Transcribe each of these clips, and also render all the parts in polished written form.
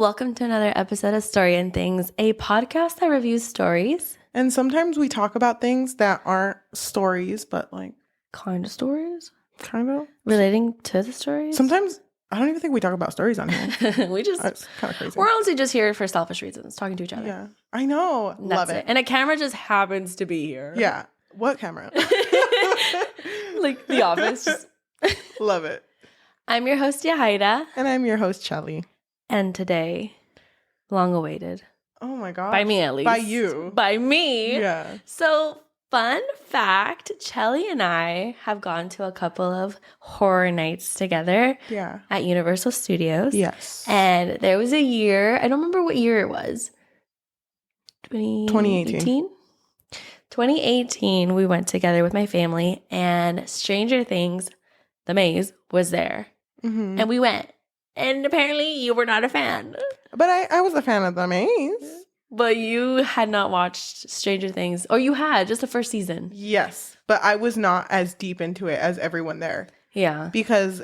welcome to another episode of Story and Things, a podcast that reviews stories. And sometimes we talk about things that aren't stories, but like... Kind of stories? Kind of. Relating to the stories? Sometimes, I don't even think we talk about stories on here. We just... It's kind of crazy. We're honestly just here for selfish reasons, talking to each other. Yeah. I know. Love it. And a camera just happens to be here. Yeah. What camera? Like The Office. Love it. I'm your host, Yajaira. And I'm your host, Cheli. And today, long awaited. Oh my gosh. By me, at least. By you. By me. Yeah. So, fun fact, Cheli and I have gone to a couple of horror nights together at Universal Studios. Yes. And there was a year, I don't remember what year it was. 2018? 2018, we went together with my family, and Stranger Things, The Maze, was there. Mm-hmm. And we went. And apparently you were not a fan. But I was a fan of The Maze. But you had not watched Stranger Things. Or you had, just the first season. Yes. But I was not as deep into it as everyone there. Yeah. Because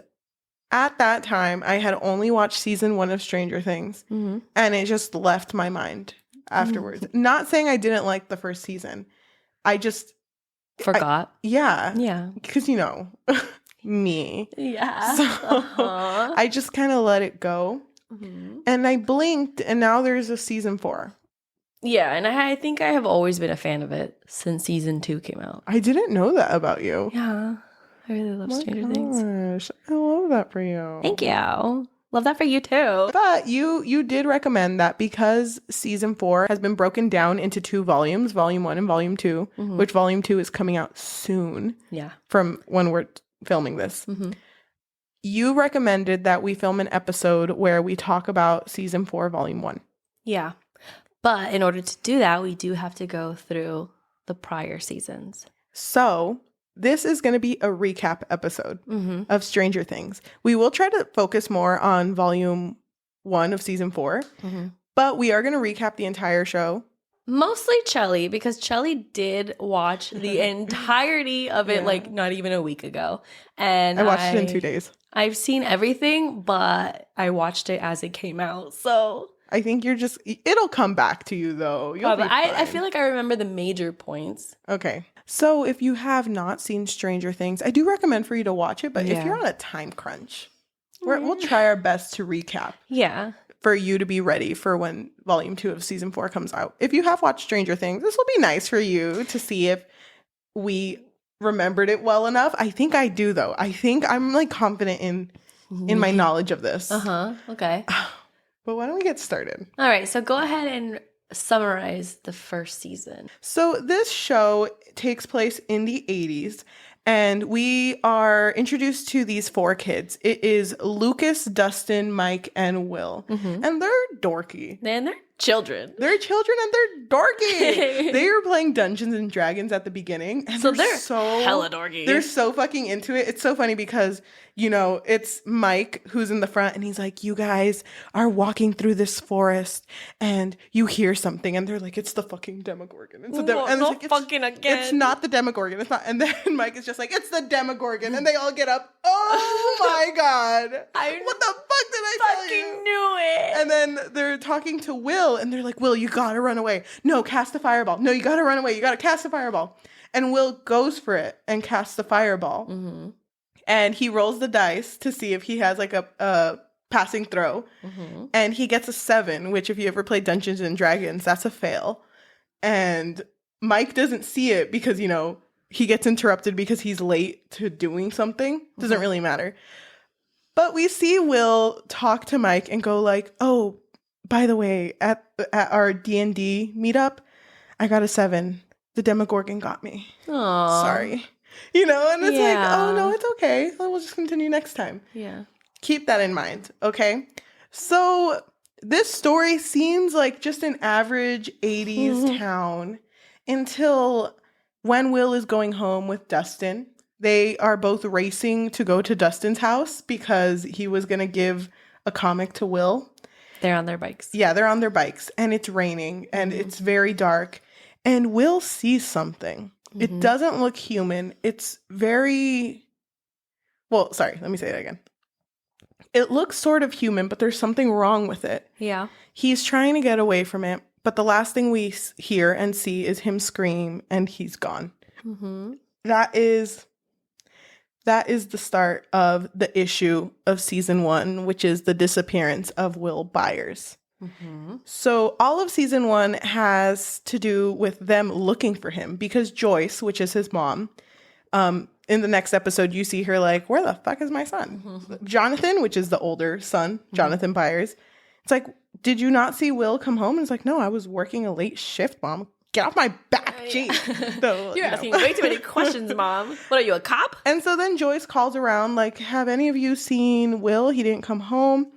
at that time, I had only watched season 1 of Stranger Things. Mm-hmm. And it just left my mind afterwards. Mm-hmm. Not saying I didn't like the first season. I just... Forgot. Yeah. Because, you know... me. Yeah. So I just kind of let it go. Mm-hmm. And I blinked, and now there's a season 4. Yeah, and I think I have always been a fan of it since season 2 came out. I didn't know that about you. Yeah. I really love Stranger Things. I love that for you. Thank you. Love that for you too. But you did recommend that because season 4 has been broken down into 2 volumes, volume 1 and volume 2, mm-hmm. which volume 2 is coming out soon. Yeah. From when we're filming this. Mm-hmm. You recommended that we film an episode where we talk about season 4, volume 1. Yeah. But in order to do that, we do have to go through the prior seasons. So this is going to be a recap episode of Stranger Things. We will try to focus more on volume 1 of season 4, but we are going to recap the entire show. Mostly Cheli, because Cheli did watch the entirety of it, like not even a week ago. And I watched it in 2 days. I've seen everything, but I watched it as it came out. So I think it'll come back to you though. I feel like I remember the major points. Okay. So if you have not seen Stranger Things, I do recommend for you to watch it. But if you're on a time crunch, we'll try our best to recap. Yeah. For you to be ready for when volume 2 of season 4 comes out. If you have watched Stranger Things, this will be nice for you to see if we remembered it well enough. I think I do, though. I think I'm like confident in my knowledge of this. Okay. But why don't we get started? All right. So go ahead and summarize the first season. So this show takes place in the 80s. And we are introduced to these 4 kids. It is Lucas, Dustin, Mike, and Will. Mm-hmm. And they're dorky. And they're children. They're children and they're dorky. They were playing Dungeons and Dragons at the beginning. And so they're hella dorky. They're so fucking into it. It's so funny because, you know, it's Mike who's in the front and he's like, you guys are walking through this forest and you hear something. And they're like, it's the fucking Demogorgon. It's It's not the Demogorgon. It's not. And then Mike is just like, it's the Demogorgon. And they all get up. Oh my God. What the fuck did I tell you? Fucking knew it. And then they're talking to Will and they're like, Will, you gotta run away. No, cast a fireball. No, you gotta run away. You gotta cast a fireball. And Will goes for it and casts a fireball. Mm-hmm. And he rolls the dice to see if he has like a passing throw. Mm-hmm. And he gets a 7, which if you ever played Dungeons and Dragons, that's a fail. And Mike doesn't see it because, you know, he gets interrupted because he's late to doing something. Doesn't really matter. But we see Will talk to Mike and go like, oh, by the way, at our D&D meetup, I got a 7. The Demogorgon got me. Aww. Sorry. You know, and it's like, oh, no, it's okay. We'll just continue next time. Yeah. Keep that in mind, okay? So this story seems like just an average 80s town until when Will is going home with Dustin. They are both racing to go to Dustin's house because he was going to give a comic to Will. They're on their bikes. Yeah, they're on their bikes. And it's raining. And it's very dark. And Will sees something. Mm-hmm. It doesn't look human. It's very... Well, sorry. Let me say it again. It looks sort of human, but there's something wrong with it. Yeah. He's trying to get away from it, but the last thing we hear and see is him scream, and he's gone. Mm-hmm. That is the start of the issue of season 1, which is the disappearance of Will Byers. Mm-hmm. So all of season 1 has to do with them looking for him because Joyce, which is his mom, in the next episode, you see her like, where the fuck is my son? Mm-hmm. Jonathan, which is the older son, Jonathan Byers. It's like, did you not see Will come home? And it's like, no, I was working a late shift, Mom. Get off my back, jeez. So, You're asking way too many questions, Mom. What are you, a cop? And so then Joyce calls around like, have any of you seen Will? He didn't come home.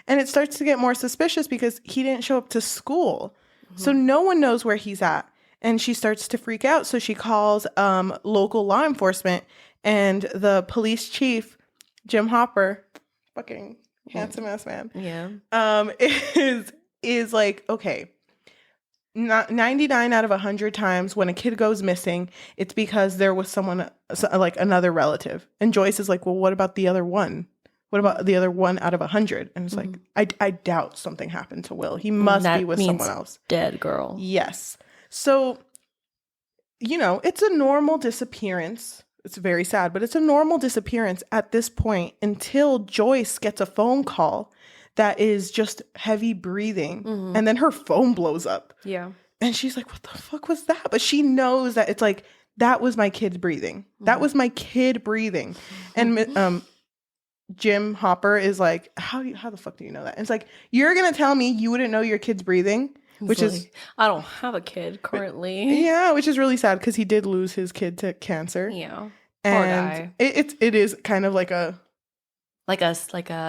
And it starts to get more suspicious because he didn't show up to school. Mm-hmm. So no one knows where he's at. And she starts to freak out. So she calls local law enforcement, and the police chief, Jim Hopper, fucking handsome ass man. Yeah. Is like, okay, 99 out of 100 times when a kid goes missing, it's because there was someone, like another relative. And Joyce is like, well, what about the other one? What about the other 1 out of 100? And it's like, I doubt something happened to Will. He must be with someone else. Dead girl. Yes. So, it's a normal disappearance. It's very sad, but it's a normal disappearance at this point until Joyce gets a phone call that is just heavy breathing. Mm-hmm. And then her phone blows up. Yeah. And she's like, what the fuck was that? But she knows that it's like, that was my kid breathing. Mm-hmm. That was my kid breathing. And Jim Hopper is like, how the fuck do you know that? And it's like, you're going to tell me you wouldn't know your kid's breathing? Which is, I don't have a kid currently. Yeah, which is really sad because he did lose his kid to cancer. Yeah, poor guy. It is kind of like a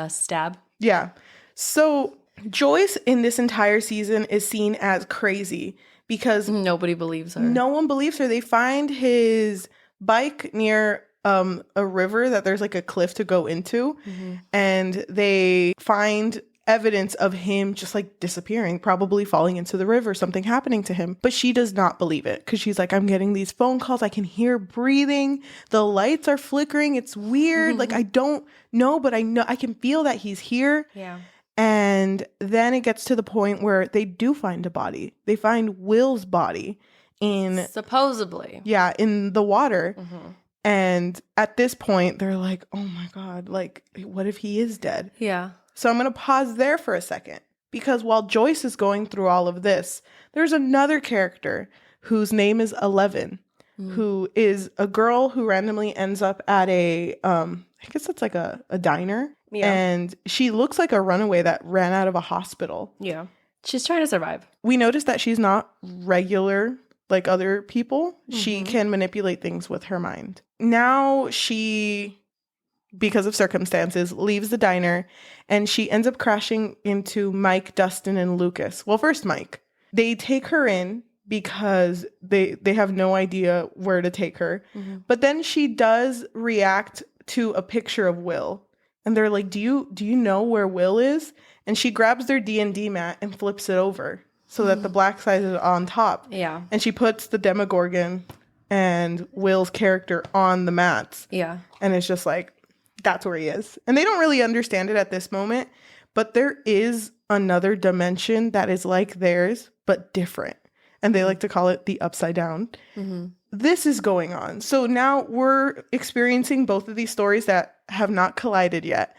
stab. Yeah. So Joyce in this entire season is seen as crazy because nobody believes her. No one believes her. They find his bike near a river that there's like a cliff to go into, and they find evidence of him just like disappearing, probably falling into the river, something happening to him. But she does not believe it because she's like, I'm getting these phone calls. I can hear breathing. The lights are flickering. It's weird. Like, I don't know, but I know I can feel that he's here. Yeah. And then it gets to the point where they do find a body. They find Will's body supposedly. Yeah, in the water. Mm-hmm. And at this point, they're like, oh my God, like, what if he is dead? Yeah. So I'm going to pause there for a second, because while Joyce is going through all of this, there's another character whose name is 11, who is a girl who randomly ends up at I guess it's like a diner. Yeah. And she looks like a runaway that ran out of a hospital. Yeah. She's trying to survive. We noticed that she's not regular like other people. Mm-hmm. She can manipulate things with her mind. Now she, because of circumstances, leaves the diner, and she ends up crashing into Mike, Dustin, and Lucas. Well, first Mike. They take her in because they have no idea where to take her. Mm-hmm. But then she does react to a picture of Will. And they're like, do you know where Will is? And she grabs their D&D mat and flips it over so that the black side is on top. Yeah. And she puts the Demogorgon and Will's character on the mats. Yeah. And it's just like, that's where he is. And they don't really understand it at this moment, but there is another dimension that is like theirs, but different. And they like to call it the upside down. Mm-hmm. This is going on. So now we're experiencing both of these stories that have not collided yet.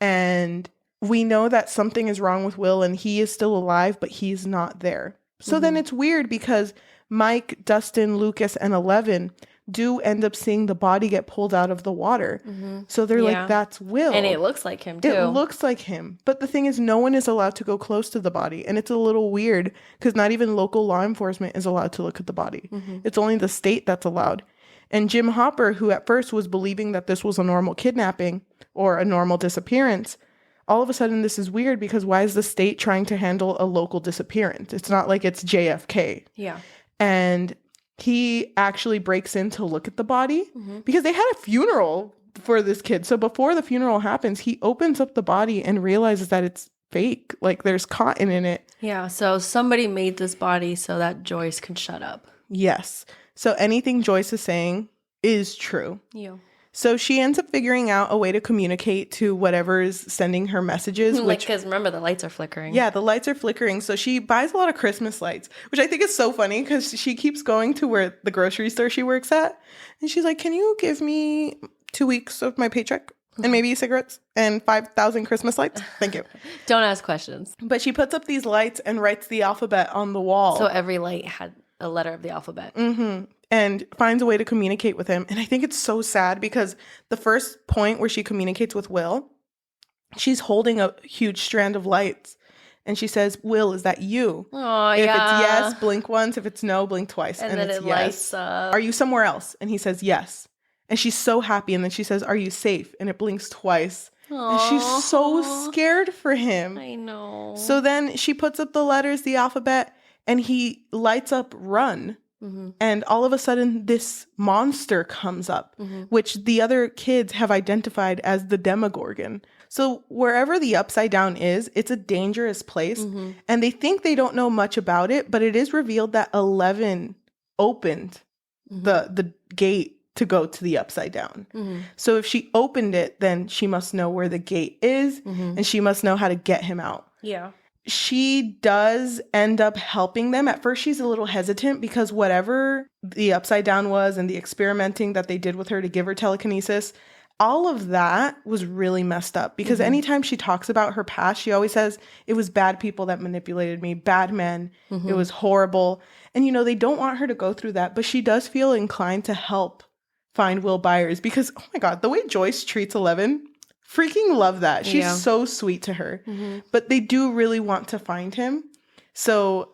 And we know that something is wrong with Will and he is still alive, but he's not there. So then it's weird because Mike, Dustin, Lucas, and 11 do end up seeing the body get pulled out of the water. Mm-hmm. So they're like, that's Will. And it looks like him, too. It looks like him. But the thing is, no one is allowed to go close to the body. And it's a little weird because not even local law enforcement is allowed to look at the body. Mm-hmm. It's only the state that's allowed. And Jim Hopper, who at first was believing that this was a normal kidnapping or a normal disappearance, all of a sudden this is weird because why is the state trying to handle a local disappearance? It's not like it's JFK. Yeah. And he actually breaks in to look at the body because they had a funeral for this kid. So before the funeral happens, he opens up the body and realizes that it's fake. Like there's cotton in it. Yeah. So somebody made this body so that Joyce can shut up. Yes. So anything Joyce is saying is true. Yeah. So she ends up figuring out a way to communicate to whatever is sending her messages. Because remember, the lights are flickering. Yeah, the lights are flickering. So she buys a lot of Christmas lights, which I think is so funny because she keeps going to where the grocery store she works at. And she's like, can you give me 2 weeks of my paycheck and maybe cigarettes and 5,000 Christmas lights? Thank you. Don't ask questions. But she puts up these lights and writes the alphabet on the wall. So every light had a letter of the alphabet. Mm-hmm. And finds a way to communicate with him. And I think it's so sad because the first point where she communicates with Will, she's holding a huge strand of lights. And she says, Will, is that you? Oh, if it's yes, blink once. If it's no, blink twice. And then it's it yes. lights up. Are you somewhere else? And he says, yes. And she's so happy. And then she says, are you safe? And it blinks twice. Aww. And she's so scared for him. I know. So then she puts up the letters, the alphabet, and he lights up run. Mm-hmm. And all of a sudden, this monster comes up, which the other kids have identified as the Demogorgon. So wherever the Upside Down is, it's a dangerous place. Mm-hmm. And they think they don't know much about it, but it is revealed that 11 opened the gate to go to the Upside Down. Mm-hmm. So if she opened it, then she must know where the gate is, and she must know how to get him out. Yeah. She does end up helping them. At first, she's a little hesitant because whatever the Upside Down was and the experimenting that they did with her to give her telekinesis, all of that was really messed up. Because anytime she talks about her past, she always says, it was bad people that manipulated me, bad men. It was horrible. And, you know, they don't want her to go through that. But she does feel inclined to help find Will Byers because, oh my God, the way Joyce treats 11... freaking love that. She's so sweet to her. But they do really want to find him. So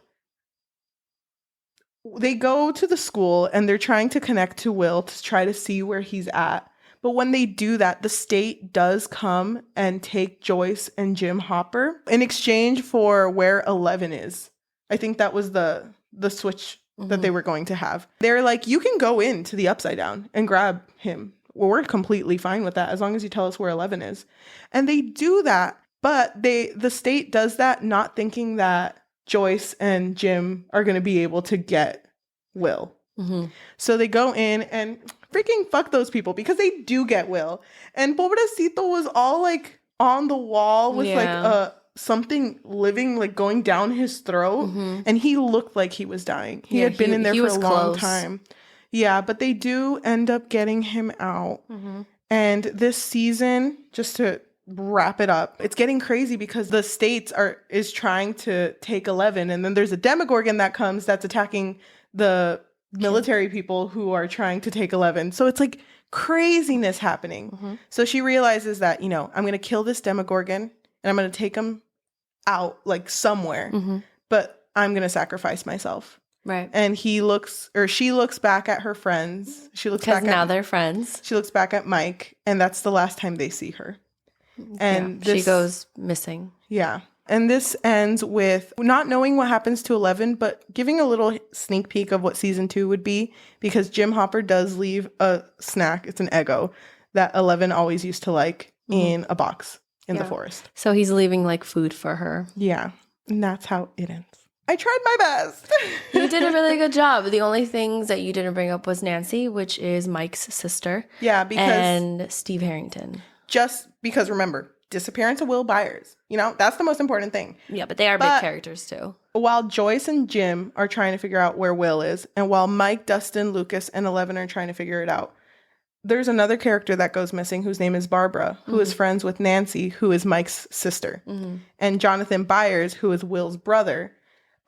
they go to the school and they're trying to connect to Will to try to see where he's at. But when they do that, the state does come and take Joyce and Jim Hopper in exchange for where 11 is. I think that was the switch that they were going to have. They're like, you can go into the Upside Down and grab him. Well, we're completely fine with that as long as you tell us where 11 is. And they do that, but the state does that not thinking that Joyce and Jim are going to be able to get Will. So they go in and freaking fuck those people because they do get Will. And Pobrecito was all like on the wall with like something living, like going down his throat. And he looked like he was dying. He had been in there for a long time. Yeah, but they do end up getting him out. And this season, just to wrap it up, it's getting crazy because the states is trying to take 11. And then there's a Demogorgon that comes that's attacking the military people who are trying to take 11. So it's like craziness happening. So she realizes that, you know, I'm going to kill this Demogorgon and I'm going to take him out like somewhere. But I'm going to sacrifice myself. Right. And she looks back at her friends. She looks back now they're friends. She looks back at Mike, and that's the last time they see her. And she goes missing. Yeah. And this ends with not knowing what happens to 11, but giving a little sneak peek of what season 2 would be, because Jim Hopper does leave a snack. It's an Eggo that 11 always used to like in a box in the forest. So he's leaving like food for her. Yeah. And that's how it ends. I tried my best. You did a really good job. The only things that you didn't bring up was Nancy, which is Mike's sister. Yeah, and Steve Harrington. Just because, remember, disappearance of Will Byers. You know, that's the most important thing. Yeah, but they are big characters too. While Joyce and Jim are trying to figure out where Will is, and while Mike, Dustin, Lucas, and 11 are trying to figure it out, there's another character that goes missing whose name is Barbara, who is friends with Nancy, who is Mike's sister. And Jonathan Byers, who is Will's brother,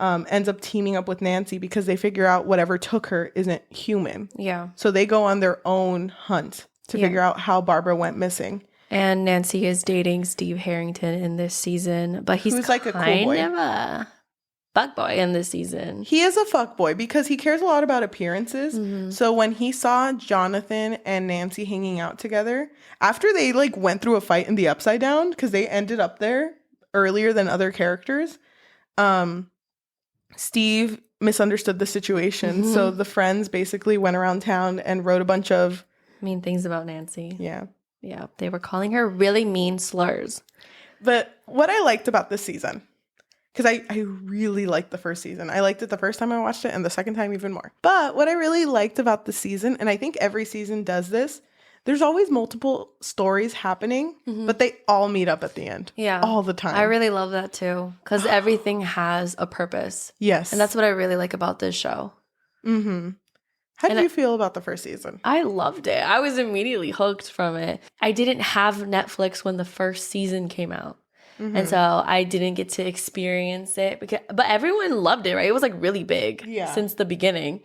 ends up teaming up with Nancy because they figure out whatever took her isn't human. Yeah. So they go on their own hunt to figure out how Barbara went missing. And Nancy is dating Steve Harrington in this season, but he's like a cool boy. Kind of a fuckboy in this season. He is a fuckboy because he cares a lot about appearances. So when he saw Jonathan and Nancy hanging out together, after they like went through a fight in the Upside Down, because they ended up there earlier than other characters, Steve misunderstood the situation. So the friends basically went around town and wrote a bunch of mean things about Nancy. Yeah. Yeah. They were calling her really mean slurs. But what I liked about this season, because I really liked the first season. I liked it the first time I watched it and the second time even more. But what I really liked about the season, and I think every season does this, there's always multiple stories happening, but they all meet up at the end. Yeah. All the time. I really love that too. Because everything has a purpose. Yes. And that's what I really like about this show. Mm-hmm. How did you feel about the first season? I loved it. I was immediately hooked from it. I didn't have Netflix when the first season came out. Mm-hmm. And so I didn't get to experience it. But everyone loved it, right? It was like really big since the beginning.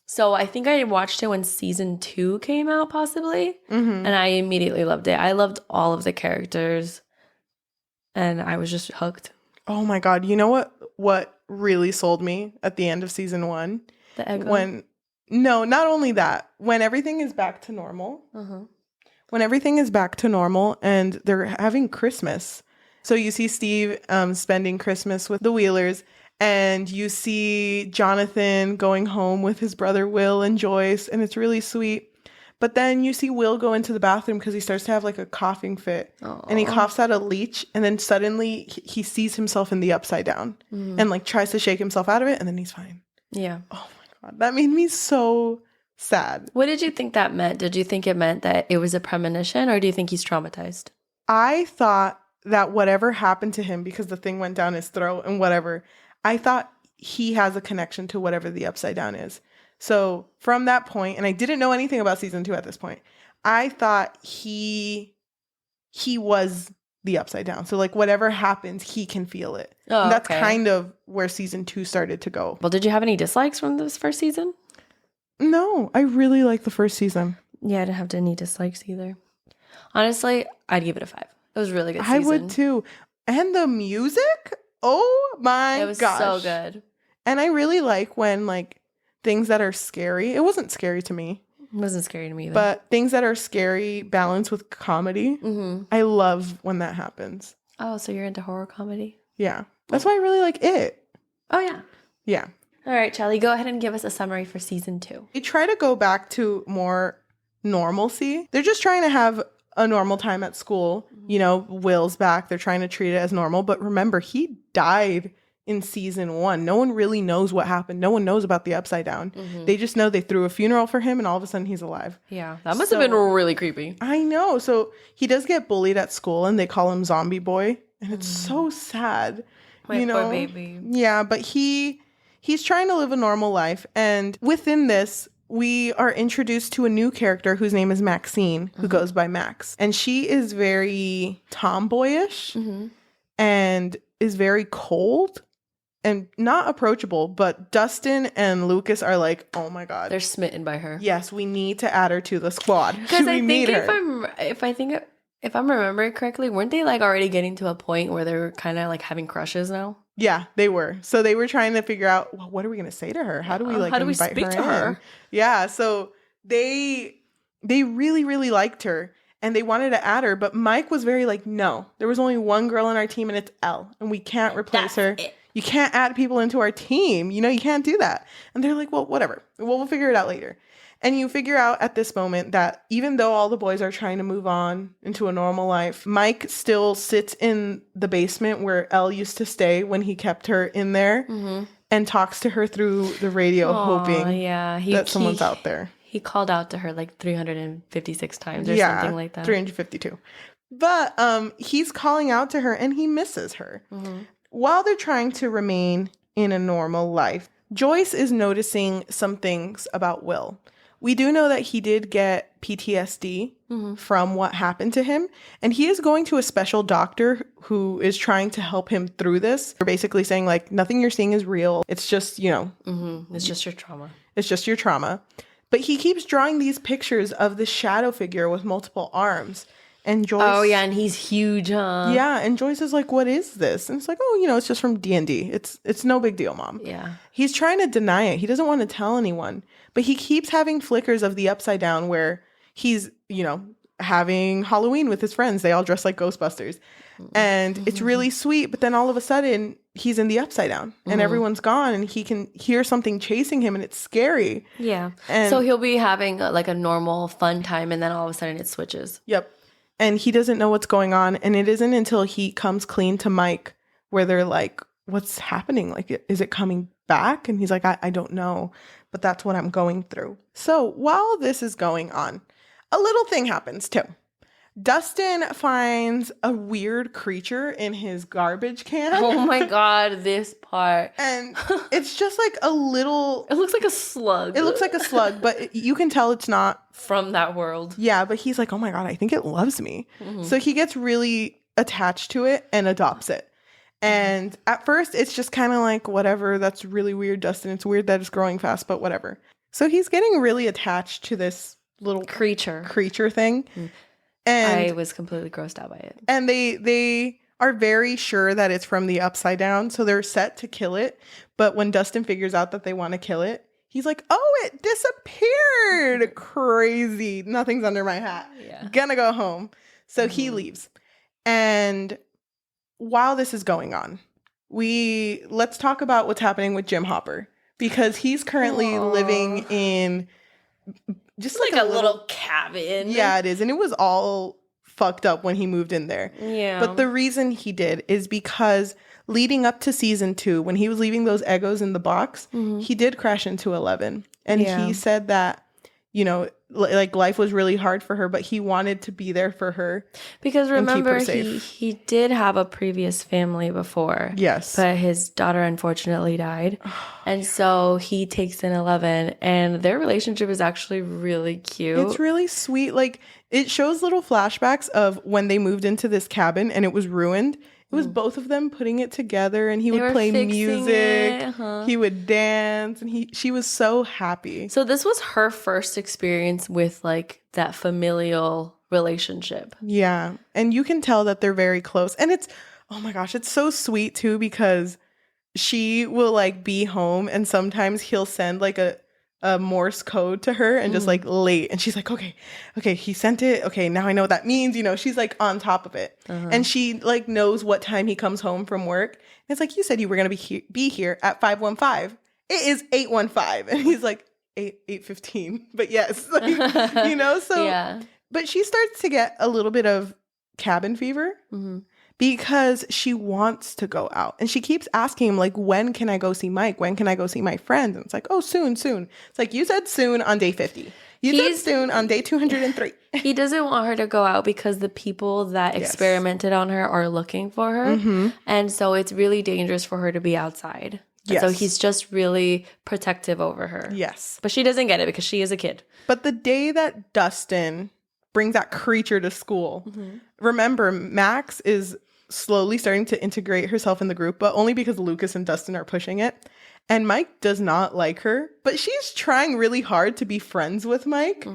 So I think I watched it when season 2 came out, possibly. Mm-hmm. And I immediately loved it. I loved all of the characters. And I was just hooked. Oh my God. You know what really sold me at the end of season 1? The echo? No, not only that. When everything is back to normal. Uh-huh. When everything is back to normal and they're having Christmas. So you see Steve spending Christmas with the Wheelers. And you see Jonathan going home with his brother Will and Joyce. And it's really sweet. But then you see Will go into the bathroom because he starts to have like a coughing fit. Aww. And he coughs out a leech. And then suddenly he sees himself in the upside down. And like tries to shake himself out of it. And then he's fine. Yeah. Oh my God. That made me so sad. What did you think that meant? Did you think it meant that it was a premonition? Or do you think he's traumatized? I thought that whatever happened to him because the thing went down his throat and whatever, I thought he has a connection to whatever the upside down is. So from that point, and I didn't know anything about season 2 at this point, I thought he was the upside down. So like whatever happens, he can feel it. Oh, and that's kind of where season 2 started to go. Well, did you have any dislikes from this first season? No, I really liked the first season. Yeah, I didn't have any dislikes either. Honestly, I'd give it a 5. It was a really good season. I would too. And the music? Oh my gosh. It was so good. And I really like when like things that are scary. It wasn't scary to me. It wasn't scary to me either. But things that are scary balanced with comedy. Mm-hmm. I love when that happens. Oh, so you're into horror comedy? Yeah. That's why I really like it. Oh, yeah. Yeah. All right, Cheli, go ahead and give us a summary for season 2. They try to go back to more normalcy. They're just trying to have a normal time at school. You know, Will's back. They're trying to treat it as normal. But remember, he died in season 1. No one really knows what happened. No one knows about the upside down. Mm-hmm. They just know they threw a funeral for him and all of a sudden he's alive. Yeah, that must have been really creepy. I know. So he does get bullied at school and they call him Zombie Boy. And it's so sad. My poor baby. Yeah, but he's trying to live a normal life. And within this, we are introduced to a new character whose name is Maxine, who goes by Max. And she is very tomboyish and is very cold and not approachable. But Dustin and Lucas are like, oh my God. They're smitten by her. Yes, we need to add her to the squad. Because I think if I'm remembering correctly, weren't they like already getting to a point where they were kind of like having crushes now? Yeah, they were. So they were trying to figure out, well, what are we going to say to her? How do we speak to her? Yeah, so they really, really liked her and they wanted to add her. But Mike was very like, no, there was only one girl on our team and it's Elle and we can't replace her. You can't add people into our team. You know, you can't do that. And they're like, well, whatever. We'll figure it out later. And you figure out at this moment that even though all the boys are trying to move on into a normal life, Mike still sits in the basement where Elle used to stay when he kept her in there and talks to her through the radio, hoping that someone's out there. He called out to her like 356 times or something like that. 352. But he's calling out to her and he misses her. While they're trying to remain in a normal life, Joyce is noticing some things about Will. We do know that he did get PTSD from what happened to him. And he is going to a special doctor who is trying to help him through this. They're basically saying, like, nothing you're seeing is real. It's just, you know. It's just your trauma. It's just your trauma. But he keeps drawing these pictures of this shadow figure with multiple arms. And Joyce... Oh, yeah, and he's huge, huh? Yeah, and Joyce is like, what is this? And it's like, oh, you know, it's just from D&D. It's no big deal, Mom. Yeah. He's trying to deny it. He doesn't want to tell anyone. But he keeps having flickers of the upside down where he's, you know, having Halloween with his friends. They all dress like Ghostbusters. And it's really sweet. But then all of a sudden, he's in the upside down. And everyone's gone. And he can hear something chasing him. And it's scary. Yeah. And so he'll be having like a normal fun time. And then all of a sudden it switches. Yep. And he doesn't know what's going on. And it isn't until he comes clean to Mike where they're like, what's happening? Like, is it coming back? And he's like, I don't know. But that's what I'm going through. So while this is going on, a little thing happens too. Dustin finds a weird creature in his garbage can. Oh my God, this part. And it's just like a little... It looks like a slug. It looks like a slug, but you can tell it's not... from that world. Yeah, but he's like, oh my God, I think it loves me. Mm-hmm. So he gets really attached to it and adopts it. And at first, it's just kind of like, whatever, that's really weird, Dustin. It's weird that it's growing fast, but whatever. So he's getting really attached to this little creature thing. Mm. And I was completely grossed out by it. And they are very sure that it's from the Upside Down, so they're set to kill it. But when Dustin figures out that they want to kill it, he's like, oh, it disappeared. Crazy. Nothing's under my hat. Yeah. Gonna go home. So he leaves. And while this is going on, let's talk about what's happening with Jim Hopper. Because he's currently living in... just like a little cabin. Yeah, it is. And it was all fucked up when he moved in there. Yeah. But the reason he did is because leading up to season 2, when he was leaving those Eggos in the box, he did crash into 11. And he said that, you know, like life was really hard for her, but he wanted to be there for her. Because remember, he did have a previous family before. Yes. But his daughter unfortunately died. And so he takes in 11, and their relationship is actually really cute. It's really sweet. Like, it shows little flashbacks of when they moved into this cabin and it was ruined. It was both of them putting it together, and he would play music. He would dance, and she was so happy. So this was her first experience with like that familial relationship. Yeah. And you can tell that they're very close. And it's, oh my gosh, it's so sweet too, because she will like be home and sometimes he'll send like a Morse code to her and just like late, and she's like, okay, he sent it, okay, now I know what that means, you know. She's like on top of it. And she like knows what time he comes home from work, and it's like, you said you were gonna be here at 5:15. It is 8:15, and he's like 8:15, but yes, like, you know. So yeah. But she starts to get a little bit of cabin fever. Because she wants to go out. And she keeps asking him, like, when can I go see Mike? When can I go see my friends? And it's like, oh, soon. It's like, you said soon on day 50. You said soon on day 203. He doesn't want her to go out because the people that experimented on her are looking for her. And so it's really dangerous for her to be outside. Yes. So he's just really protective over her. Yes. But she doesn't get it because she is a kid. But the day that Dustin brings that creature to school, remember, Max is slowly starting to integrate herself in the group, but only because Lucas and Dustin are pushing it. And Mike does not like her, but she's trying really hard to be friends with Mike.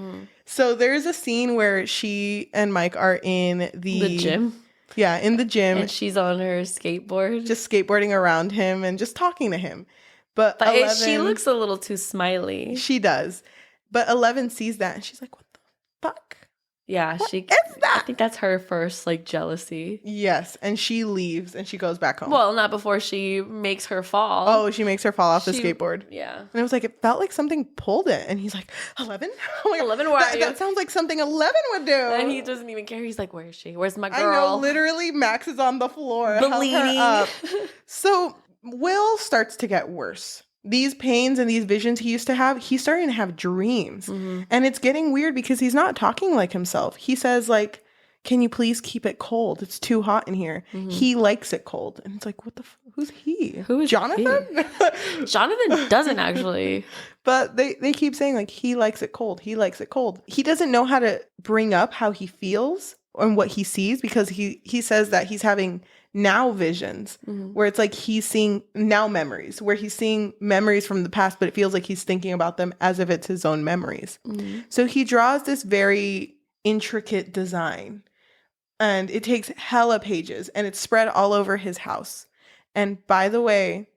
So there's a scene where she and Mike are in the gym. Yeah, in the gym. And she's on her skateboard. Just skateboarding around him and just talking to him. But she looks a little too smiley. She does. But 11 sees that and she's like, what the fuck? Yeah, what is that? I think that's her first like jealousy. Yes, and she leaves and she goes back home. Well, not before she makes her fall. Oh, she makes her fall off the skateboard. Yeah. And it was like, it felt like something pulled it. And he's like, 11? Oh my God. 11, where are you? That sounds like something 11 would do. And he doesn't even care. He's like, where is she? Where's my girl? I know, literally, Max is on the floor. Bleeding. So Will starts to get worse. These pains and these visions he used to have, he's starting to have dreams. And it's getting weird because he's not talking like himself. He says, like, can you please keep it cold? It's too hot in here. He likes it cold. And it's like, what the who's he? Who is Jonathan? Jonathan doesn't actually. But they keep saying, like, he likes it cold. He likes it cold. He doesn't know how to bring up how he feels and what he sees, because he says that he's having now visions where it's like he's seeing now memories, where he's seeing memories from the past, but it feels like he's thinking about them as if it's his own memories. So he draws this very intricate design, and it takes hella pages, and it's spread all over his house. And by the way,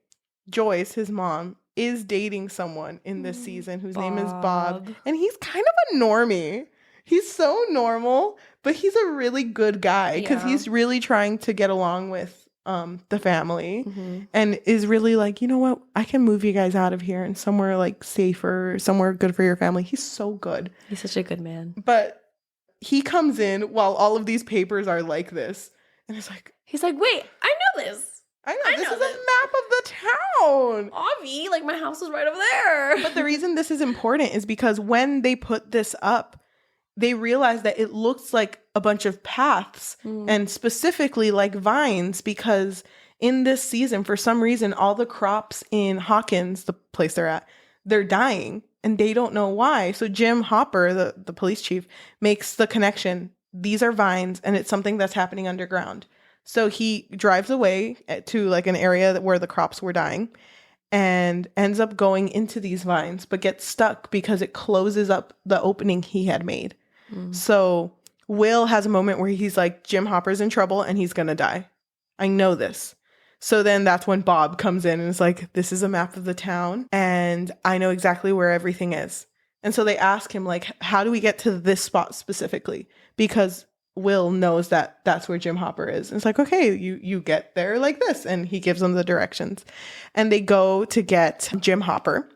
Joyce, his mom, is dating someone in this season whose name is Bob, and he's kind of a normie. He's so normal, but he's a really good guy because he's really trying to get along with the family and is really like, you know what? I can move you guys out of here and somewhere like safer, somewhere good for your family. He's so good. He's such a good man. But he comes in while all of these papers are like this. And it's like, he's like, wait, I know this. I know this is a map of the town. Obvi, like my house is right over there. But the reason this is important is because when they put this up, they realize that it looks like a bunch of paths and specifically like vines, because in this season, for some reason, all the crops in Hawkins, the place they're at, they're dying and they don't know why. So Jim Hopper, the police chief, makes the connection. These are vines and it's something that's happening underground. So he drives away to like an area where the crops were dying and ends up going into these vines, but gets stuck because it closes up the opening he had made. So Will has a moment where he's like, Jim Hopper's in trouble and he's going to die. I know this. So then that's when Bob comes in and is like, this is a map of the town and I know exactly where everything is. And so they ask him, like, how do we get to this spot specifically? Because Will knows that that's where Jim Hopper is. And it's like, okay, you get there like this. And he gives them the directions. And they go to get Jim Hopper.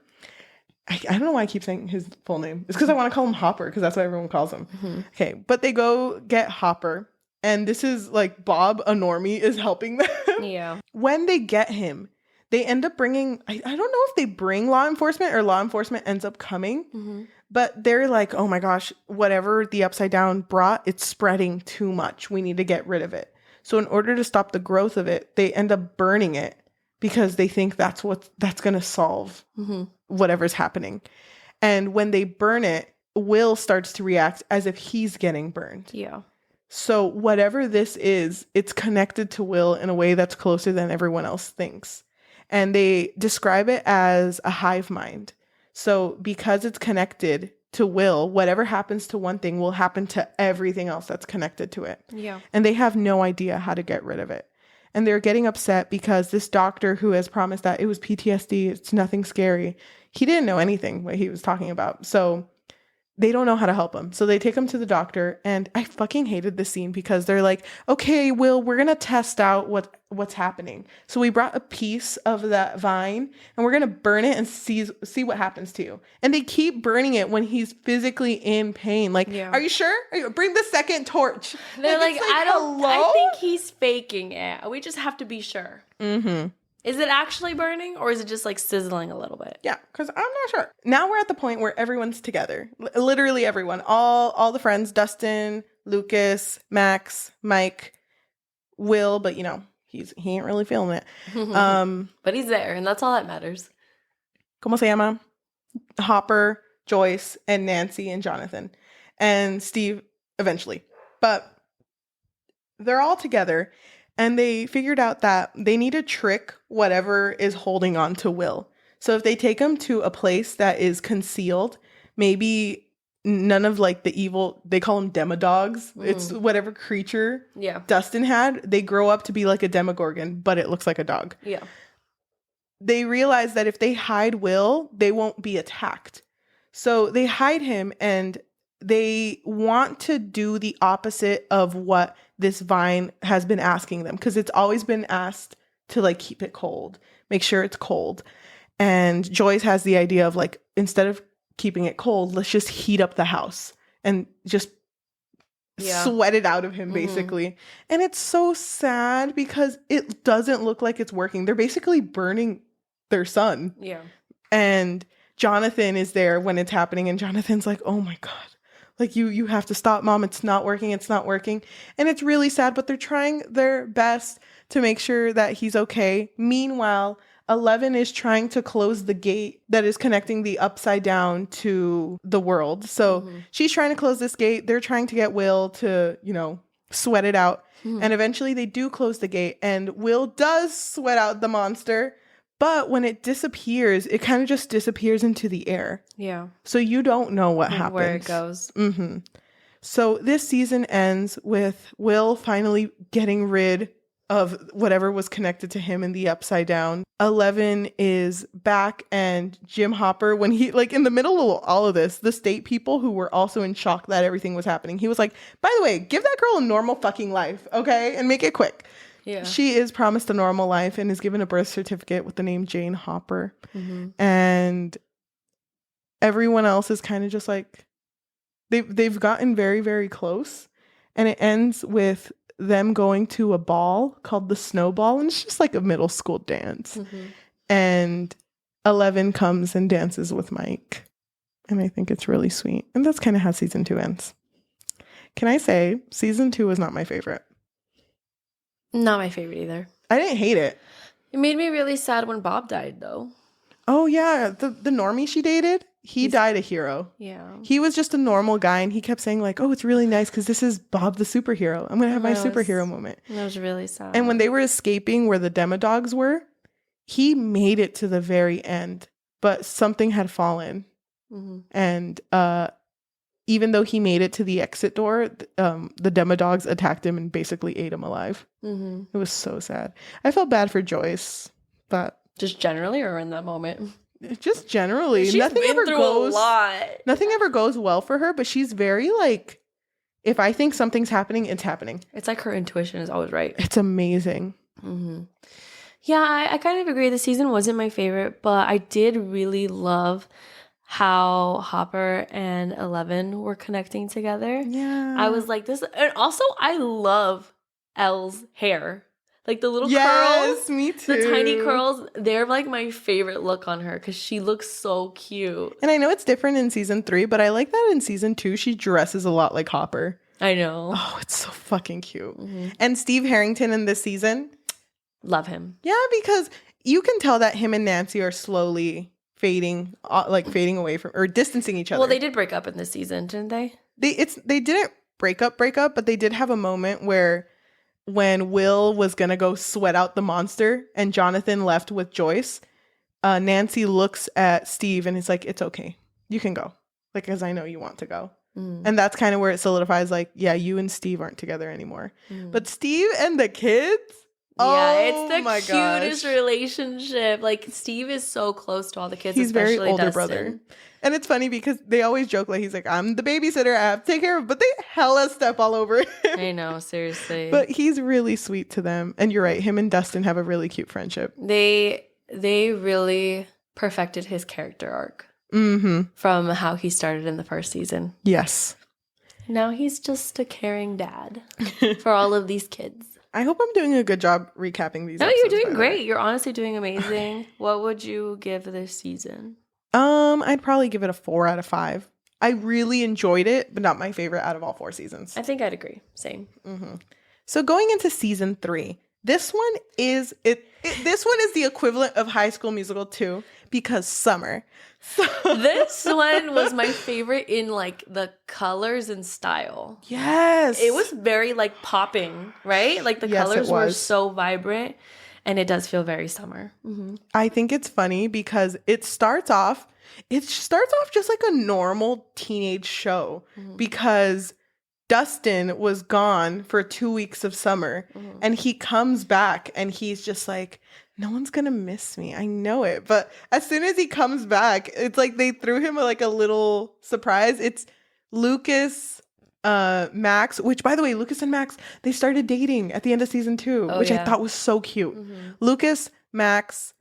I don't know why I keep saying his full name. It's because I want to call him Hopper because that's what everyone calls him. Okay, but they go get Hopper. And this is like Bob, a normie, is helping them. Yeah. When they get him, they end up bringing, I don't know if they bring law enforcement or law enforcement ends up coming. But they're like, oh my gosh, whatever the Upside Down brought, it's spreading too much. We need to get rid of it. So in order to stop the growth of it, they end up burning it because they think that's going to solve whatever's happening. And when they burn it, Will starts to react as if he's getting burned. Yeah. So whatever this is, it's connected to Will in a way that's closer than everyone else thinks. And they describe it as a hive mind. So because it's connected to Will, whatever happens to one thing will happen to everything else that's connected to it. Yeah. And they have no idea how to get rid of it. And they're getting upset because this doctor who has promised that it was PTSD, it's nothing scary, he didn't know anything what he was talking about. So they don't know how to help him. So they take him to the doctor. And I fucking hated this scene because they're like, okay, Will, we're going to test out what's happening. So we brought a piece of that vine and we're going to burn it and see what happens to you. And they keep burning it when he's physically in pain. Like, Are you sure? Bring the second torch. They're like I think he's faking it. We just have to be sure. Is it actually burning or is it just like sizzling a little bit? Yeah, because I'm not sure. Now we're at the point where everyone's together. Literally everyone. All the friends. Dustin, Lucas, Max, Mike, Will. But, you know, he ain't really feeling it. But he's there and that's all that matters. ¿Cómo se llama? Hopper, Joyce, and Nancy and Jonathan. And Steve eventually. But they're all together. And they figured out that they need to trick whatever is holding on to Will. So if they take him to a place that is concealed, maybe none of like the evil, they call them demodogs. It's whatever creature Dustin had. They grow up to be like a demogorgon, but it looks like a dog. Yeah. They realize that if they hide Will, they won't be attacked. So they hide him and they want to do the opposite of what this vine has been asking them, because it's always been asked to like keep it cold, make sure it's cold. And Joyce has the idea of like, instead of keeping it cold, let's just heat up the house and just sweat it out of him, basically. And it's so sad because it doesn't look like it's working. They're basically burning their son. Yeah. And Jonathan is there when it's happening, and Jonathan's like, oh my God. Like, you have to stop, Mom. It's not working. It's not working. And it's really sad, but they're trying their best to make sure that he's okay. Meanwhile, 11 is trying to close the gate that is connecting the Upside Down to the world. So she's trying to close this gate. They're trying to get Will to, you know, sweat it out. And eventually they do close the gate, and Will does sweat out the monster. But when it disappears, it kind of just disappears into the air. Yeah. So you don't know what happens. Where it goes. So this season ends with Will finally getting rid of whatever was connected to him in the Upside Down. 11 is back, and Jim Hopper, when he, like, in the middle of all of this, the state people who were also in shock that everything was happening, he was like, by the way, give that girl a normal fucking life, okay? And make it quick. Yeah. She is promised a normal life and is given a birth certificate with the name Jane Hopper. And everyone else is kind of just like, they've gotten very, very close. And it ends with them going to a ball called the Snowball. And it's just like a middle school dance. And 11 comes and dances with Mike. And I think it's really sweet. And that's kind of how season 2 ends. Can I say season 2 was not my favorite? Not my favorite either. I didn't hate it. It made me really sad when Bob died, though. Oh, yeah. The normie she dated, He's died a hero. Yeah. He was just a normal guy, and he kept saying, like, oh, it's really nice because this is Bob the superhero. I'm going to have my superhero moment. That was really sad. And when they were escaping where the demodogs were, he made it to the very end, but something had fallen. Mm-hmm. And even though he made it to the exit door, the demodogs attacked him and basically ate him alive. Mm-hmm. It was so sad. I felt bad for Joyce, but... Just generally or in that moment? Just generally. She's nothing been ever through goes a lot. Nothing ever goes well for her, but she's very like, if I think something's happening, it's happening. It's like her intuition is always right. It's amazing. Mm-hmm. Yeah, I kind of agree. The season wasn't my favorite, but I did really love how Hopper and Eleven were connecting together. Yeah. I was like this. And also, I love Elle's hair. Like the little curls. Me too. The tiny curls. They're like my favorite look on her because she looks so cute. And I know it's different in season 3, but I like that in season 2, she dresses a lot like Hopper. I know. Oh, it's so fucking cute. Mm-hmm. And Steve Harrington in this season. Love him. Yeah, because you can tell that him and Nancy are slowly fading away from, or distancing each other. Well, they did break up in this season, didn't they? They didn't break up, but they did have a moment where when Will was going to go sweat out the monster and Jonathan left with Joyce, Nancy looks at Steve and is like, it's okay. You can go. Like, because I know you want to go. Mm. And that's kind of where it solidifies, like, yeah, you and Steve aren't together anymore. Mm. But Steve and the kids... Yeah, it's the cutest relationship. Like, Steve is so close to all the kids. He's very older Dustin. brother. And it's funny because they always joke, like, he's like, I'm the babysitter, I have to take care of him. But they hella step all over him. I know, seriously. But he's really sweet to them. And you're right, him and Dustin have a really cute friendship. They really perfected his character arc. Mm-hmm. From how he started in the first season. Yes. Now he's just a caring dad for all of these kids. I hope I'm doing a good job recapping these. No, you're doing great. You're honestly doing amazing. What would you give this season? I'd probably give it a 4 out of 5. I really enjoyed it, but not my favorite out of all 4 seasons. I think I'd agree. Same. Mm-hmm. So going into season 3, this one is this one is the equivalent of High School Musical 2 because summer. So this one was my favorite in like the colors and style. Yes. It was very like popping, right? Like the colors were so vibrant and it does feel very summer. Mm-hmm. I think it's funny because it starts off just like a normal teenage show because Dustin was gone for 2 weeks of summer and he comes back and he's just like, no one's gonna miss me. I know it. But as soon as he comes back, it's like they threw him like a little surprise. It's Lucas, Max, which by the way, Lucas and Max, they started dating at the end of season 2, which I thought was so cute. Mm-hmm. Lucas, Max,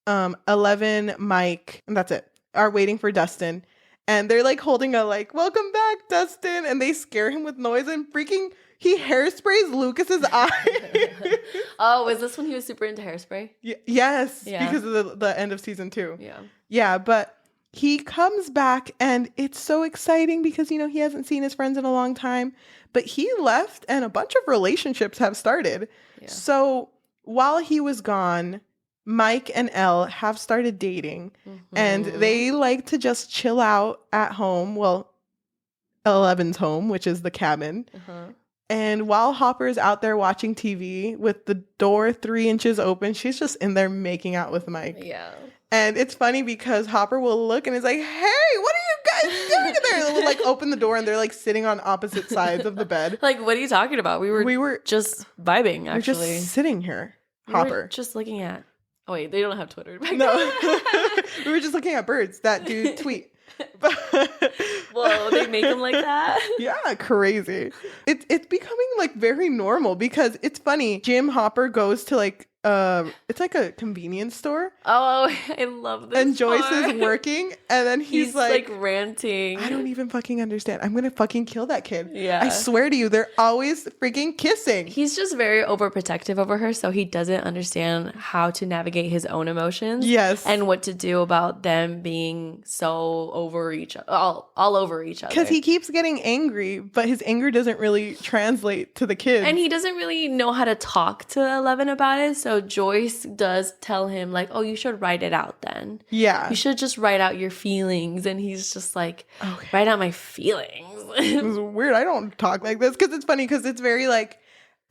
11, Mike, and that's it, are waiting for Dustin. And they're like holding a like, welcome back, Dustin. And they scare him with noise and freaking, he hairsprays Lucas's eye. Oh, was this when he was super into hairspray? Yes, because of the end of season 2. Yeah. Yeah, but he comes back and it's so exciting because, you know, he hasn't seen his friends in a long time. But he left and a bunch of relationships have started. Yeah. So while he was gone, Mike and Elle have started dating and they like to just chill out at home. Well, 11's home, which is the cabin. And while Hopper's out there watching TV with the door 3 inches open, she's just in there making out with Mike. Yeah. And it's funny because Hopper will look and is like, hey, what are you guys doing in there? And they'll like open the door and they're like sitting on opposite sides of the bed. Like, what are you talking about? We were just vibing, actually. We're just sitting here, Hopper. We were just looking at... Oh, wait, they don't have Twitter. No. We were just looking at birds. That dude tweet. Whoa, they make them like that? Yeah, crazy. It's becoming like very normal because it's funny. Jim Hopper goes to like it's like a convenience store. Oh, I love this. And Joyce part. is working, and then he's like ranting. I don't even fucking understand. I'm gonna fucking kill that kid. Yeah. I swear to you, they're always freaking kissing. He's just very overprotective over her, so he doesn't understand how to navigate his own emotions. Yes. And what to do about them being so over each other, all over each other. Because he keeps getting angry, but his anger doesn't really translate to the kids. And he doesn't really know how to talk to Eleven about it. So Joyce does tell him, like, oh, you should write it out then. Yeah. You should just write out your feelings. And he's just like, Okay. write out my feelings. It's weird. I don't talk like this because it's funny because it's very like,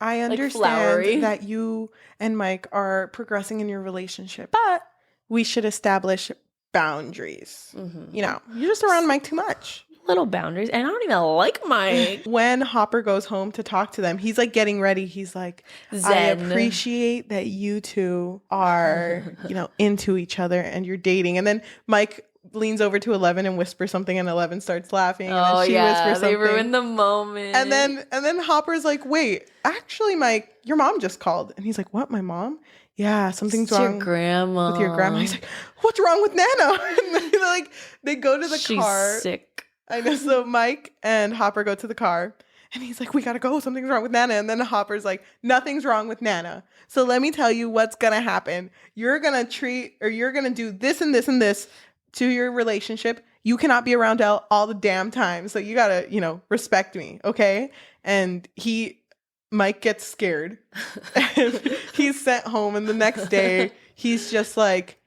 I understand that you and Mike are progressing in your relationship, but we should establish boundaries. Mm-hmm. You know, you're just around Mike too much. Little boundaries. And I don't even like Mike. When Hopper goes home to talk to them, he's like getting ready. He's like, Zen. I appreciate that you two are, you know, into each other and you're dating. And then Mike leans over to Eleven and whispers something, and Eleven starts laughing. And then she whispers something. They ruin the moment. And then Hopper's like, wait, actually, Mike, your mom just called. And he's like, what, my mom? Yeah, something's wrong your grandma. with your grandma. He's like, what's wrong with Nana? And then, like, they go to the She's car. sick. I know. So Mike and Hopper go to the car, and he's like, we gotta go. Something's wrong with Nana. And then Hopper's like, nothing's wrong with Nana. So let me tell you what's gonna happen. You're gonna do this and this and this to your relationship. You cannot be around Elle all the damn time. So you gotta, you know, respect me. Okay. And Mike gets scared. And he's sent home. And the next day he's just like,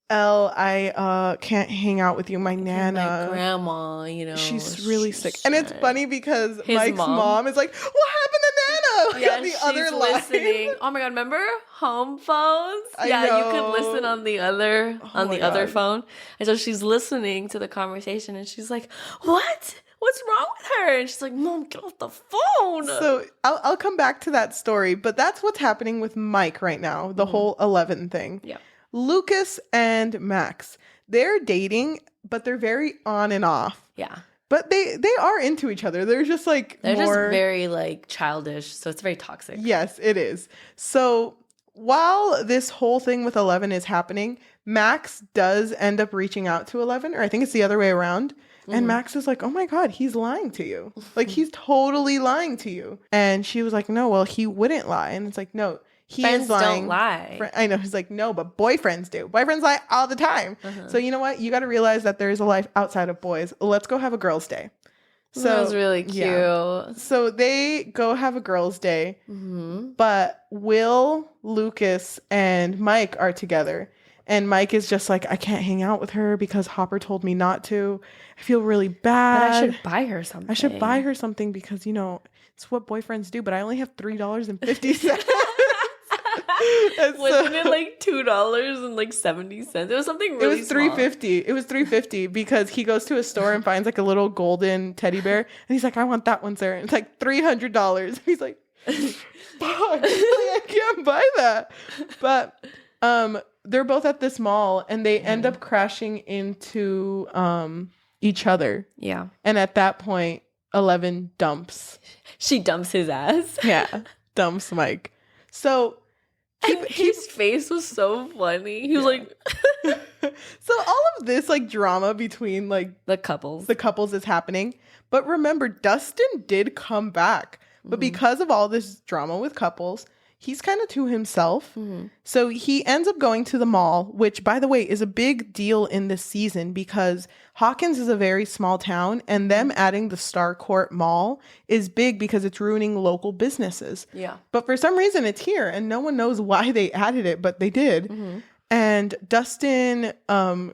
Elle, I can't hang out with you. My Nana. My grandma, you know. She's really sick. And it's funny because Mike's mom is like, what happened to Nana? Yeah, on the she's other listening. line. Oh my god, remember home phones? I Yeah, know. you could listen on the other other phone. And so she's listening to the conversation and she's like, what? What's wrong with her? And she's like, Mom, get off the phone. So I'll come back to that story, but that's what's happening with Mike right now, the whole 11 thing. Yeah. Lucas and Max, they're dating, but they're very on and off. Yeah. But they are into each other. They're just like They're just very like childish, so it's very toxic. Yes, it is. So while this whole thing with 11 is happening, Max does end up reaching out to 11, or I think it's the other way around. And Max is like, oh my God, he's lying to you. Like, he's totally lying to you. And she was like, no, well, he wouldn't lie. And it's like, no, Friends is lying. don't lie. I know. He's like, no, but boyfriends do. Boyfriends lie all the time. So you know what? You got to realize that there is a life outside of boys. Let's go have a girls' day. So that was really cute. Yeah. So they go have a girls' day, but Will, Lucas, and Mike are together. And Mike is just like, I can't hang out with her because Hopper told me not to. I feel really bad. But I should buy her something. I should buy her something because, you know, it's what boyfriends do. But I only have $3.50. Wasn't it like $2.70? It was something really It was $3.50. It was $3.50 because he goes to a store and finds like a little golden teddy bear. And he's like, I want that one, sir. And it's like $300. He's like, fuck, I can't buy that. But they're both at this mall and they end up crashing into each other. Yeah. And at that point, 11 dumps. She dumps his ass. Yeah. Dumps Mike. So his face was so funny. He was like so all of this like drama between like the couples is happening. But remember, Dustin did come back. But because of all this drama with couples, he's kind of to himself. So he ends up going to the mall, which, by the way, is a big deal in this season because Hawkins is a very small town and them adding the Starcourt Mall is big because it's ruining local businesses. Yeah. But for some reason, it's here and no one knows why they added it, but they did. And Dustin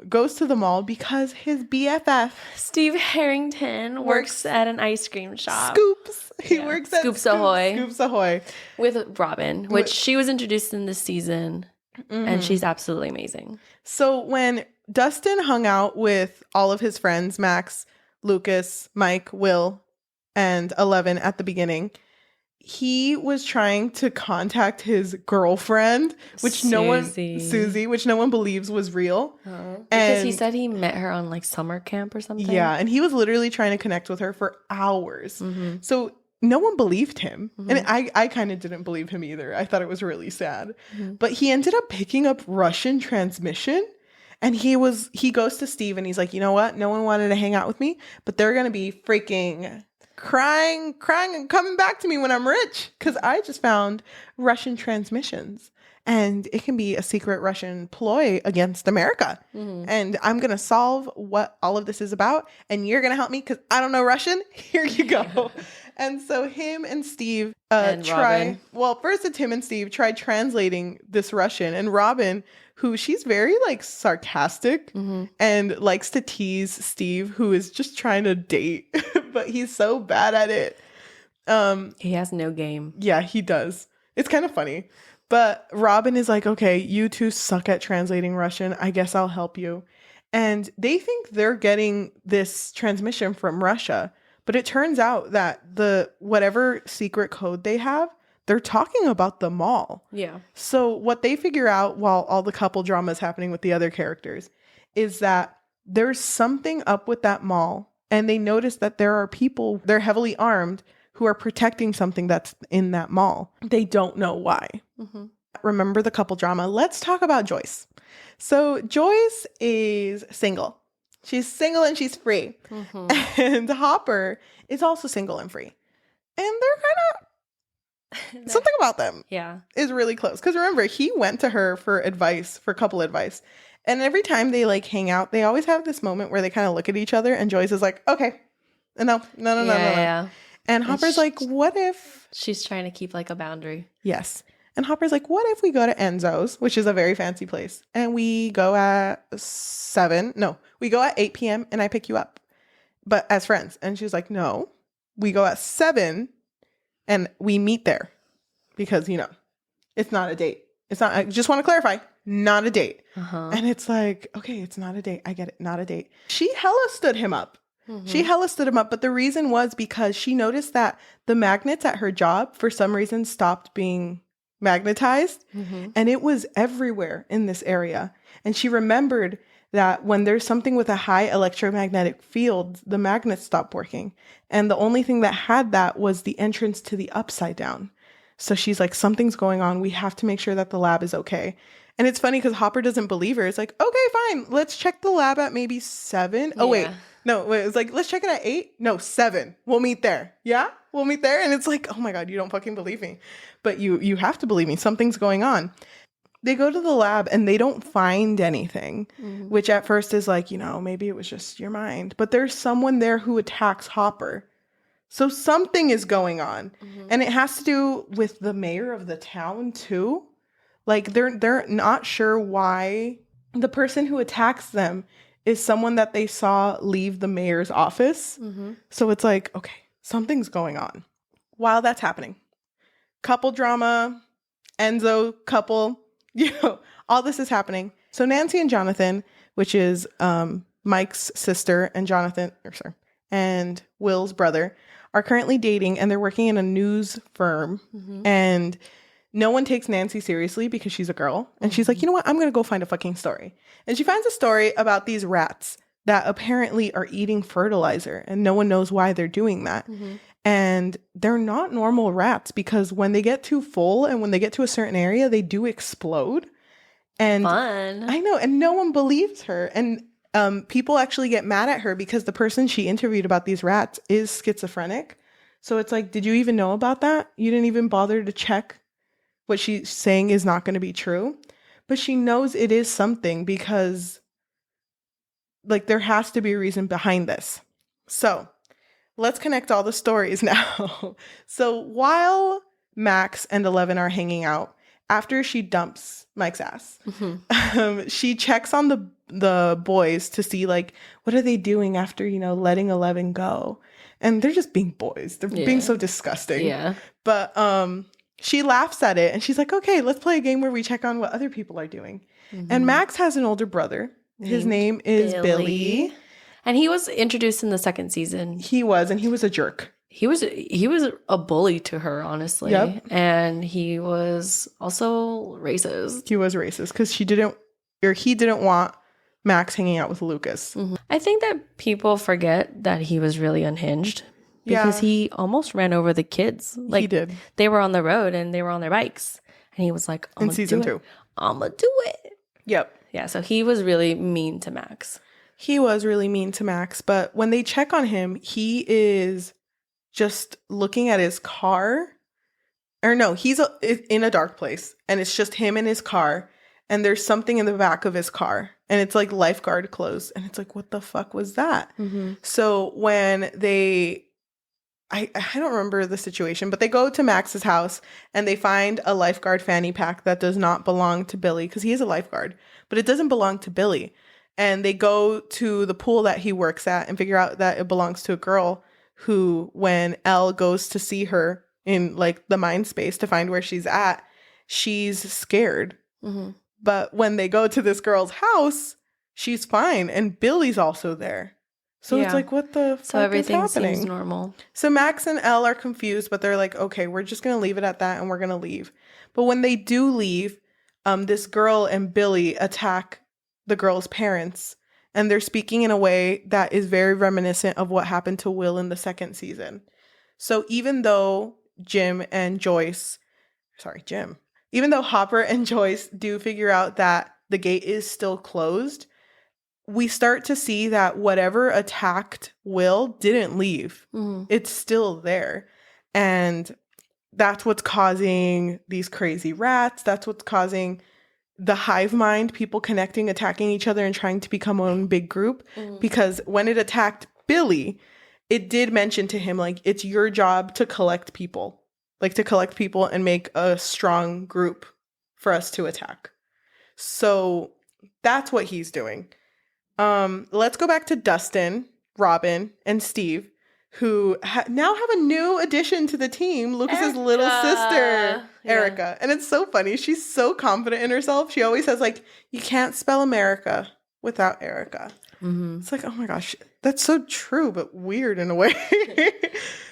goes to the mall because his BFF, Steve Harrington, works at an ice cream shop. Scoops. He works at Scoops Ahoy. Scoops Ahoy. With Robin, which she was introduced in this season. And she's absolutely amazing. So when Dustin hung out with all of his friends, Max, Lucas, Mike, Will, and 11 at the beginning, he was trying to contact his girlfriend, which Susie, which no one believes was real. Because he said he met her on like summer camp or something. Yeah, and he was literally trying to connect with her for hours. So no one believed him. And I kind of didn't believe him either. I thought it was really sad. But he ended up picking up Russian transmission. And he goes to Steve and he's like, you know what? No one wanted to hang out with me, but they're going to be freaking crying and coming back to me when I'm rich. Because I just found Russian transmissions. And it can be a secret Russian ploy against America. And I'm going to solve what all of this is about. And you're going to help me because I don't know Russian. Here you go. And so him and Steve first it's him and Steve tried translating this Russian. And Robin, who she's very like sarcastic and likes to tease Steve, who is just trying to date, but he's so bad at it. He has no game. Yeah, he does. It's kind of funny. But Robin is like, okay, you two suck at translating Russian. I guess I'll help you. And they think they're getting this transmission from Russia. But it turns out that whatever secret code they have, they're talking about the mall. Yeah. So what they figure out while all the couple drama is happening with the other characters is that there's something up with that mall. And they notice that there are people, they're heavily armed, who are protecting something that's in that mall. They don't know why. Remember the couple drama. Let's talk about Joyce. So Joyce is single. She's single and she's free. And Hopper is also single and free. And they're kind of, something about them is really close. Because remember, he went to her for couple advice. And every time they like hang out, they always have this moment where they kind of look at each other and Joyce is like, okay, no. And Hopper's like, what if... She's trying to keep like a boundary. Yes. And Hopper's like, what if we go to Enzo's, which is a very fancy place, and we go at 7? No, we go at 8 p.m. and I pick you up, but as friends. And she's like, no, we go at 7 and we meet there because, it's not a date. It's not, I just want to clarify, not a date. And it's like, okay, it's not a date. I get it. Not a date. She hella stood him up. She hella stood him up. But the reason was because she noticed that the magnets at her job, for some reason, stopped being magnetized. And it was everywhere in this area. And she remembered that when there's something with a high electromagnetic field, the magnets stop working. And the only thing that had that was the entrance to the upside down. So she's like, something's going on. We have to make sure that the lab is okay. And it's funny because Hopper doesn't believe her. It's like, okay, fine. Let's check the lab at maybe 7. Oh, wait. No, it's like, let's check it at 8. No, 7. We'll meet there. Yeah, we'll meet there. And it's like, oh my God, you don't fucking believe me. But you have to believe me. Something's going on. They go to the lab and they don't find anything, which at first is like, maybe it was just your mind. But there's someone there who attacks Hopper. So something is going on. And it has to do with the mayor of the town too. Like they're not sure why the person who attacks them is someone that they saw leave the mayor's office. So it's like, okay, something's going on. While that's happening, couple drama, Enzo couple, all this is happening. So Nancy and Jonathan, which is Mike's sister and Will's brother, are currently dating and they're working in a news firm. And no one takes Nancy seriously because she's a girl. And she's like, you know what? I'm going to go find a fucking story. And she finds a story about these rats that apparently are eating fertilizer. And no one knows why they're doing that. And they're not normal rats because when they get too full and when they get to a certain area, they do explode. And fun. I know. And no one believes her. And people actually get mad at her because the person she interviewed about these rats is schizophrenic. So it's like, did you even know about that? You didn't even bother to check what she's saying is not going to be true. But she knows it is something because like there has to be a reason behind this. So let's connect all the stories now. So while Max and 11 are hanging out, after she dumps Mike's ass, she checks on the boys to see like, what are they doing after, letting 11 go? And they're just being boys. They're being so disgusting. Yeah. But she laughs at it and she's like, okay, let's play a game where we check on what other people are doing. And Max has an older brother. His name is Billy. And he was introduced in the second season. He was, and he was a jerk. He was a bully to her, honestly. Yep. And he was also racist. He was racist because he didn't want Max hanging out with Lucas. I think that people forget that he was really unhinged because Yeah. he almost ran over the kids. Like, He did. They were on the road and they were on their bikes. And he was like, In season 2. I'm going to do it. Yep. Yeah, so he was really mean to Max. He was really mean to Max, but when they check on him, he is just looking at his car. Or no, he's in a dark place, and it's just him and his car, and there's something in the back of his car, and it's like lifeguard clothes, and it's like, what the fuck was that? Mm-hmm. So when I don't remember the situation, but they go to Max's house, and they find a lifeguard fanny pack that does not belong to Billy, because he is a lifeguard, but it doesn't belong to Billy. And they go to the pool that he works at and figure out that it belongs to a girl who, when Elle goes to see her in like the mind space to find where she's at, she's scared. Mm-hmm. But when they go to this girl's house, she's fine. And Billy's also there. So it's like, what the fuck everything is happening? seems normal. So Max and Elle are confused, but they're like, okay, we're just going to leave it at that and we're going to leave. But when they do leave, this girl and Billy attack the girl's parents, and they're speaking in a way that is very reminiscent of what happened to Will in the second season. So even though even though Hopper and Joyce do figure out that the gate is still closed, we start to see that whatever attacked Will didn't leave. Mm-hmm. It's still there. And that's what's causing these crazy rats. That's what's causing the hive mind, people connecting, attacking each other and trying to become one big group. Mm-hmm. Because when it attacked Billy, it did mention to him, like, it's your job to collect people. Like, to collect people and make a strong group for us to attack. So that's what he's doing. Let's go back to Dustin, Robin, and Steve, who now have a new addition to the team, Lucas's little sister, Erica. And it's so funny. She's so confident in herself. She always says, like, you can't spell America without Erica. Mm-hmm. It's like, oh my gosh, that's so true, but weird in a way.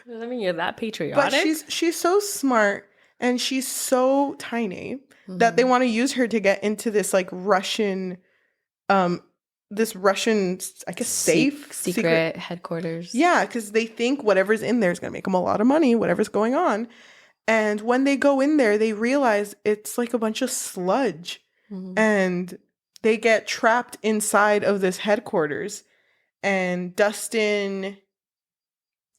I mean, you're that patriotic. But she's so smart, and she's so tiny that they want to use her to get into this like Russian, I guess, secret headquarters. Yeah, because they think whatever's in there is going to make them a lot of money, whatever's going on. And when they go in there, they realize it's like a bunch of sludge. Mm-hmm. And they get trapped inside of this headquarters. And Dustin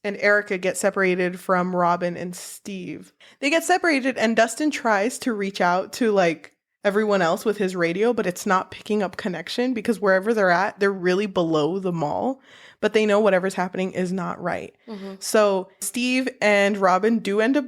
and Erica get separated from Robin and Steve. They get separated, and Dustin tries to reach out to like everyone else with his radio, but it's not picking up connection because wherever they're at, they're really below the mall, but they know whatever's happening is not right. Mm-hmm. So Steve and Robin do end up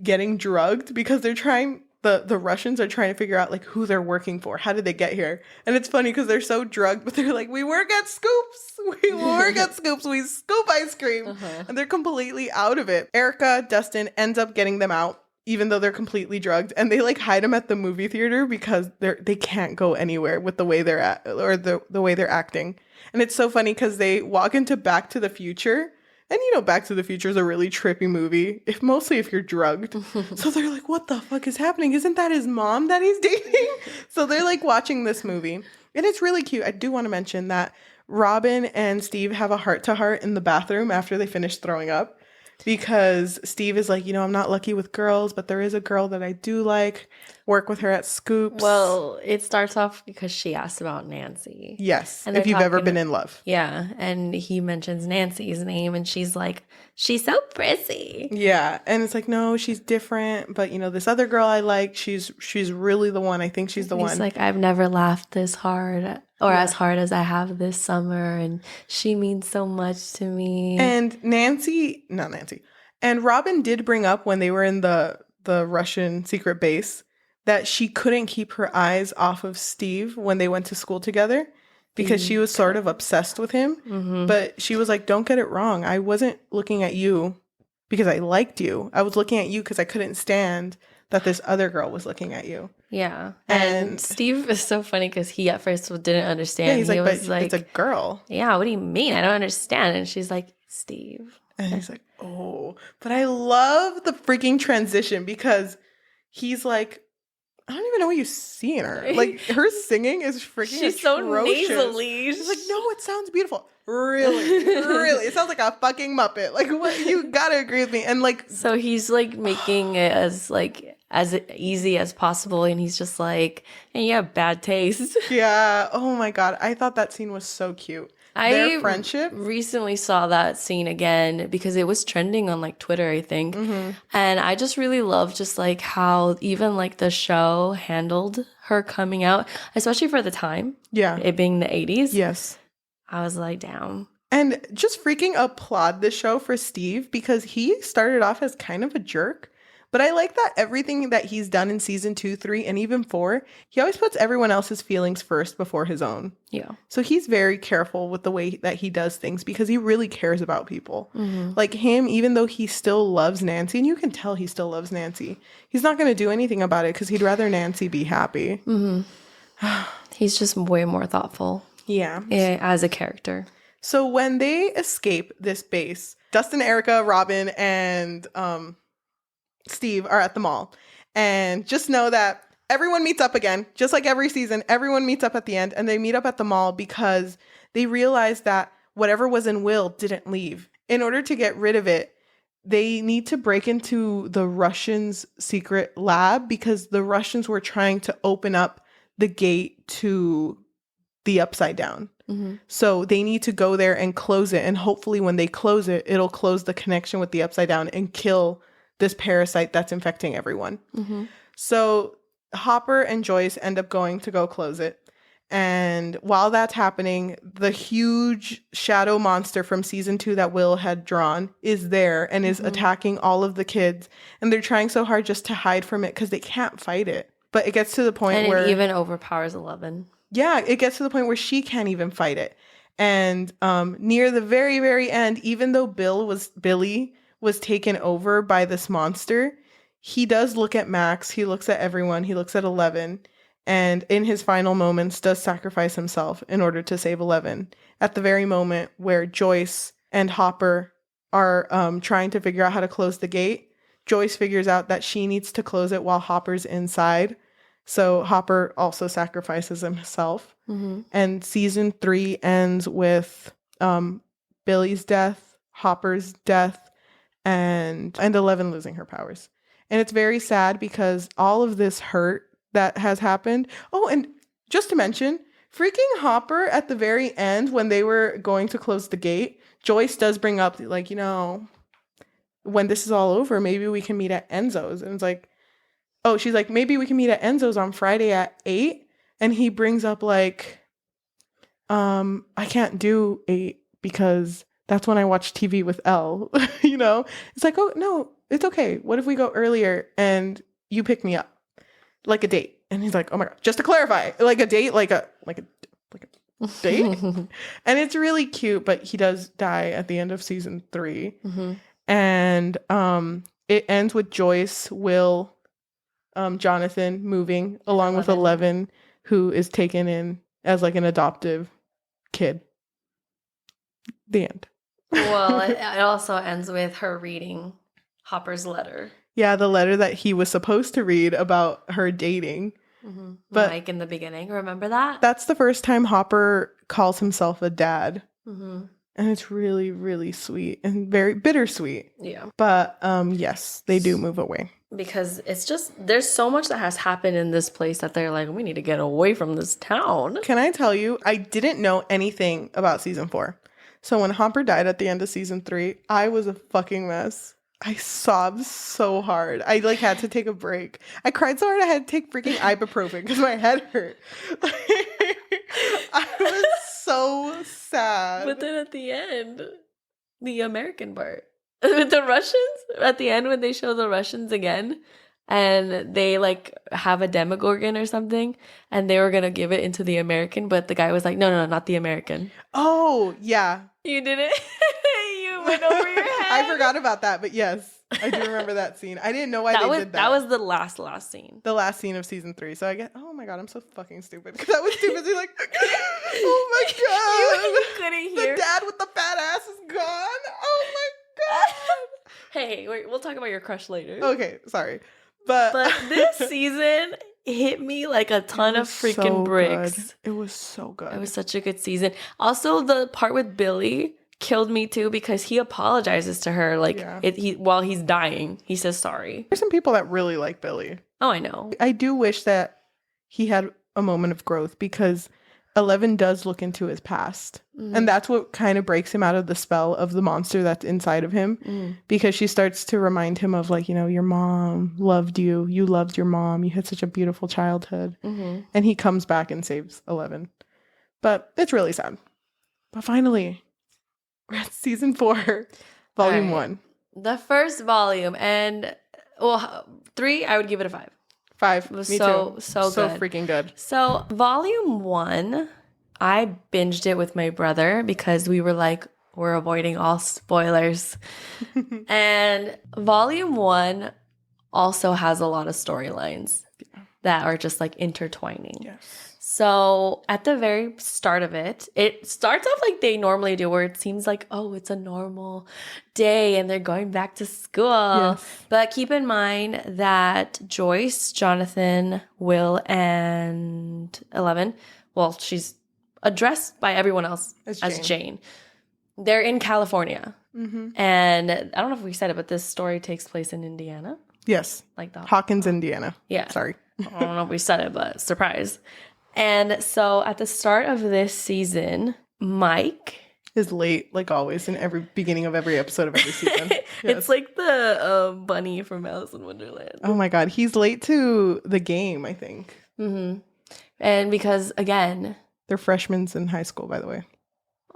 getting drugged because they're trying, the Russians are trying to figure out like who they're working for. How did they get here? And it's funny because they're so drugged, but they're like, we work at Scoops. We scoop ice cream. Uh-huh. And they're completely out of it. Erica, Dustin ends up getting them out, even though they're completely drugged, and they like hide them at the movie theater because they can't go anywhere with the way they're at, or the way they're acting. And it's so funny because they walk into Back to the Future, and you know Back to the Future is a really trippy movie, mostly if you're drugged. So they're like, what the fuck is happening? Isn't that his mom that he's dating? So they're like watching this movie, and it's really cute. I do want to mention that Robin and Steve have a heart-to-heart in the bathroom after they finish throwing up. Because Steve is like, I'm not lucky with girls, but there is a girl that I do like. Work with her at Scoops. Well, it starts off because she asked about Nancy. Yes, and if you've ever been in love. Yeah, and he mentions Nancy's name, and she's like, she's so pretty. Yeah, and it's like, no, she's different, but this other girl I like, she's really the one. I think she's the one. He's like, I've never laughed this hard or as hard as I have this summer, and she means so much to me. And and Robin did bring up when they were in the Russian secret base that she couldn't keep her eyes off of Steve when they went to school together because she was sort of obsessed with him. Mm-hmm. But she was like, don't get it wrong. I wasn't looking at you because I liked you. I was looking at you because I couldn't stand that this other girl was looking at you. Yeah. And Steve is so funny because he at first didn't understand. Yeah, he's like, but it's a girl. Yeah, what do you mean? I don't understand. And she's like, Steve. And he's like, oh. But I love the freaking transition because he's like, I don't even know what you see in her. Like, her singing is freaking She's so atrocious. nasally. She's like, no, it sounds beautiful. Really? Really? It sounds like a fucking Muppet. Like, what? You gotta agree with me. And, like... So he's, like, making it as easy as possible, and he's just like, hey, you have bad taste. Yeah. Oh, my God. I thought that scene was so cute. Their friendship. Recently saw that scene again because it was trending on like Twitter, I think. Mm-hmm. And I just really love just like how even like the show handled her coming out, especially for the time. Yeah. It being the 80s. Yes. I was like, damn. And just freaking applaud the show for Steve because he started off as kind of a jerk. But I like that everything that he's done in season 2, 3, and even 4, he always puts everyone else's feelings first before his own. Yeah. So he's very careful with the way that he does things because he really cares about people. Mm-hmm. Like him, even though he still loves Nancy, and you can tell he still loves Nancy, he's not going to do anything about it because he'd rather Nancy be happy. Mm-hmm. He's just way more thoughtful. Yeah. As a character. So when they escape this base, Dustin, Erica, Robin, and... Steve are at the mall, and just know that everyone meets up again, just like every season. Everyone meets up at the end, and they meet up at the mall because they realize that whatever was in Will didn't leave. In order to get rid of it, they need to break into the Russians' secret lab because the Russians were trying to open up the gate to the Upside Down. Mm-hmm. So they need to go there and close it, and hopefully when they close it, it'll close the connection with the Upside Down and kill this parasite that's infecting everyone. Mm-hmm. So Hopper and Joyce end up going to go close it. And while that's happening, the huge shadow monster from season 2 that Will had drawn is there and is attacking all of the kids. And they're trying so hard just to hide from it because they can't fight it. But it gets to the point where... And it even overpowers 11. Yeah, it gets to the point where she can't even fight it. And near the very, very end, even though Billy was taken over by this monster, he does look at Max, he looks at everyone, he looks at 11, and in his final moments does sacrifice himself in order to save 11. At the very moment where Joyce and Hopper are trying to figure out how to close the gate, Joyce figures out that she needs to close it while Hopper's inside. So Hopper also sacrifices himself. Mm-hmm. And season 3 ends with Billy's death, Hopper's death, and 11 losing her powers. And it's very sad because all of this hurt that has happened. Oh, and just to mention, freaking Hopper at the very end when they were going to close the gate, Joyce does bring up, like, you know, when this is all over, maybe we can meet at Enzo's. And it's like, oh, she's like, maybe we can meet at Enzo's on Friday at 8. And he brings up like, I can't do 8 because that's when I watch TV with Elle, you know? It's like, oh, no, it's okay. What if we go earlier and you pick me up? Like a date. And he's like, oh my God, just to clarify, like a date, like a date? And it's really cute, but he does die at the end of season 3. Mm-hmm. And it ends with Joyce, Will, Jonathan moving along with 11, who is taken in as like an adoptive kid. The end. Well, it also ends with her reading Hopper's letter. Yeah, the letter that he was supposed to read about her dating. Mm-hmm. But Mike in the beginning, remember that? That's the first time Hopper calls himself a dad. Mm-hmm. And it's really, really sweet and very bittersweet. Yeah. But yes, they do move away. Because it's just, there's so much that has happened in this place that they're like, we need to get away from this town. Can I tell you, I didn't know anything about season 4. So when Hopper died at the end of season 3, I was a fucking mess. I sobbed so hard. I like had to take a break. I cried so hard I had to take freaking ibuprofen because my head hurt. I was so sad. But then at the end, the American part. With the Russians, at the end when they show the Russians again, and they like have a Demogorgon or something, and they were going to give it into the American, but the guy was like, no, not the American. Oh, yeah. You did it? You went over your head? I forgot about that, but yes, I do remember that scene. I didn't know why they did that. That was the last scene. The last scene of season 3. So I get, oh my God, I'm so fucking stupid. Because I was too busy like, oh my God. You couldn't hear. The dad with the fat ass is gone. Oh my God. Hey, wait, we'll talk about your crush later. Okay, sorry. But this season, hit me like a ton of freaking so bricks. Good. It was so good. It was such a good season. Also, the part with Billy killed me too because he apologizes to her like while he's dying. He says sorry. There's some people that really like Billy. Oh, I know. I do wish that he had a moment of growth because 11 does look into his past. And that's what kind of breaks him out of the spell of the monster that's inside of him. Because she starts to remind him of like, you know, your mom loved you. You loved your mom. You had such a beautiful childhood. And he comes back and saves 11. But it's really sad. But finally, we're at season 4, volume 1. The first volume. And, well, 3, I would give it a 5. 5. It was Me so too. so good. Freaking good. So volume 1, I binged it with my brother because we were like, we're avoiding all spoilers. And volume 1 also has a lot of storylines that are just like intertwining. Yes. So at the very start of it, it starts off like they normally do, where it seems like, oh, it's a normal day and they're going back to school. Yes. But keep in mind that Joyce, Jonathan, Will, and 11, well, she's addressed by everyone else as Jane. They're in California. And I don't know if we said it, but this story takes place in Indiana. Yes. Like the Hawkins, Indiana. Yeah. Sorry. I don't know if we said it, but surprise. And so at the start of this season, Mike is late, like always, in every beginning of every episode of every season. Yes. It's like the bunny from Alice in Wonderland. Oh my God. He's late to the game, I think. And because, again, they're freshmen in high school, by the way.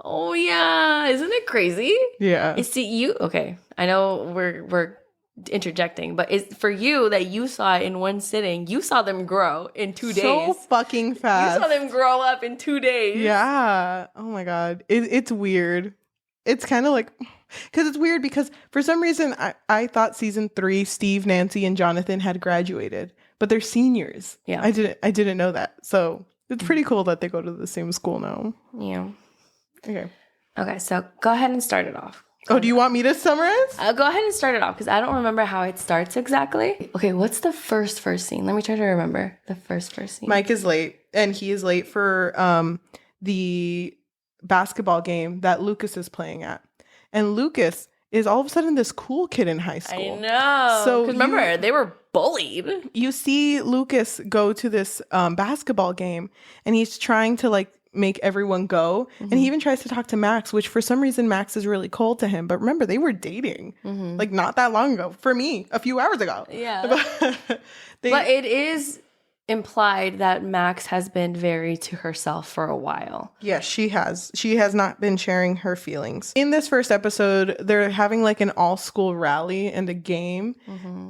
Oh, yeah. Isn't it crazy? Yeah. See, you, okay. I know we're interjecting, but it's for you that you saw it in one sitting. You saw them grow in 2 days. So fucking fast. You saw them grow up in 2 days. Yeah. Oh my God. It's weird. It's kind of like, because it's weird because for some reason I thought season 3, Steve, Nancy, and Jonathan had graduated, but they're seniors. Yeah. I didn't know that. So it's pretty cool that they go to the same school now. Yeah. Okay, so go ahead and start it off. Oh, do you want me to summarize? Go ahead and start it off because I don't remember how it starts exactly. Okay, what's the first scene? Let me try to remember the first scene. Mike is late, and he is late for the basketball game that Lucas is playing at. And Lucas is all of a sudden this cool kid in high school. I know. So remember, they were bullied. You see Lucas go to this basketball game, and he's trying to like make everyone go. And he even tries to talk to Max, which for some reason Max is really cold to him. But remember, they were dating like not that long ago. For me, a few hours ago. Yeah. But it is implied that Max has been very to herself for a while. Yes, she has. She has not been sharing her feelings. In this first episode, they're having like an all-school rally and a game.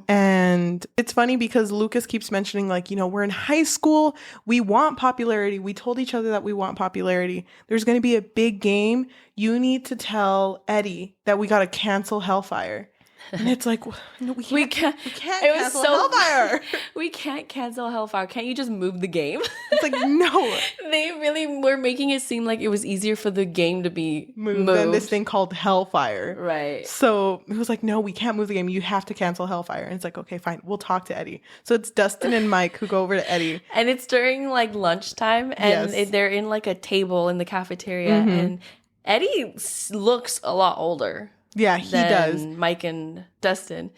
And it's funny because Lucas keeps mentioning like, you know, we're in high school. We want popularity. We told each other that we want popularity. There's going to be a big game. You need to tell Eddie that we got to cancel Hellfire. And it's like, no, we can't cancel Hellfire. We can't cancel Hellfire. Can't you just move the game? It's like, no. They really were making it seem like it was easier for the game to be moved than this thing called Hellfire. Right. So it was like, no, we can't move the game. You have to cancel Hellfire. And it's like, okay, fine. We'll talk to Eddie. So it's Dustin and Mike who go over to Eddie. And it's during like lunchtime. And they're in like a table in the cafeteria. And Eddie looks a lot older. Yeah, he does. Mike and Dustin.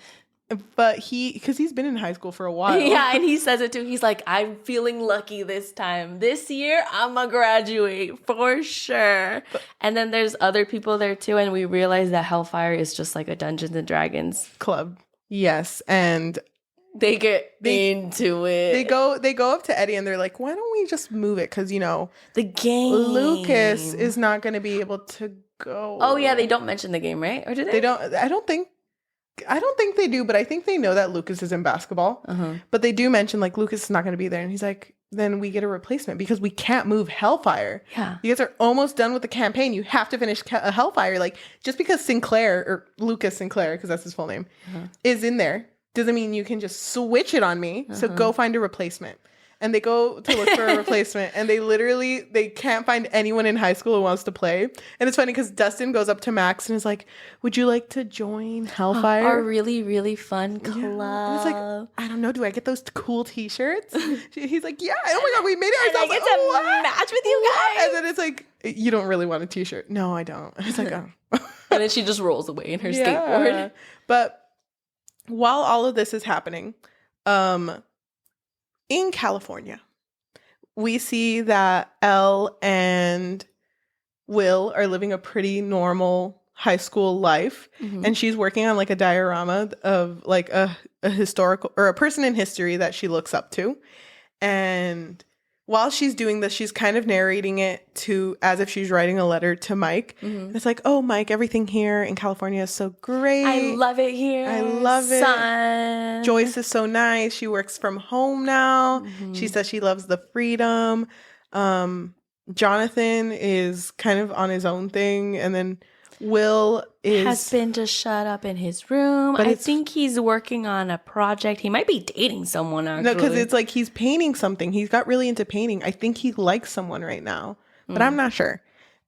But because he's been in high school for a while. Yeah, and he says it too. He's like, I'm feeling lucky this time. This year, I'm going to graduate for sure. And then there's other people there too. And we realize that Hellfire is just like a Dungeons and Dragons club. Yes. And they get into it. They go up to Eddie and they're like, why don't we just move it? Because, you know, the game. Lucas is not going to be able to go. Oh, yeah. They don't mention the game, right? Or do they? They don't. I don't think they do, but I think they know that Lucas is in basketball. But they do mention like Lucas is not going to be there. And he's like, then we get a replacement because we can't move Hellfire. Yeah. You guys are almost done with the campaign. You have to finish Hellfire. Like, just because Sinclair, or Lucas Sinclair, because that's his full name, is in there doesn't mean you can just switch it on me. So go find a replacement. and they go to look for a replacement, and they can't find anyone in high school who wants to play. And it's funny because Dustin goes up to Max and is like, would you like to join Hellfire? Our really, really fun club. Yeah. And it's like, I don't know, do I get those cool t-shirts? He's like, yeah, oh my God, we made it ourselves. I get to match with you guys. And then it's like, you don't really want a t-shirt. No, I don't. It's like, oh. And then she just rolls away in her skateboard. But while all of this is happening, in California, we see that Elle and Will are living a pretty normal high school life. Mm-hmm. And she's working on like a diorama of like a historical or a person in history that she looks up to. And while she's doing this, she's kind of narrating it to as if she's writing a letter to Mike. Mm-hmm. It's like, oh, Mike, everything here in California is so great. I love it here. I love it. Son. Joyce is so nice. She works from home now. Mm-hmm. She says she loves the freedom. Jonathan is kind of on his own thing. And then Will has been just shut up in his room. I think he's working on a project. He might be dating someone, actually. No, because it's like he's painting something. He's got really into painting. I think he likes someone right now, but I'm not sure.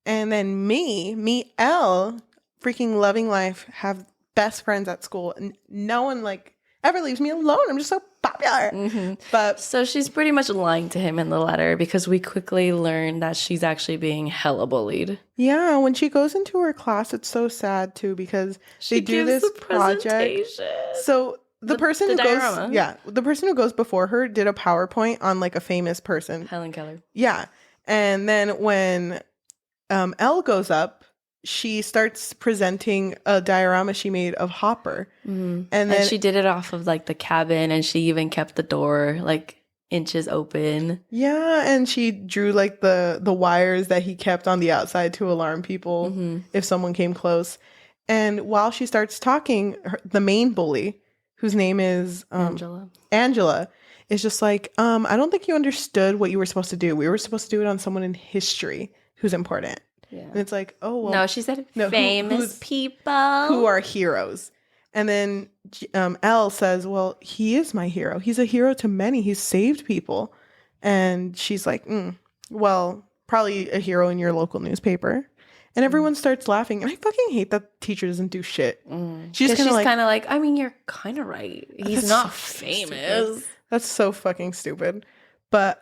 And then me, Elle, freaking loving life, have best friends at school. And no one like ever leaves me alone. I'm just so popular. Mm-hmm. But so she's pretty much lying to him in the letter because we quickly learn that she's actually being hella bullied. Yeah, when she goes into her class, it's so sad too because they do this project. So the person who goes before her did a PowerPoint on like a famous person, Helen Keller. Yeah, and then when Elle goes up, she starts presenting a diorama she made of Hopper. Mm-hmm. And she did it off of like the cabin, and she even kept the door like inches open. Yeah, and she drew like the wires that he kept on the outside to alarm people if someone came close. And while she starts talking, the main bully, whose name is Angela, is just like, I don't think you understood what you were supposed to do. We were supposed to do it on someone in history who's important. Yeah. And it's like, oh, well. No, she said famous people. Who are heroes. And then Elle says, well, he is my hero. He's a hero to many. He's saved people. And she's like, well, probably a hero in your local newspaper. And everyone starts laughing. And I fucking hate that teacher doesn't do shit. She's kind of like, I mean, you're kind of right. He's not famous. That's so fucking stupid. But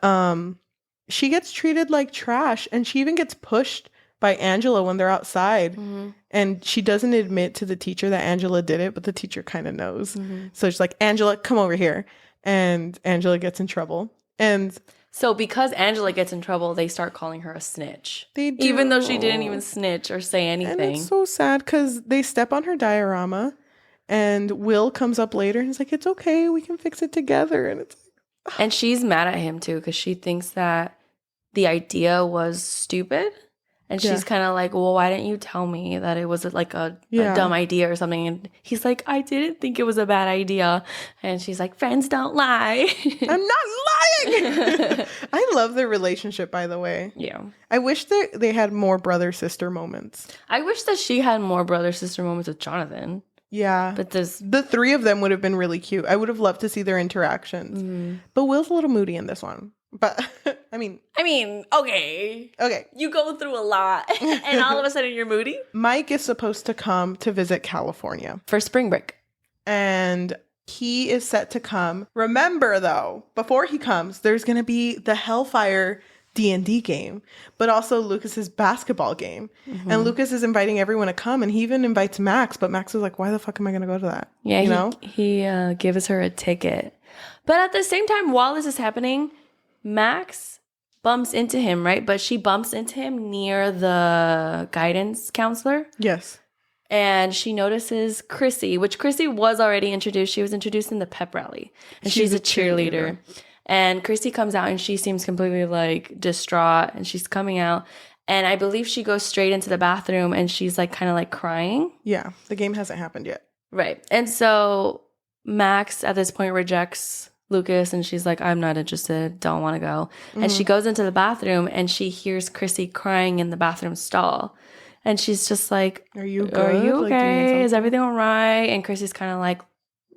she gets treated like trash. And she even gets pushed by Angela when they're outside. Mm-hmm. And she doesn't admit to the teacher that Angela did it, but the teacher kind of knows. Mm-hmm. So she's like, Angela, come over here. And Angela gets in trouble. And so because Angela gets in trouble, they start calling her a snitch. They do. Even though she didn't even snitch or say anything. And it's so sad because they step on her diorama and Will comes up later and he's like, it's okay, we can fix it together. And it's like, and she's mad at him too because she thinks that the idea was stupid. And she's kind of like, well, why didn't you tell me that it was like a dumb idea or something? And he's like, I didn't think it was a bad idea. And she's like, friends don't lie. I'm not lying. I love their relationship, by the way. Yeah. I wish that they had more brother-sister moments. I wish that she had more brother-sister moments with Jonathan. Yeah. But the three of them would have been really cute. I would have loved to see their interactions. Mm-hmm. But Will's a little moody in this one. But I mean, okay. You go through a lot and all of a sudden you're moody. Mike is supposed to come to visit California for spring break. And he is set to come. Remember though, before he comes, there's going to be the Hellfire D&D game, but also Lucas's basketball game. Mm-hmm. And Lucas is inviting everyone to come, and he even invites Max, but Max is like, why the fuck am I going to go to that? Yeah, he gives her a ticket. But at the same time, while this is happening, Max bumps into him, right? But she bumps into him near the guidance counselor. Yes. And she notices Chrissy, which Chrissy was already introduced. She was introduced in the pep rally. And she's a cheerleader. And Chrissy comes out and she seems completely like distraught. And she's coming out. And I believe she goes straight into the bathroom and she's like kind of like crying. Yeah. The game hasn't happened yet. Right. And so Max at this point rejects Lucas and she's like, I'm not interested, don't want to go. Mm-hmm. And she goes into the bathroom and she hears Chrissy crying in the bathroom stall. And she's just like, Are you okay? Is everything all right? And Chrissy's kind of like,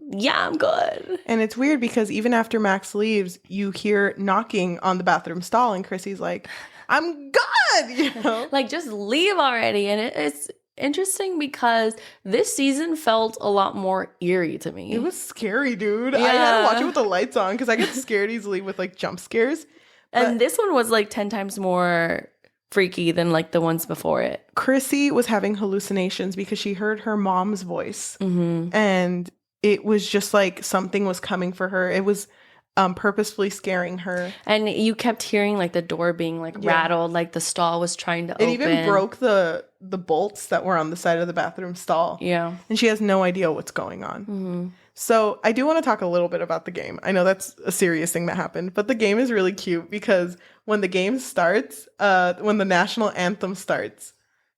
Yeah, I'm good. And it's weird because even after Max leaves, you hear knocking on the bathroom stall, and Chrissy's like, I'm good, you know? Like, just leave already. And it's interesting because this season felt a lot more eerie to me. It was scary, dude. Yeah. I had to watch it with the lights on because I get scared easily with like jump scares. And this one was like 10 times more freaky than like the ones before it. Chrissy was having hallucinations because she heard her mom's voice. And it was just like something was coming for her. It was purposefully scaring her. And you kept hearing like the door being like rattled, like the stall was trying to open. It even broke the bolts that were on the side of the bathroom stall. Yeah. And she has no idea what's going on. So I do want to talk a little bit about the game. I know that's a serious thing that happened, but the game is really cute because when the game starts, when the national anthem starts,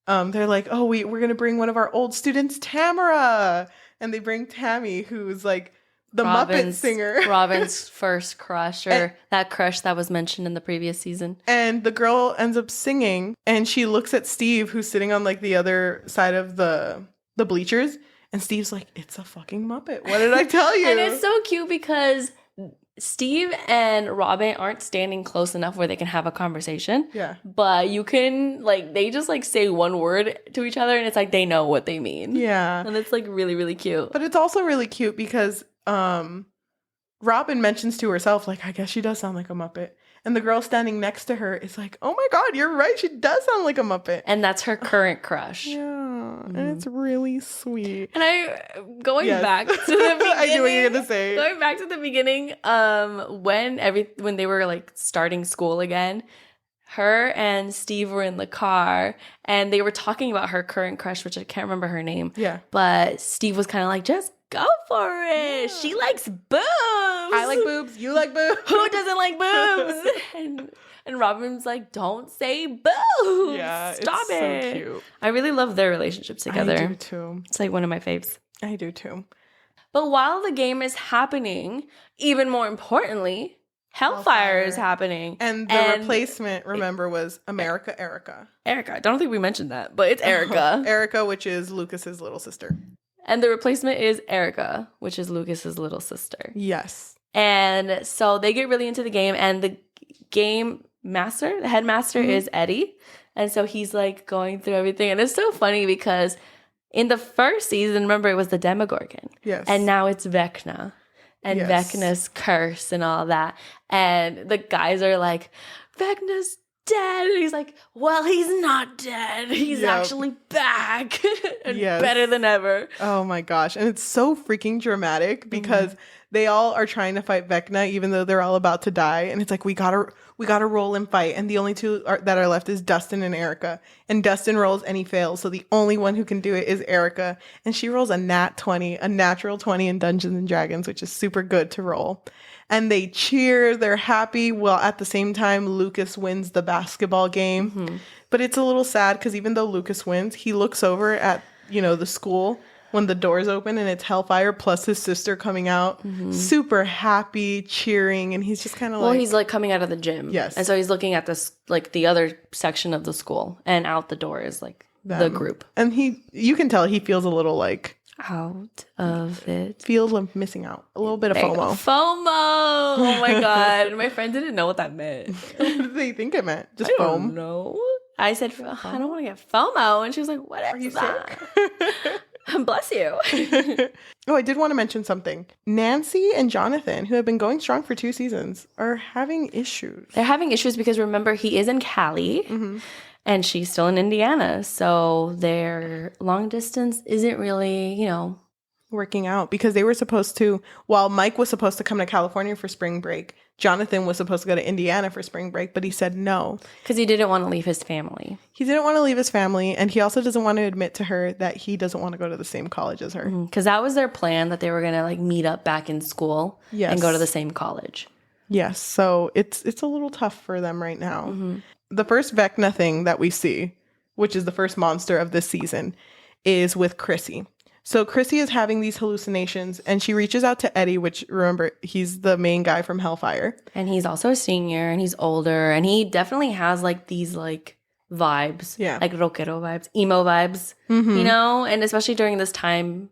they're like, oh, we're going to bring one of our old students, Tamara. And they bring Tammy, who's like the Muppet singer. Robin's first crush, or that crush that was mentioned in the previous season. And the girl ends up singing, and she looks at Steve, who's sitting on like the other side of the bleachers. And Steve's like, it's a fucking Muppet. What did I tell you? And it's so cute because Steve and Robin aren't standing close enough where they can have a conversation. Yeah. But you can, like, they just, like, say one word to each other and it's like they know what they mean. Yeah. And it's, like, really, really cute. But it's also really cute because Robin mentions to herself, like, I guess she does sound like a Muppet. And the girl standing next to her is like, oh my God, you're right. She does sound like a Muppet. And that's her current crush. Yeah. And it's really sweet. And going back to the beginning. I knew what you were going to say. Going back to the beginning, when they were like starting school again, her and Steve were in the car and they were talking about her current crush, which I can't remember her name. Yeah. But Steve was kind of like, just go for it. Yeah. She likes boobs. I like boobs. You like boobs. Who doesn't like boobs? And Robin's like, don't say boobs. Yeah, Stop it's it. So cute. I really love their relationship together. I do too. It's like one of my faves. I do too. But while the game is happening, even more importantly, Hellfire is happening. And the replacement, remember, was America Erica. Erica. I don't think we mentioned that, but it's Erica. Erica, which is Lucas's little sister. And the replacement is Erica, which is Lucas's little sister. Yes. And so they get really into the game, and the game master, the headmaster, is Eddie. And so he's like going through everything. And it's so funny because in the first season, remember, it was the Demogorgon. Yes. And now it's Vecna. And Vecna's curse and all that. And the guys are like, Vecna's dead. And he's like, well, he's not dead. He's actually back. And better than ever. Oh my gosh. And it's so freaking dramatic because they all are trying to fight Vecna even though they're all about to die. And it's like, we gotta roll and fight. And the only two that are left is Dustin and Erica. And Dustin rolls and he fails. So the only one who can do it is Erica. And she rolls a nat 20, a natural 20 in Dungeons and Dragons, which is super good to roll. And they cheer, they're happy. Well, at the same time, Lucas wins the basketball game. But it's a little sad because even though Lucas wins, he looks over at, the school when the doors open and it's Hellfire plus his sister coming out, super happy, cheering, and he's just kind of he's like coming out of the gym. Yes. And so he's looking at this, like the other section of the school, and out the door is like the group. And you can tell he feels a little like out of it. Feels like missing out. A little bit of FOMO. FOMO! Oh my God. My friend didn't know what that meant. What did they think it meant? Just I foam? don't know. I said, I don't want to get FOMO. And she was like, what is Are you that? sick? Bless you. Oh, I did want to mention something. Nancy and Jonathan, who have been going strong for 2 seasons, are having issues. They're having issues because remember, he is in Cali and she's still in Indiana. So their long distance isn't really, working out because they were supposed to, while Mike was supposed to come to California for spring break, Jonathan was supposed to go to Indiana for spring break, but he said no. Because he didn't want to leave his family. He didn't want to leave his family, and he also doesn't want to admit to her that he doesn't want to go to the same college as her. Because that was their plan, that they were going to like meet up back in school and go to the same college. Yes, so it's a little tough for them right now. The first Vecna thing that we see, which is the first monster of this season, is with Chrissy. So Chrissy is having these hallucinations, and she reaches out to Eddie, which, remember, he's the main guy from Hellfire. And he's also a senior, and he's older, and he definitely has, like, these, like, vibes. Yeah. Like rockero vibes, emo vibes, and especially during this time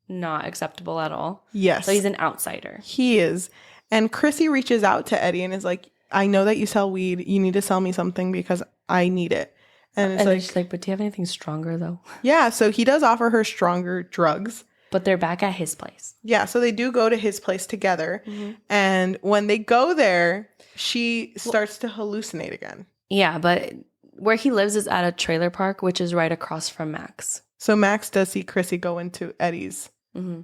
not acceptable at all. Yes. So he's an outsider. He is. And Chrissy reaches out to Eddie and is like, I know that you sell weed. You need to sell me something because I need it. And it's and she's like, but do you have anything stronger though? Yeah. So he does offer her stronger drugs. But they're back at his place. Yeah. So they do go to his place together. Mm-hmm. And when they go there, she starts to hallucinate again. Yeah. But where he lives is at a trailer park, which is right across from Max. So Max does see Chrissy go into Eddie's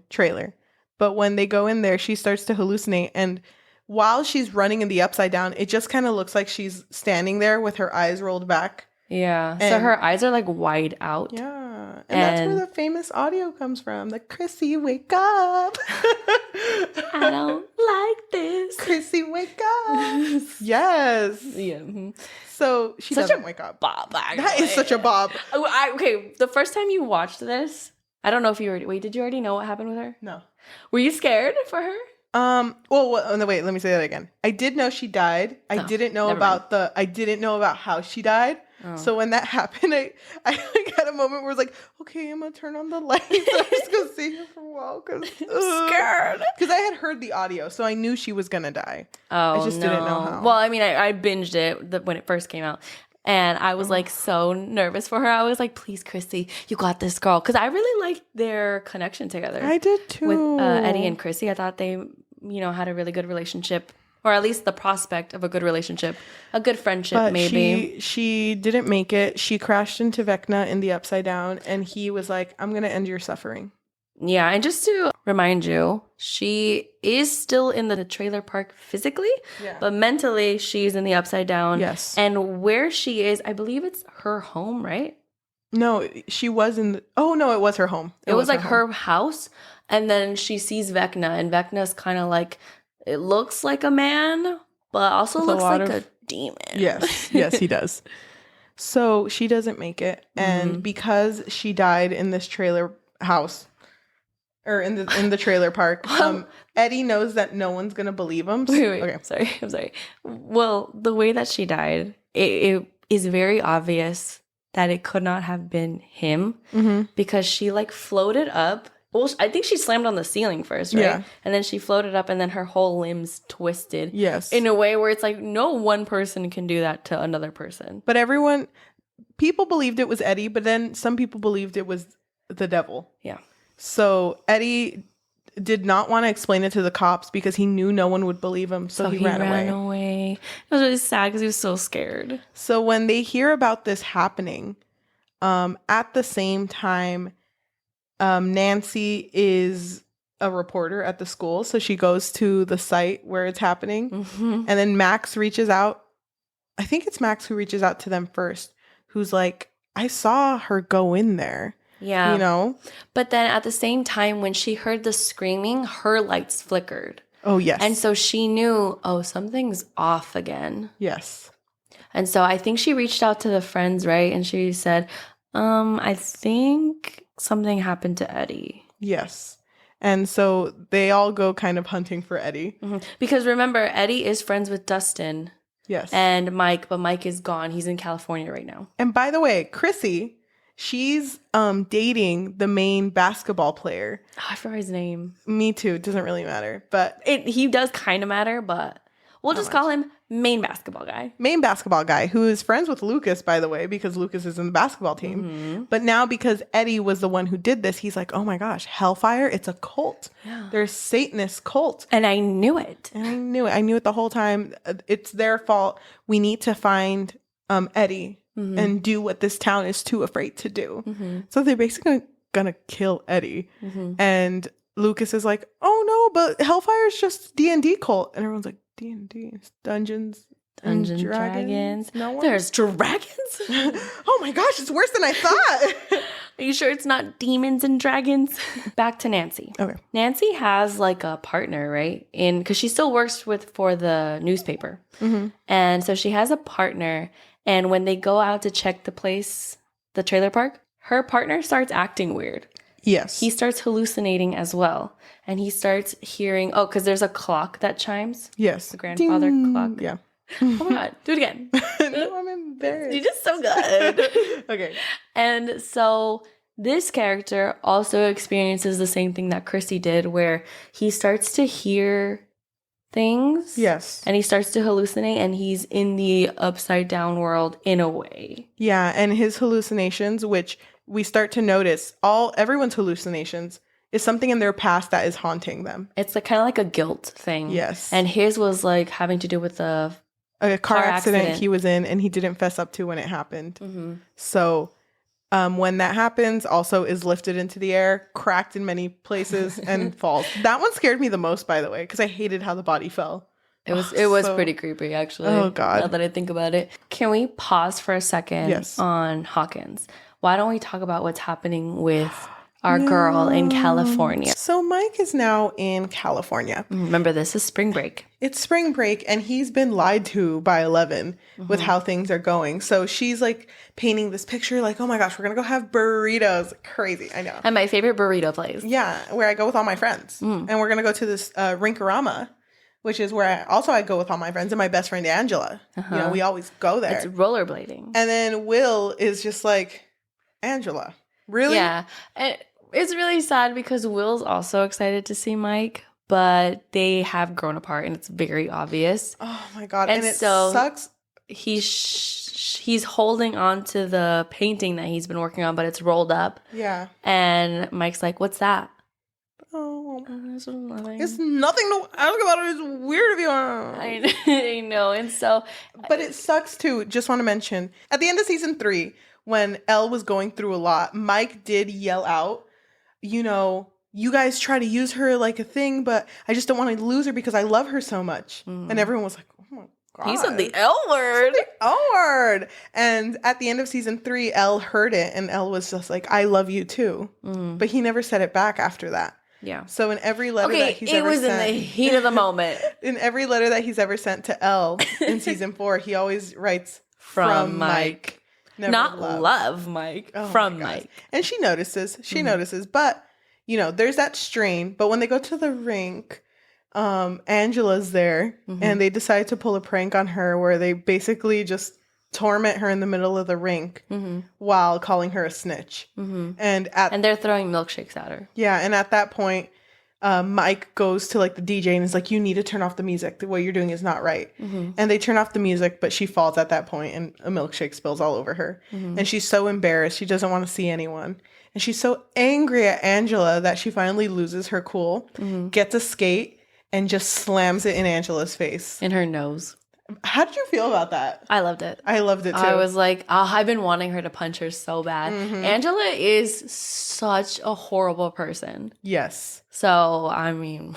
trailer. But when they go in there, she starts to hallucinate. And while she's running in the upside down, it just kind of looks like she's standing there with her eyes rolled back. Yeah. And so her eyes are like wide out. Yeah. And that's where the famous audio comes from. The Chrissy, wake up. I don't like this. Chrissy, wake up. Yes. Yeah. Mm-hmm. So she doesn't wake up. Bob. That is such a bob. Okay. The first time you watched this, I don't know if you already... Wait, did you already know what happened with her? No. Were you scared for her? Well, no, wait, let me say that again. I did know she died. I didn't know about how she died. Oh. So when that happened, I like had a moment where I was like, okay, I'm gonna turn on the lights. I'm just gonna see her for a while because I'm scared. Because I had heard the audio, so I knew she was gonna die. Oh, I just didn't know how. Well, I mean, I binged it when it first came out. And I was like so nervous for her. I was like, please, Chrissy, you got this, girl. Because I really liked their connection together. I did too. With Eddie and Chrissy. I thought they, had a really good relationship. Or at least the prospect of a good relationship. A good friendship, but maybe. She didn't make it. She crashed into Vecna in the Upside Down. And he was like, I'm going to end your suffering. Yeah, and just to remind you, she is still in the trailer park physically, but mentally she's in the Upside Down. Yes. And where she is, I believe it's her home, right? No, she was in oh, no, it was her home. It was like her house, and then she sees Vecna, and Vecna's kind of like, it looks like a man, but also looks like a demon. Yes, he does. So she doesn't make it, and because she died in this trailer house, or in the trailer park, Eddie knows that no one's gonna believe him. Wait, okay. I'm sorry. Well, the way that she died, it is very obvious that it could not have been him because she like floated up. Well, I think she slammed on the ceiling first, right? Yeah. And then she floated up, and then her whole limbs twisted. Yes. In a way where it's like no one person can do that to another person. But people believed it was Eddie, but then some people believed it was the devil. Yeah. So Eddie did not want to explain it to the cops because he knew no one would believe him. So he ran away. It was really sad because he was so scared. So when they hear about this happening, at the same time, Nancy is a reporter at the school. So she goes to the site where it's happening. And then Max reaches out. I think it's Max who reaches out to them first, who's like, I saw her go in there. Yeah. But then at the same time, when she heard the screaming, her lights flickered. Oh, yes. And so she knew, something's off again. Yes. And so I think she reached out to the friends, right? And she said, I think something happened to Eddie. Yes. And so they all go kind of hunting for Eddie. Because remember, Eddie is friends with Dustin. Yes. And Mike, but Mike is gone. He's in California right now. And by the way, Chrissy... she's dating the main basketball player. Oh, I forgot his name. Me too. It doesn't really matter. But he does kind of matter, but we'll just call him main basketball guy. Main basketball guy, who is friends with Lucas, by the way, because Lucas is in the basketball team. But now because Eddie was the one who did this, he's like, oh my gosh, Hellfire, it's a cult. Yeah. They're a Satanist cult. And I knew it. I knew it the whole time. It's their fault. We need to find Eddie. And do what this town is too afraid to do. So they're basically gonna kill Eddie. And Lucas is like, oh no, but Hellfire is just D&D cult. And everyone's like, D&D, it's Dungeons and Dragons. No one? There's dragons? Oh my gosh, it's worse than I thought. Are you sure it's not demons and dragons? Back to Nancy. Okay. Nancy has like a partner, right? Because she still works for the newspaper. And so she has a partner. And when they go out to check the place, the trailer park, her partner starts acting weird. Yes. He starts hallucinating as well. And he starts hearing, because there's a clock that chimes. Yes. The grandfather Ding. clock. Yeah. Oh my God. Do it again. No, I'm embarrassed. You're just so good. Okay. And so This character also experiences the same thing that Chrissy did, where he starts to hear things. Yes. And he starts to hallucinate, and he's in the upside down world in a way. Yeah, and his hallucinations, which we start to notice, everyone's hallucinations is something in their past that is haunting them. It's like kind of like a guilt thing. Yes. And his was like having to do with a car accident he was in, and he didn't fess up to when it happened. Mm-hmm. So when that happens, also is lifted into the air, cracked in many places, and falls. That one scared me the most, by the way, because I hated how the body fell. It was pretty creepy, actually. Oh, God. Now that I think about it. Can we pause for a second on Hawkins? Why don't we talk about what's happening with our girl in California? So Mike is now in California. Remember, this is spring break. It's spring break, and he's been lied to by 11 with how things are going. So she's like painting this picture like, oh my gosh, we're going to go have burritos. Crazy, I know. And my favorite burrito place. Yeah, where I go with all my friends. And we're going to go to this Rinkarama, which is where I go with all my friends and my best friend, Angela. You know, we always go there. It's rollerblading. And then Will is just like, Angela, really? Yeah. And it's really sad because Will's also excited to see Mike, but they have grown apart and it's very obvious. Oh my God. And it so sucks. He's holding on to the painting that he's been working on, but it's rolled up. Yeah. And Mike's like, what's that? Oh, it's nothing. It's nothing to ask about it. It's weird of you. I know. And so. But it sucks too. Just want to mention, at the end of season 3, when Elle was going through a lot, Mike did yell out, you know, you guys try to use her like a thing, but I just don't want to lose her because I love her so much. And everyone was like, oh my God. He said the L word. The L word. And at the end of season 3, Elle heard it, and Elle was just like, I love you too. But he never said it back after that. Yeah. So in every letter that he's ever sent. It was in the heat of the moment. In every letter that he's ever sent to Elle in season 4, he always writes from Mike. Never Not love Mike. Oh from Mike. And she notices. She notices. But, you know, there's that strain. But when they go to the rink, Angela's there. And they decide to pull a prank on her where they basically just torment her in the middle of the rink while calling her a snitch. And they're throwing milkshakes at her. Yeah. And at that point, Mike goes to like the DJ and is like, you need to turn off the music. What you're doing is not right. And they turn off the music, but she falls at that point and a milkshake spills all over her. And she's so embarrassed. She doesn't want to see anyone. And she's so angry at Angela that she finally loses her cool, gets a skate, and just slams it in Angela's face. In her nose. How did you feel about that? I loved it. I loved it too. I was like, I've been wanting her to punch her so bad. Angela is such a horrible person. Yes. So, I mean,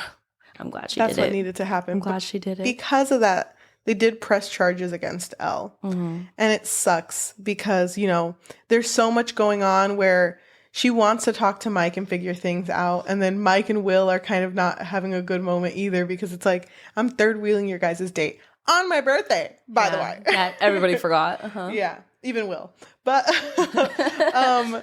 I'm glad she did it. That's what needed to happen. I'm glad she did it. Because of that, they did press charges against Elle. And it sucks because, you know, there's so much going on where she wants to talk to Mike and figure things out. And then Mike and Will are kind of not having a good moment either because it's like, I'm third wheeling your guys' date on my birthday, by the way. Yeah, everybody forgot. Yeah, even Will. But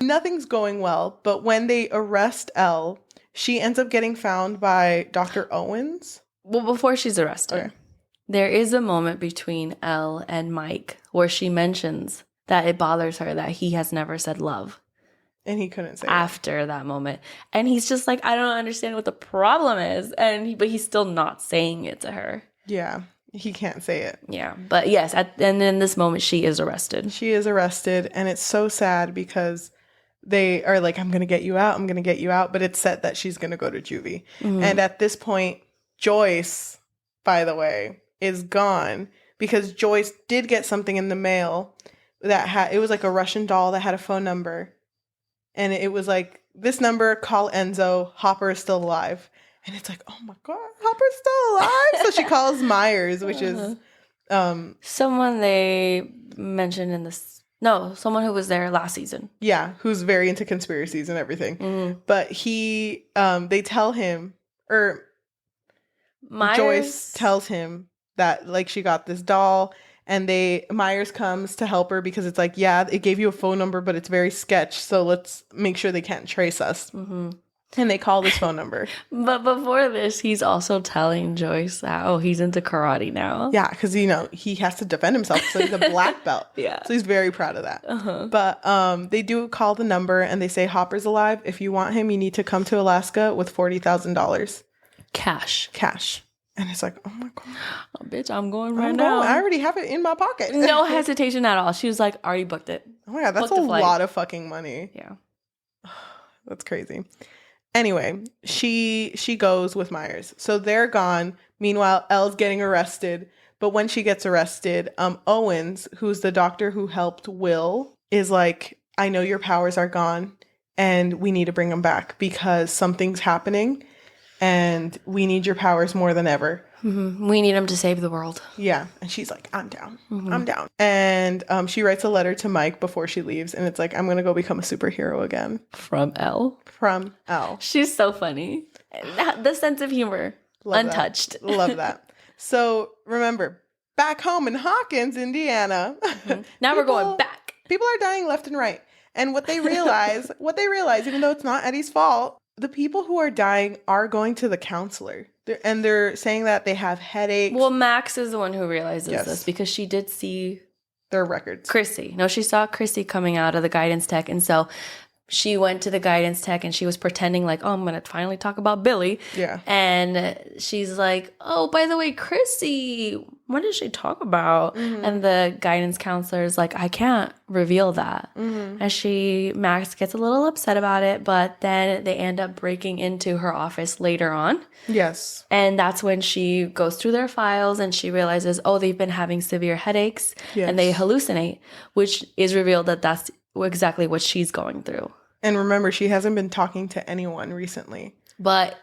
nothing's going well. But when they arrest Elle, she ends up getting found by Dr. Owens. Well, before she's arrested, there is a moment between Elle and Mike where she mentions that it bothers her that he has never said love. And he couldn't say after that moment. And he's just like, I don't understand what the problem is. But he's still not saying it to her. Yeah. He can't say it. Yeah. But yes, and in this moment, she is arrested. She is arrested. And it's so sad because they are like, I'm going to get you out. I'm going to get you out. But it's set that she's going to go to juvie. And at this point, Joyce, by the way, is gone because Joyce did get something in the mail that it was like a Russian doll that had a phone number. And it was like, this number, call Enzo. Hopper is still alive. And it's like, oh my God, Hopper's still alive. So she calls Myers, which is someone they mentioned in this. No, someone who was there last season. Yeah, who's very into conspiracies and everything. But they tell him, or Joyce tells him that like she got this doll, and Myers comes to help her because it's like, yeah, it gave you a phone number, but it's very sketch. So let's make sure they can't trace us. And they call this phone number. But before this, he's also telling Joyce how he's into karate now. Yeah, because, he has to defend himself. So he's a black belt. Yeah. So he's very proud of that. But they do call the number and they say, Hopper's alive. If you want him, you need to come to Alaska with $40,000. Cash. And it's like, oh my God. Oh, bitch, I'm going right now. I already have it in my pocket. No hesitation at all. She was like, already booked it. Oh my God, that's a lot of fucking money. Yeah. That's crazy. Anyway, she goes with Myers. So they're gone. Meanwhile, Elle's getting arrested. But when she gets arrested, Owens, who's the doctor who helped Will, is like, I know your powers are gone and we need to bring them back because something's happening and we need your powers more than ever. We need him to save the world. Yeah. And she's like, I'm down. I'm down. And she writes a letter to Mike before she leaves. And it's like, I'm going to go become a superhero again. From Elle. She's so funny. The sense of humor. Love untouched. That. Love that. So remember, back home in Hawkins, Indiana. Now we're going back. People are dying left and right. And what they realize, even though it's not Eddie's fault, the people who are dying are going to the counselor. They're saying that they have headaches. Well, Max is the one who realizes this because she did see their records. Chrissy. No, she saw Chrissy coming out of the guidance tech. And so she went to the guidance tech and she was pretending like, oh, I'm going to finally talk about Billy. Yeah. And she's like, oh, by the way, Chrissy, what did she talk about? And the guidance counselor is like, I can't reveal that. And Max gets a little upset about it, but then they end up breaking into her office later on. Yes. And that's when she goes through their files and she realizes, oh, they've been having severe headaches and they hallucinate, which is revealed that that's exactly what she's going through. And remember, she hasn't been talking to anyone recently. But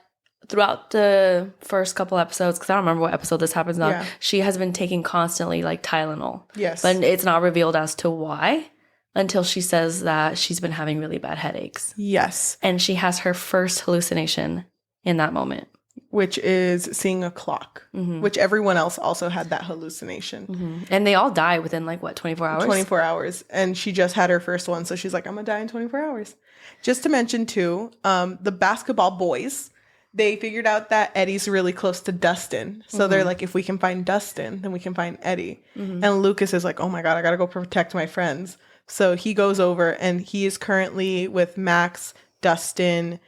throughout the first couple episodes, because I don't remember what episode this happens on, she has been taking constantly like Tylenol. Yes. But it's not revealed as to why until she says that she's been having really bad headaches. Yes. And she has her first hallucination in that moment. Which is seeing a clock, which everyone else also had that hallucination. And they all die within 24 hours? 24 hours. And she just had her first one. So she's like, I'm going to die in 24 hours. Just to mention too, the basketball boys, they figured out that Eddie's really close to Dustin. So they're like, if we can find Dustin, then we can find Eddie. And Lucas is like, oh my God, I got to go protect my friends. So he goes over and he is currently with Max, Dustin,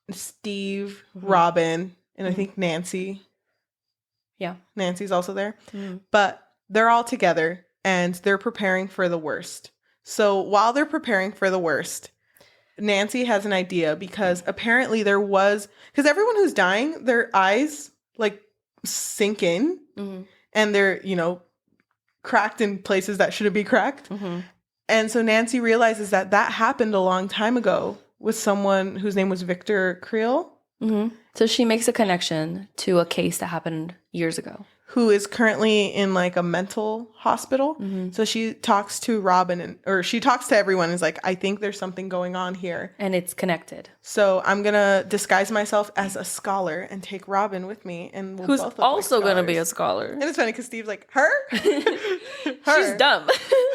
Steve, Robin, and I think Nancy. Yeah. Nancy's also there. But they're all together and they're preparing for the worst. So while they're preparing for the worst, Nancy has an idea because apparently because everyone who's dying, their eyes sink in and they're, cracked in places that shouldn't be cracked. And so Nancy realizes that happened a long time ago with someone whose name was Victor Creel. So she makes a connection to a case that happened years ago. Who is currently in a mental hospital. So she talks to Robin or she talks to everyone and is like, I think there's something going on here. And it's connected. So I'm going to disguise myself as a scholar and take Robin with me. And we'll who's both look also like going to be a scholar. And it's funny because Steve's like, her? She's dumb.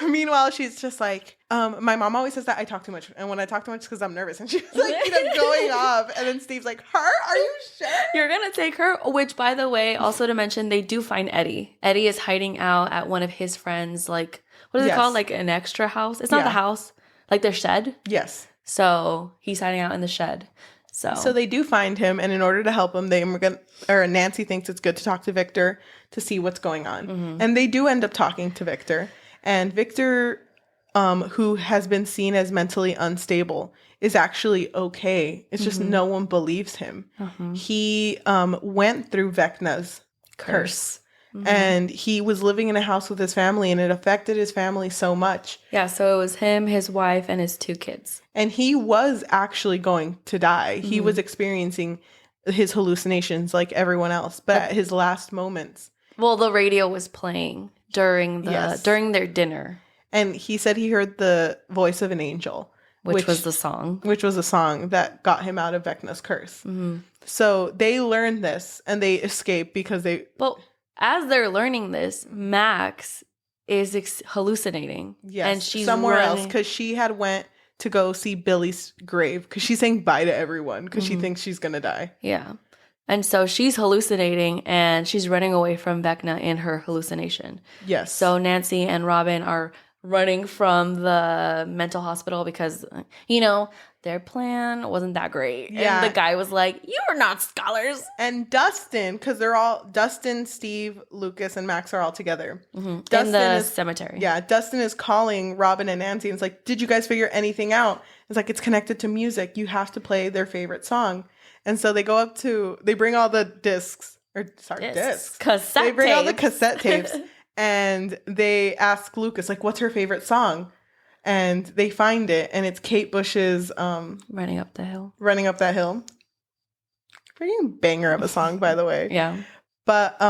Meanwhile, she's just like, my mom always says that I talk too much. And when I talk too much, it's because I'm nervous. And she's going off. And then Steve's like, her? Are you sure? You're going to take her? Which, by the way, also to mention, they do find Eddie. Eddie is hiding out at one of his friends, what is it called? An extra house? It's not the house. Their shed? Yes. So he's hiding out in the shed. So they do find him. And in order to help him, Nancy thinks it's good to talk to Victor to see what's going on. And they do end up talking to Victor. And Victor, who has been seen as mentally unstable, is actually okay. It's just no one believes him. He went through Vecna's curse. And he was living in a house with his family and it affected his family so much. Yeah, so it was him, his wife, and his 2 kids. And he was actually going to die. He was experiencing his hallucinations like everyone else, but at his last moments. Well, the radio was playing during their dinner. And he said he heard the voice of an angel. Which was the song. Which was a song that got him out of Vecna's curse. So they learned this and they escape because they... But as they're learning this, Max is hallucinating. Yes, and she's somewhere else because she had went to go see Billy's grave because she's saying bye to everyone because she thinks she's going to die. Yeah. And so she's hallucinating and she's running away from Vecna in her hallucination. Yes. So Nancy and Robin are running from the mental hospital because, their plan wasn't that great. Yeah. And the guy was like, "You're not scholars." And Dustin, because Dustin, Steve, Lucas, and Max are all together. In the cemetery. Yeah, Dustin is calling Robin and Nancy and it's like, did you guys figure anything out? It's like, it's connected to music. You have to play their favorite song. And so they bring all the discs. Cassette They bring tapes. all the cassette tapes and they ask Lucas, like, what's her favorite song? And they find it, and it's Kate Bush's Running Up the Hill. Running Up That Hill. Freaking banger of a song, by the way. Yeah. But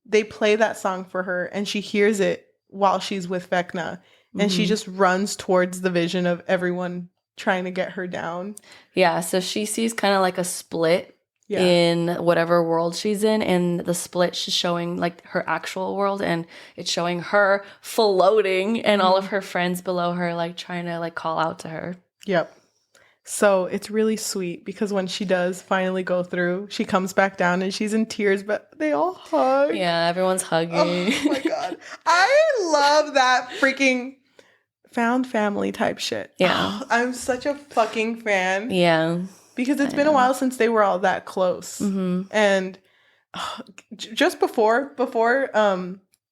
they play that song for her, and she hears it while she's with Vecna. And she just runs towards the vision of everyone trying to get her down. Yeah, so she sees kind of like a split in whatever world she's in, and the split is showing like her actual world, and it's showing her floating and all of her friends below her like trying to like call out to her. Yep. So it's really sweet because when she does finally go through, she comes back down and she's in tears, but they all hug. Yeah, everyone's hugging. Oh my God. I love that freaking found family type shit. Yeah. I'm such a fucking fan. Yeah. Because it's been a while since they were all that close. And just before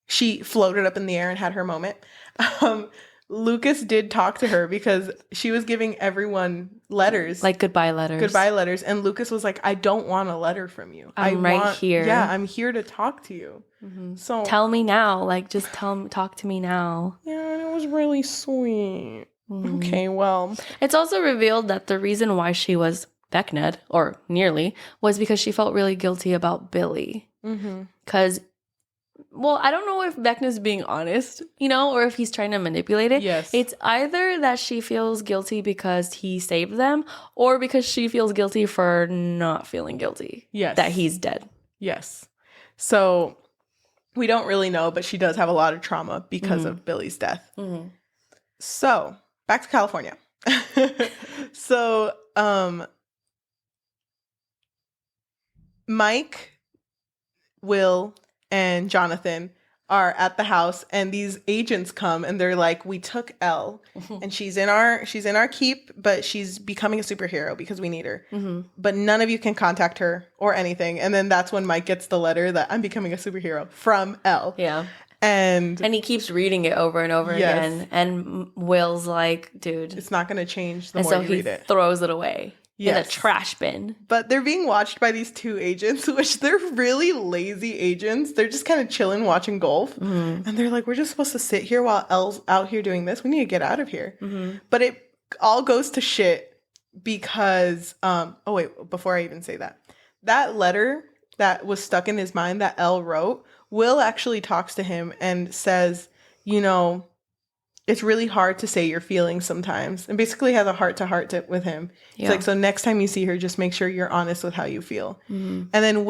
she floated up in the air and had her moment, Lucas did talk to her because she was giving everyone letters. Like goodbye letters. And Lucas was like, I don't want a letter from you. I'm right here. Yeah, I'm here to talk to you. So tell me now. Like, just talk to me now. Yeah, and it was really sweet. Okay, well. It's also revealed that the reason why she was Vecna'd, or nearly, was because she felt really guilty about Billy. Because, I don't know if Vecna's being honest, or if he's trying to manipulate it. Yes. It's either that she feels guilty because he saved them, or because she feels guilty for not feeling guilty. Yes. That he's dead. Yes. So, we don't really know, but she does have a lot of trauma because of Billy's death. So, back to California. So, Mike, Will, and Jonathan are at the house, and these agents come and they're like, we took Elle and she's in our keep, but she's becoming a superhero because we need her. But none of you can contact her or anything. And then that's when Mike gets the letter that I'm becoming a superhero from Elle. Yeah. And he keeps reading it over and over again. And Will's like, dude, it's not going to change the more you read it. And so he throws it away in a trash bin. But they're being watched by these two agents, which they're really lazy agents. They're just kind of chilling, watching golf. And they're like, we're just supposed to sit here while Elle's out here doing this. We need to get out of here. But it all goes to shit because, before I even say that letter that was stuck in his mind that Elle wrote, Will actually talks to him and says, it's really hard to say your feelings sometimes, and basically has a heart-to-heart with him. Yeah. He's like, so next time you see her, just make sure you're honest with how you feel. And then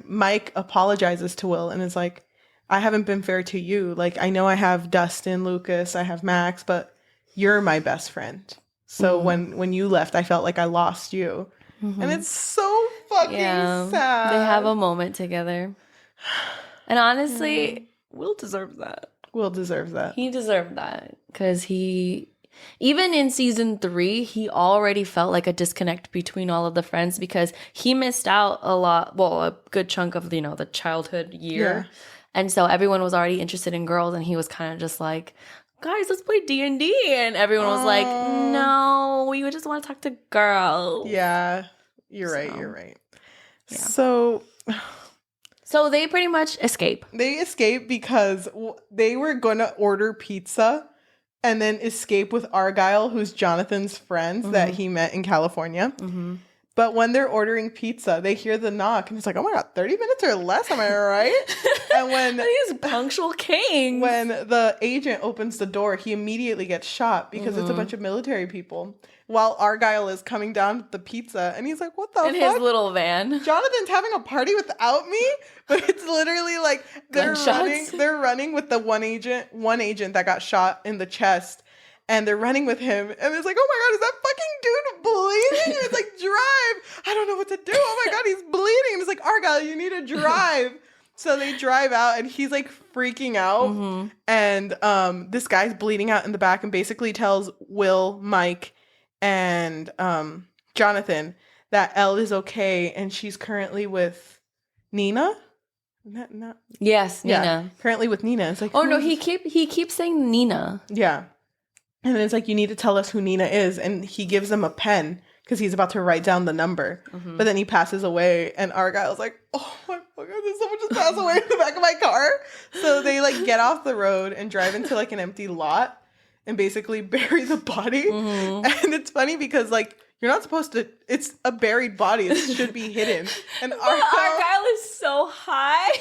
Mike apologizes to Will and is like, I haven't been fair to you. Like, I know I have Dustin, Lucas, I have Max, but you're my best friend. So when you left, I felt like I lost you. And it's so fucking sad. They have a moment together. And honestly, Will deserves that. Will deserves that. He deserved that because even in season 3, he already felt like a disconnect between all of the friends because he missed out a good chunk of, the childhood year. Yeah. And so everyone was already interested in girls and he was kind of just like, guys, let's play D&D. And everyone was like, no, we just want to talk to girls. Yeah, you're right. Yeah. So they pretty much escape. They escape because they were going to order pizza and then escape with Argyle, who's Jonathan's friend that he met in California. But when they're ordering pizza, they hear the knock and it's like, oh my God, 30 minutes or less, am I right? And when these punctual kings. When the agent opens the door, he immediately gets shot because it's a bunch of military people. While Argyle is coming down with the pizza, and he's like, what the fuck? In his little van. Jonathan's having a party without me? But it's literally like they're running with the one agent that got shot in the chest. And they're running with him. And it's like, oh my God, is that fucking dude bleeding? And it's like, drive. I don't know what to do. Oh my God, he's bleeding. And it's like, Argyle, you need to drive. So they drive out and he's like freaking out. And this guy's bleeding out in the back and basically tells Will, Mike, and Jonathan that Elle is okay and she's currently with Nina. Yes, Yeah, Nina. currently with Nina. It's like, oh no, he keeps saying Nina. Yeah. And then it's like, you need to tell us who Nina is. And he gives them a pen because he's about to write down the number. But then he passes away. And Argyle's like, oh my God, did someone just pass away in the back of my car? So they like get off the road and drive into like an empty lot and basically bury the body. And it's funny because like, you're not supposed to, it's a buried body. It should be hidden. And Argyle is so high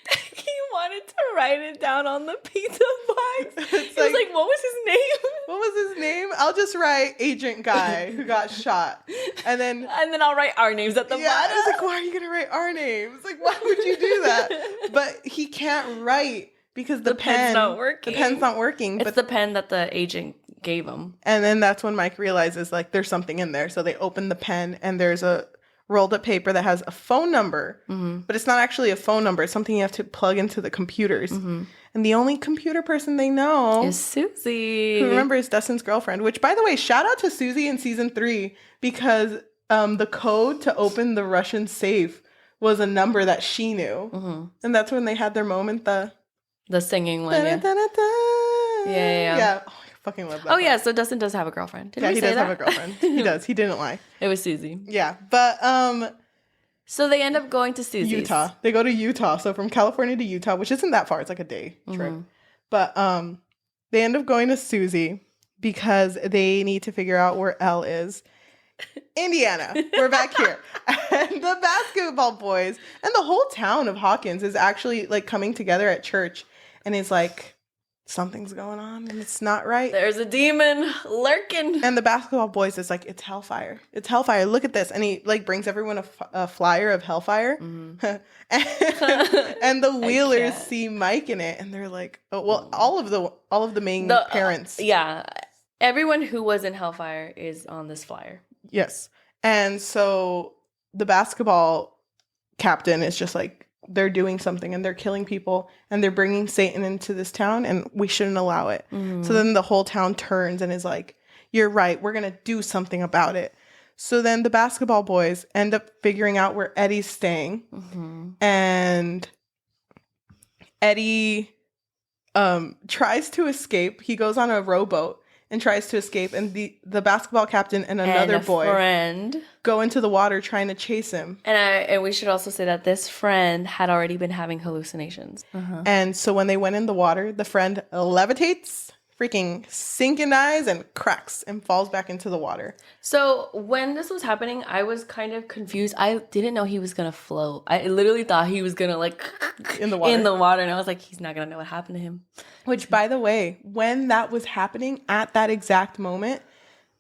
that he wanted to write it down on the pizza box. He was like, what was his name? What was his name? I'll just write Agent Guy who got shot. And then I'll write our names at the bottom. It's like, why are you going to write our names? Like, why would you do that? But he can't write because the pen's not working. The pen's not working. It's the pen that the agent gave him. And then that's when Mike realizes like there's something in there. So they open the pen and there's a rolled up paper that has a phone number, but it's not actually a phone number. It's something you have to plug into the computers. And the only computer person they know is Susie. Who remember is Dustin's girlfriend, which by the way, shout out to Susie in season 3 because the code to open the Russian safe was a number that she knew. And that's when they had their moment, the singing one. Yeah. Yeah. Oh, I fucking love that. Oh, yeah. So Dustin does have a girlfriend. He does have a girlfriend. He does. He didn't lie. It was Susie. Yeah. But, so they end up going to Susie's. Utah. They go to Utah. So from California to Utah, which isn't that far. It's like a day trip. But, they end up going to Susie because they need to figure out where Elle is. Indiana. We're back here. And the basketball boys and the whole town of Hawkins is actually like coming together at church. And it's like, something's going on and it's not right. There's a demon lurking. And the basketball boys is like, it's hellfire. It's hellfire. Look at this. And he like brings everyone a flyer of hellfire. and the Wheelers see Mike in it and they're like, oh, well, all of the main parents. Yeah. Everyone who was in hellfire is on this flyer. Yes. And so the basketball captain is just like, they're doing something and they're killing people and they're bringing Satan into this town and we shouldn't allow it. So then the whole town turns and is like, you're right. We're going to do something about it. So then the basketball boys end up figuring out where Eddie's staying. And Eddie tries to escape. He goes on a rowboat and tries to escape, and the basketball captain and another boy friend go into the water trying to chase him. And we should also say that this friend had already been having hallucinations. And so when they went in the water, the friend levitates, freaking synchronizes, and cracks and falls back into the water. So when this was happening, I was kind of confused. I didn't know he was gonna float. I literally thought he was gonna like in the water, and I was like, he's not gonna know what happened to him. Which, by the way, when that was happening at that exact moment,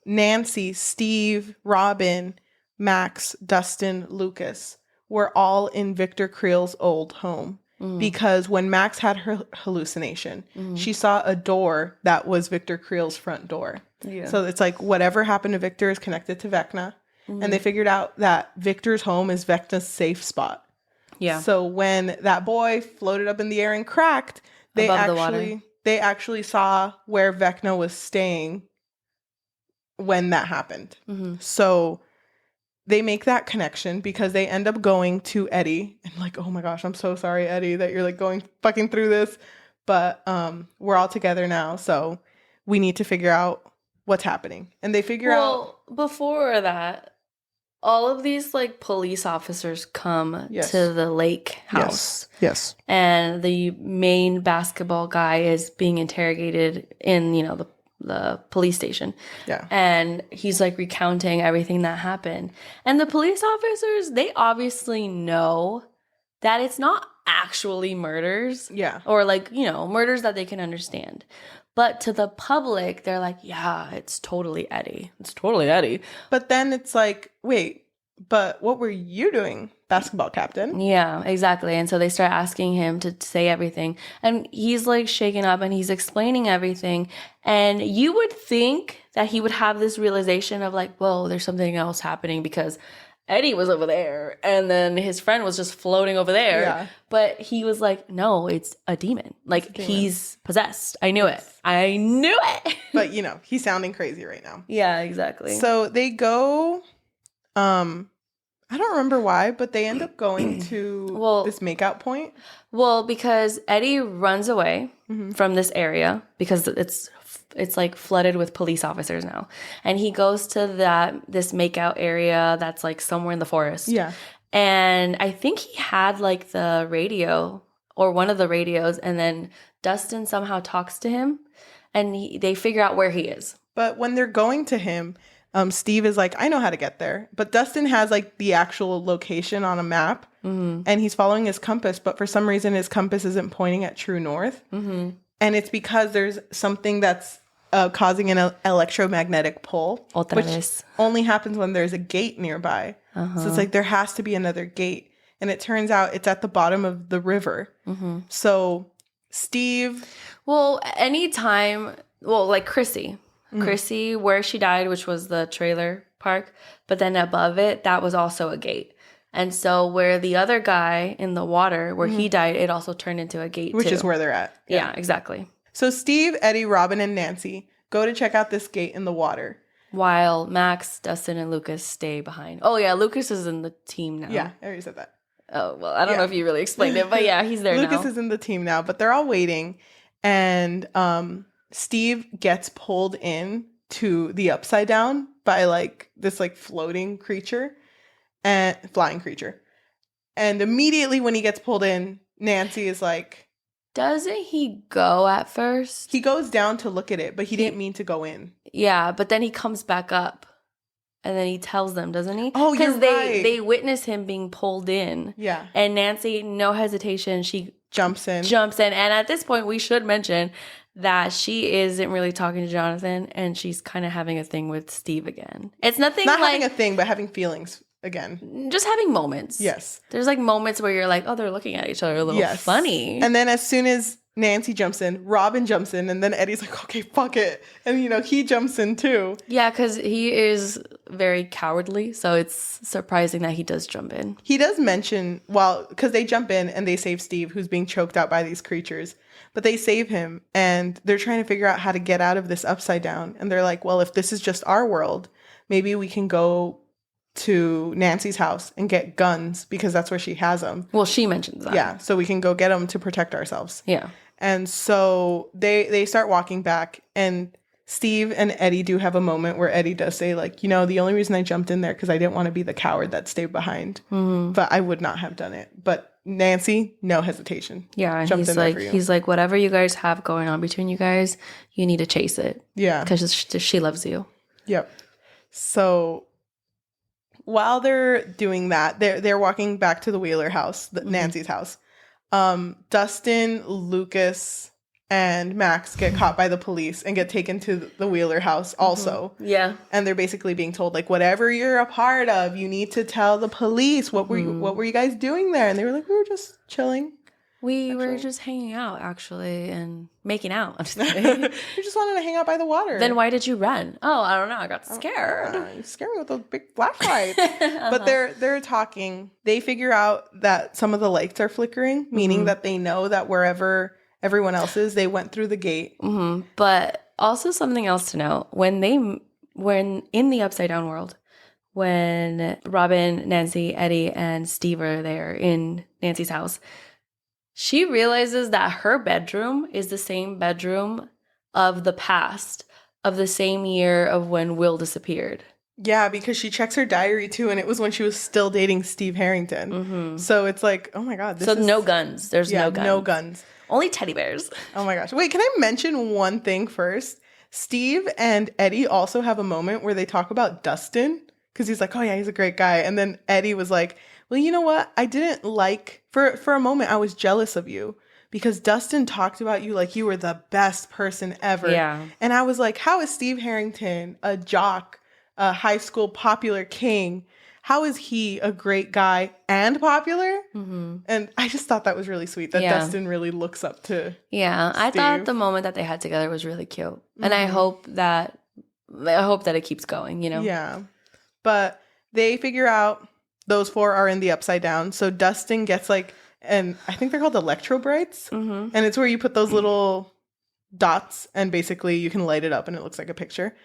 Nancy, Steve, Robin, Max, Dustin, Lucas were all in Victor Creel's old home. Because when Max had her hallucination, she saw a door that was Victor Creel's front door. So it's like whatever happened to Victor is connected to Vecna. And they figured out that Victor's home is Vecna's safe spot. Yeah. So when that boy floated up in the air and cracked, they actually saw where Vecna was staying when that happened. So they make that connection because they end up going to Eddie and like, oh my gosh, I'm so sorry, Eddie, that you're like going fucking through this. But we're all together now. So we need to figure out what's happening. And they figure out. Before that, all of these like police officers come to the lake house. Yes. And the main basketball guy is being interrogated in, the police station. Yeah. And he's like recounting everything that happened. And the police officers, they obviously know that it's not actually murders. Yeah. Or like, murders that they can understand. But to the public, they're like, yeah, it's totally Eddie. It's totally Eddie. But then it's like, wait, but what were you doing basketball captain. Yeah, exactly. And so they start asking him to say everything. And he's like shaking up and he's explaining everything. And you would think that he would have this realization of like, whoa, there's something else happening because Eddie was over there and then his friend was just floating over there. Yeah. But he was like, no, it's a demon. Like, he's possessed. I knew it. I knew it. But, you know, he's sounding crazy right now. Yeah, exactly. So they go, I don't remember why, but they end up going to this makeout point. Well, because Eddie runs away from this area because it's like flooded with police officers now. And he goes to this makeout area that's like somewhere in the forest. Yeah. And I think he had like the radio or one of the radios, and then Dustin somehow talks to him and they figure out where he is. But when they're going to him, Steve is like, I know how to get there. But Dustin has like the actual location on a map and he's following his compass. But for some reason, his compass isn't pointing at true north. And it's because there's something that's causing an electromagnetic pull, which only happens when there's a gate nearby. So it's like there has to be another gate. And it turns out it's at the bottom of the river. So Steve... Well, like Chrissy, where she died, which was the trailer park, but then above it, that was also a gate. And so where the other guy in the water, where he died, it also turned into a gate Which is where they're at. Yeah, exactly. So Steve, Eddie, Robin, and Nancy go to check out this gate in the water. While Max, Dustin, and Lucas stay behind. Oh, yeah, Lucas is in the team now. Yeah, I already said that. Oh, well, I don't know if you really explained it, but yeah, he's there Lucas is in the team now, but they're all waiting. And Steve gets pulled in to the Upside Down by like this like floating creature and flying creature. And immediately when he gets pulled in, Nancy is like, doesn't he go at first? He goes down to look at it, but he didn't mean to go in. Yeah, but then he comes back up. And then he tells them, doesn't he? Oh, you're right. Because they witness him being pulled in. Yeah. And Nancy, no hesitation, she jumps in. And at this point, we should mention that she isn't really talking to Jonathan, and she's kind of having a thing with Steve again. It's nothing Not like... having a thing, but having feelings again. Just having moments. Yes. There's like moments where you're like, oh, they're looking at each other a little funny. And then as soon as Nancy jumps in, Robin jumps in, and then Eddie's like, okay, fuck it. And, you know, he jumps in too. Yeah, because he is very cowardly, so it's surprising that he does jump in. He does mention, because they jump in and they save Steve, who's being choked out by these creatures. But they save him, and they're trying to figure out how to get out of this Upside Down. And they're like, well, if this is just our world, maybe we can go to Nancy's house and get guns, because that's where she has them. Well, she mentions that. Yeah, so we can go get them to protect ourselves. Yeah. And so they start walking back, and Steve and Eddie do have a moment where Eddie does say, like, you know, the only reason I jumped in there because I didn't want to be the coward that stayed behind. But I would not have done it. But Nancy, no hesitation. Yeah, and he's like, whatever you guys have going on between you guys, you need to chase it. Yeah. Because she loves you. Yep. So while they're doing that, they're walking back to the Wheeler house, Nancy's house. Dustin, Lucas, and Max get caught by the police and get taken to the Wheeler house also. Yeah. And they're basically being told, like, whatever you're a part of, you need to tell the police. What were you guys doing there? And they were like, we were just chilling. We were just hanging out, actually, and making out. I'm just kidding. We just wanted to hang out by the water. Then why did you run? Oh, I don't know. I got scared. You scared me with those big flashlights. But they're talking. They figure out that some of the lights are flickering, meaning that they know that wherever everyone else is, they went through the gate. But also something else to note, when in the Upside Down world, when Robin, Nancy, Eddie, and Steve are there in Nancy's house, she realizes that her bedroom is the same bedroom of the past, of the same year of when Will disappeared. Yeah, because she checks her diary too, and it was when she was still dating Steve Harrington. So it's like, oh my God. No guns. There's no guns. No guns. Only teddy bears. Oh my gosh. Wait, can I mention one thing first? Steve and Eddie also have a moment where they talk about Dustin, because he's like, oh yeah, he's a great guy. And then Eddie was like, well, you know what? I didn't for a moment, I was jealous of you because Dustin talked about you like you were the best person ever. Yeah. And I was like, how is Steve Harrington, a jock, a high school popular king, how is he a great guy and popular? And I just thought that was really sweet that Dustin really looks up to I Steve. thought the moment that they had together was really cute. And I hope that it keeps going, you know? Yeah. But they figure out those 4 are in the Upside Down. So Dustin gets like, and I think they're called electro brights. And it's where you put those little dots and basically you can light it up and it looks like a picture.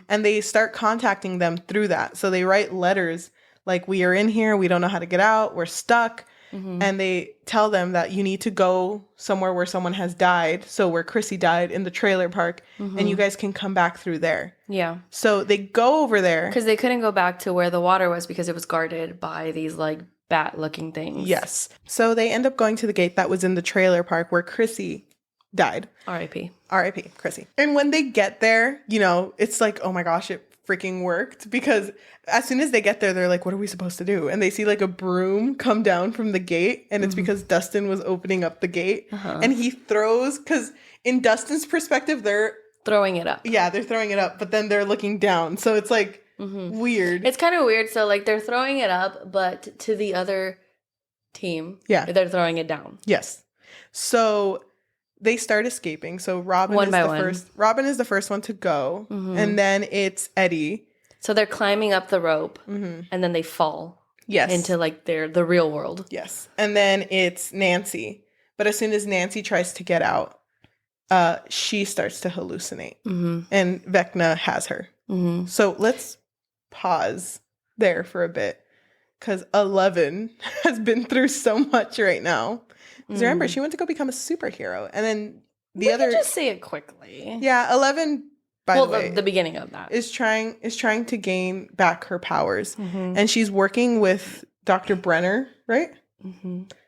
And they start contacting them through that. So they write letters like, we are in here, we don't know how to get out, we're stuck. And they tell them that you need to go somewhere where someone has died. So where Chrissy died in the trailer park, and you guys can come back through there. Yeah. So they go over there. Because they couldn't go back to where the water was because it was guarded by these like bat-looking things. Yes. So they end up going to the gate that was in the trailer park where Chrissy died. R.I.P. R.I.P. Chrissy. And when they get there, you know, it's like, oh my gosh, it freaking worked, because as soon as they get there, they're like, what are we supposed to do? And they see like a broom come down from the gate, and it's because Dustin was opening up the gate, and he throws, because in Dustin's perspective, they're throwing it up. Yeah, they're throwing it up, but then they're looking down. So it's like weird. It's kind of weird. So like they're throwing it up, but to the other team, they're throwing it down. Yes. So they start escaping. So Robin is the first one to go, and then it's Eddie. So they're climbing up the rope, and then they fall. Yes. Into like the real world. Yes. And then it's Nancy. But as soon as Nancy tries to get out, she starts to hallucinate, and Vecna has her. So let's pause there for a bit, because 11 has been through so much right now. Because remember, she went to go become a superhero, and then we can just say it quickly. Yeah, 11. By the way, the beginning of that is trying to gain back her powers, and she's working with Dr. Brenner, right?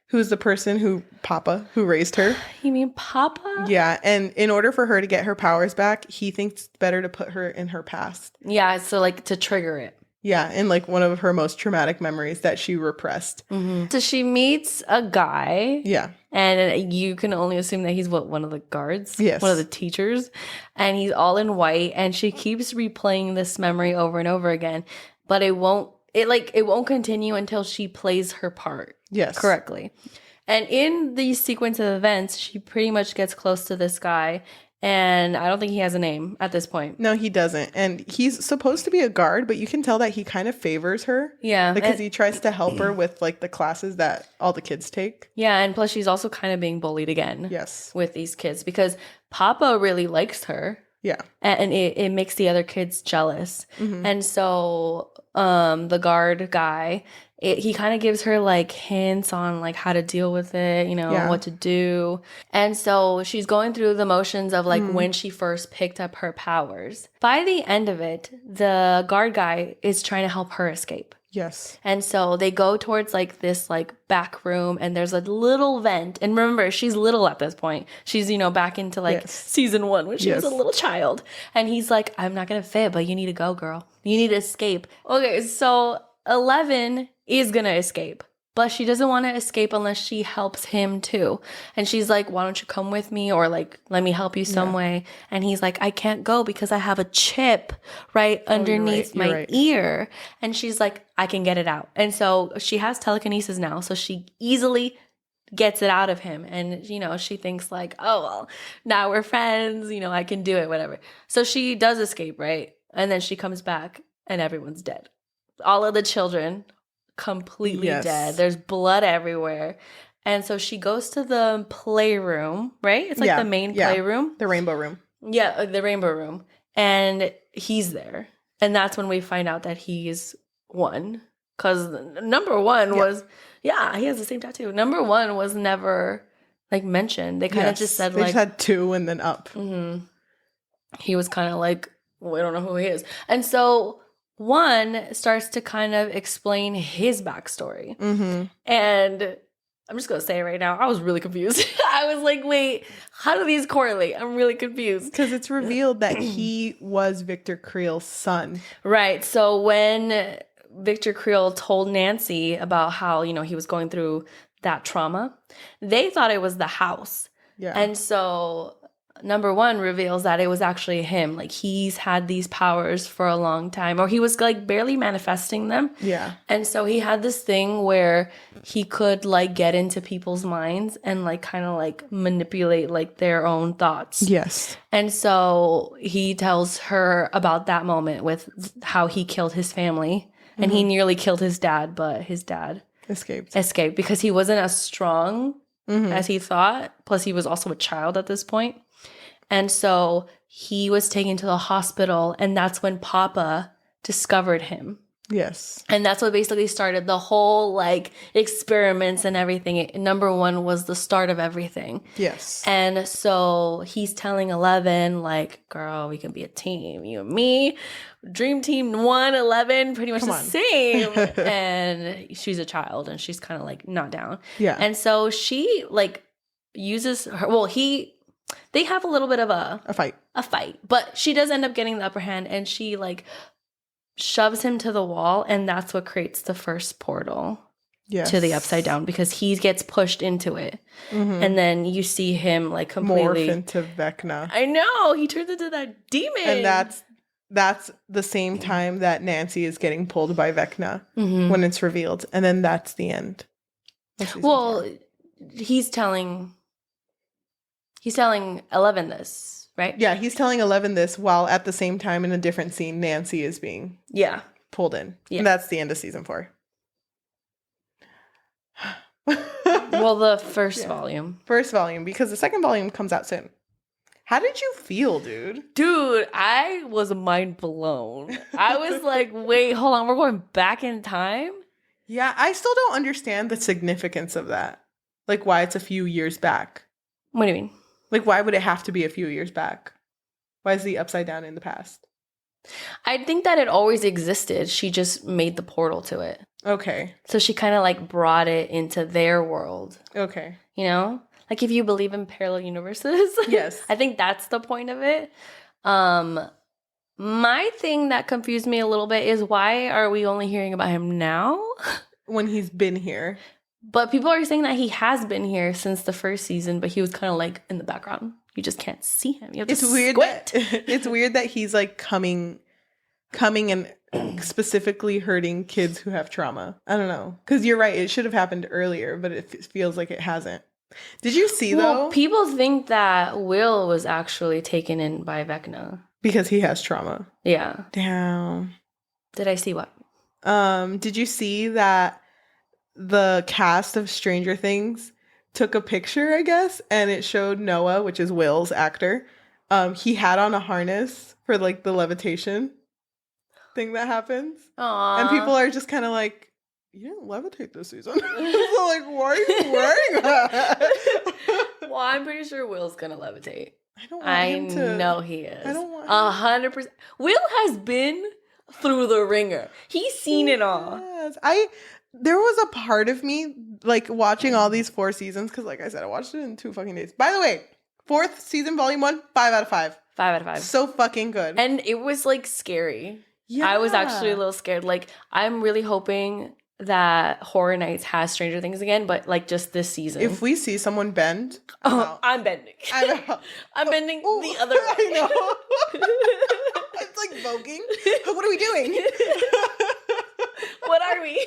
Who's the person who raised her. You mean Papa? Yeah, and in order for her to get her powers back, he thinks it's better to put her in her past. Yeah, so like to trigger it. Yeah, in like one of her most traumatic memories that she repressed. So she meets a guy. Yeah. And you can only assume that he's one of the guards? Yes. One of the teachers. And he's all in white, and she keeps replaying this memory over and over again. But it won't continue until she plays her part. Yes. Correctly. And in the sequence of events, she pretty much gets close to this guy. And I don't think he has a name at this point. No, he doesn't. And he's supposed to be a guard, but you can tell that he kind of favors her. Yeah. Because he tries to help her with like the classes that all the kids take. Yeah, and plus she's also kind of being bullied again. Yes. With these kids, because Papa really likes her. Yeah. And it makes the other kids jealous. And so the guard guy, he kind of gives her like hints on like how to deal with it, you know, what to do. And so she's going through the motions of like when she first picked up her powers. By the end of it, the guard guy is trying to help her escape. Yes. And so they go towards like this like back room, and there's a little vent. And remember, she's little at this point. She's, you know, back into like season 1 when she was a little child. And he's like, I'm not going to fit, but you need to go, girl. You need to escape. Okay, so 11 is going to escape, but she doesn't want to escape unless she helps him too. And she's like, why don't you come with me, or like, let me help you some way. And he's like, I can't go because I have a chip right underneath my ear. And she's like, I can get it out. And so she has telekinesis now. So she easily gets it out of him. And, you know, she thinks like, oh, well, now we're friends. You know, I can do it, whatever. So she does escape, right? And then she comes back and everyone's dead. All of the children completely dead. There's blood everywhere. And so she goes to the playroom, right? It's like the main playroom. The rainbow room. Yeah, the rainbow room. And he's there. And that's when we find out that he's 1. Because number 1 was, he has the same tattoo. Number 1 was never like mentioned. They kind of just said they like. They just had 2 and then up. He was kind of like, we don't know who he is. And so 1 starts to kind of explain his backstory. And I'm just going to say it right now, I was really confused. I was like, wait, how do these correlate? I'm really confused. Because it's revealed that he was Victor Creel's son. Right. So when Victor Creel told Nancy about how, you know, he was going through that trauma, they thought it was the house. Yeah. And so number one reveals that it was actually him. Like, he's had these powers for a long time, or he was like barely manifesting them. Yeah. And so he had this thing where he could like get into people's minds and like kind of like manipulate like their own thoughts. Yes. And so he tells her about that moment with how he killed his family, and he nearly killed his dad, but his dad escaped because he wasn't as strong as he thought. Plus, he was also a child at this point. And so he was taken to the hospital, and that's when Papa discovered him. Yes. And that's what basically started the whole like experiments and everything. Number one was the start of everything. Yes. And so he's telling 11, like, girl, we can be a team. You and me. Dream team 1, 11, pretty much same. And she's a child, and she's kind of like not down. Yeah. And so she like uses her, they have a little bit of a fight, but she does end up getting the upper hand, and she like shoves him to the wall, and that's what creates the first portal to the Upside Down, because he gets pushed into it. And then you see him like completely morph into Vecna. I know, he turns into that demon. And that's the same time that Nancy is getting pulled by Vecna when it's revealed, and then that's the end. Well, he's telling 11 this, right? Yeah, he's telling 11 this while at the same time in a different scene, Nancy is being pulled in. Yeah. And that's the end of season 4. Well, the first volume. First volume, because the second volume comes out soon. How did you feel, dude? Dude, I was mind blown. I was like, wait, hold on, we're going back in time? Yeah, I still don't understand the significance of that. Like, why it's a few years back. What do you mean? Like, why would it have to be a few years back? Why is the Upside Down in the past? I think that it always existed. She just made the portal to it. Okay. So she kind of like brought it into their world. Okay. You know? Like, if you believe in parallel universes. Yes. I think that's the point of it. My thing that confused me a little bit is, why are we only hearing about him now? When he's been here. But people are saying that he has been here since the first season, but he was kind of like in the background. You just can't see him. You have to squint. It's weird that he's like coming and specifically hurting kids who have trauma. I don't know. Because you're right. It should have happened earlier, but it feels like it hasn't. Did you see, though? People think that Will was actually taken in by Vecna. Because he has trauma. Yeah. Damn. Did I see what? Did you see that the cast of Stranger Things took a picture, I guess, and it showed Noah, which is Will's actor. He had on a harness for like the levitation thing that happens. Aww. And people are just kind of like, you didn't levitate this season. So like, why are you wearing that? Well, I'm pretty sure Will's gonna levitate. I don't want him to. I know he is. I don't want 100%. Will has been through the ringer. He's seen it all. There was a part of me, like, watching all these 4 seasons, because, like I said, I watched it in 2 fucking days. By the way, 4th season, volume 1, 5 out of 5. 5 out of 5. So fucking good. And it was, like, scary. Yeah. I was actually a little scared. Like, I'm really hoping that Horror Nights has Stranger Things again, but, like, just this season. If we see someone bend, I'm bending. I'm bending the other way. I know. It's like voguing. What are we doing? What are we?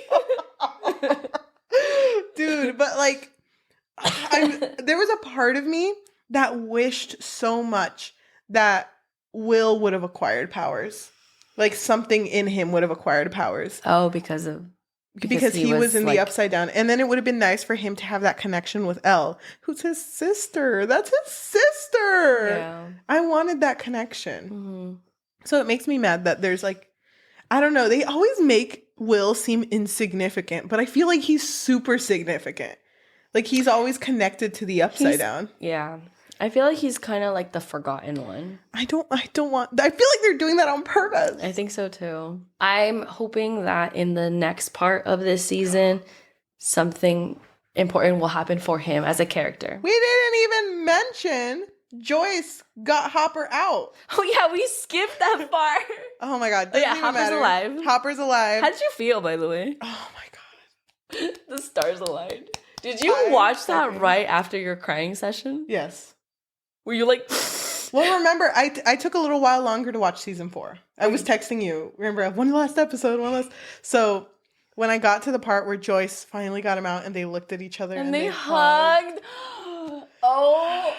Dude, but like, there was a part of me that wished so much that Will would have acquired powers. Like, something in him would have acquired powers. Oh, because he was in like, the Upside Down. And then it would have been nice for him to have that connection with Elle, who's his sister. That's his sister. Yeah. I wanted that connection. Mm-hmm. So it makes me mad that there's like, I don't know. They always make Will seem insignificant, but I feel like he's super significant. Like, he's always connected to the Upside Down. Yeah. I feel like he's kind of like the forgotten one. I feel like they're doing that on purpose. I think so too. I'm hoping that in the next part of this season, something important will happen for him as a character. We didn't even mention Joyce got Hopper out. Oh yeah, we skipped that part. Oh my god. Yeah, Hopper's alive. Hopper's alive. How did you feel, by the way? Oh my god. The stars aligned. Did you watch that right after your crying session? Yes. Were you like... Well, remember, I took a little while longer to watch season 4. I was texting you. Remember, one last episode. So when I got to the part where Joyce finally got him out and they looked at each other and they hugged. Oh,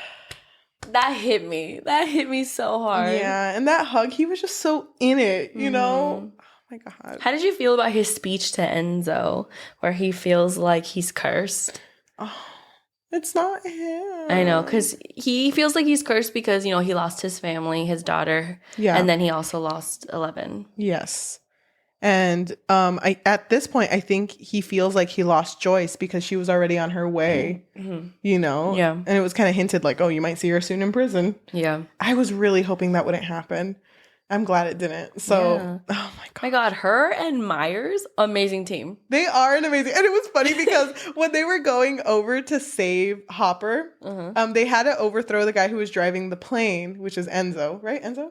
that hit me. That hit me so hard. Yeah, and that hug, he was just so in it, you know? Oh my God. How did you feel about his speech to Enzo, where he feels like he's cursed? Oh, it's not him. I know, because he feels like he's cursed because, he lost his family, his daughter. Yeah. And then he also lost 11. Yes. And at this point, I think he feels like he lost Joyce because she was already on her way, you know? Yeah. And it was kind of hinted like, oh, you might see her soon in prison. Yeah. I was really hoping that wouldn't happen. I'm glad it didn't. So, yeah. Oh my God. My God, her and Myers, amazing team. They are an amazing. And it was funny because when they were going over to save Hopper, they had to overthrow the guy who was driving the plane, which is Enzo, right? Enzo?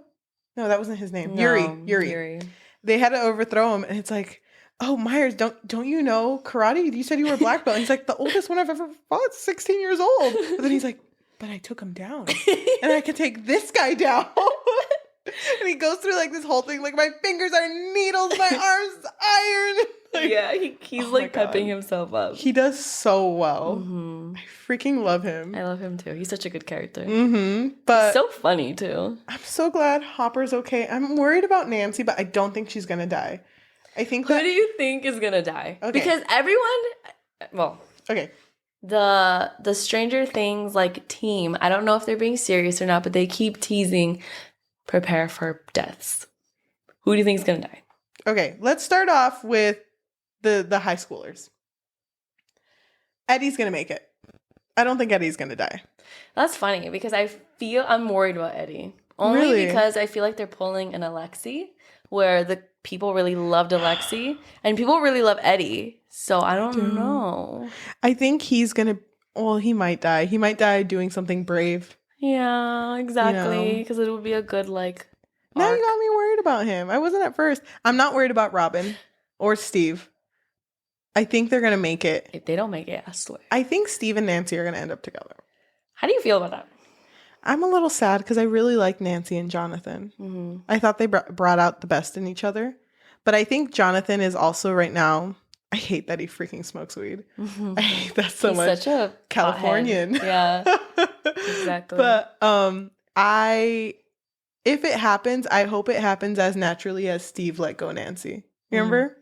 No, that wasn't his name. No, Yuri. They had to overthrow him, and it's like, oh, Myers, don't you know karate? You said you were a black belt. And he's like, the oldest one I've ever fought, 16 years old. But then he's like, but I took him down, and I can take this guy down. And he goes through like this whole thing, like my fingers are needles, my arms iron. Like, yeah, he's like pepping himself up. He does so well. I freaking love him. I love him too. He's such a good character. But he's so funny too. I'm so glad Hopper's okay. I'm worried about Nancy, but I don't think she's gonna die. I think Who do you think is gonna die? Okay. Because okay. The Stranger Things like team, I don't know if they're being serious or not, but they keep teasing prepare for deaths. Who do you think is gonna die? Okay, let's start off with the high schoolers. Eddie's gonna make it. I don't think Eddie's gonna die. That's funny because I'm worried about Eddie. Only because I feel like they're pulling an Alexi where the people really loved Alexi and people really love Eddie. So I don't know. I think he's gonna, he might die. He might die doing something brave. Yeah, exactly. Because it would be a good arc. Now you got me worried about him. I wasn't at first. I'm not worried about Robin or Steve. I think they're going to make it. If they don't make it, I swear. I think Steve and Nancy are going to end up together. How do you feel about that? I'm a little sad because I really like Nancy and Jonathan. I thought they brought out the best in each other. But I think Jonathan is also right now, I hate that he freaking smokes weed. I hate that so much. He's such a Californian. Yeah, exactly. But if it happens, I hope it happens as naturally as Steve let go Nancy. Remember?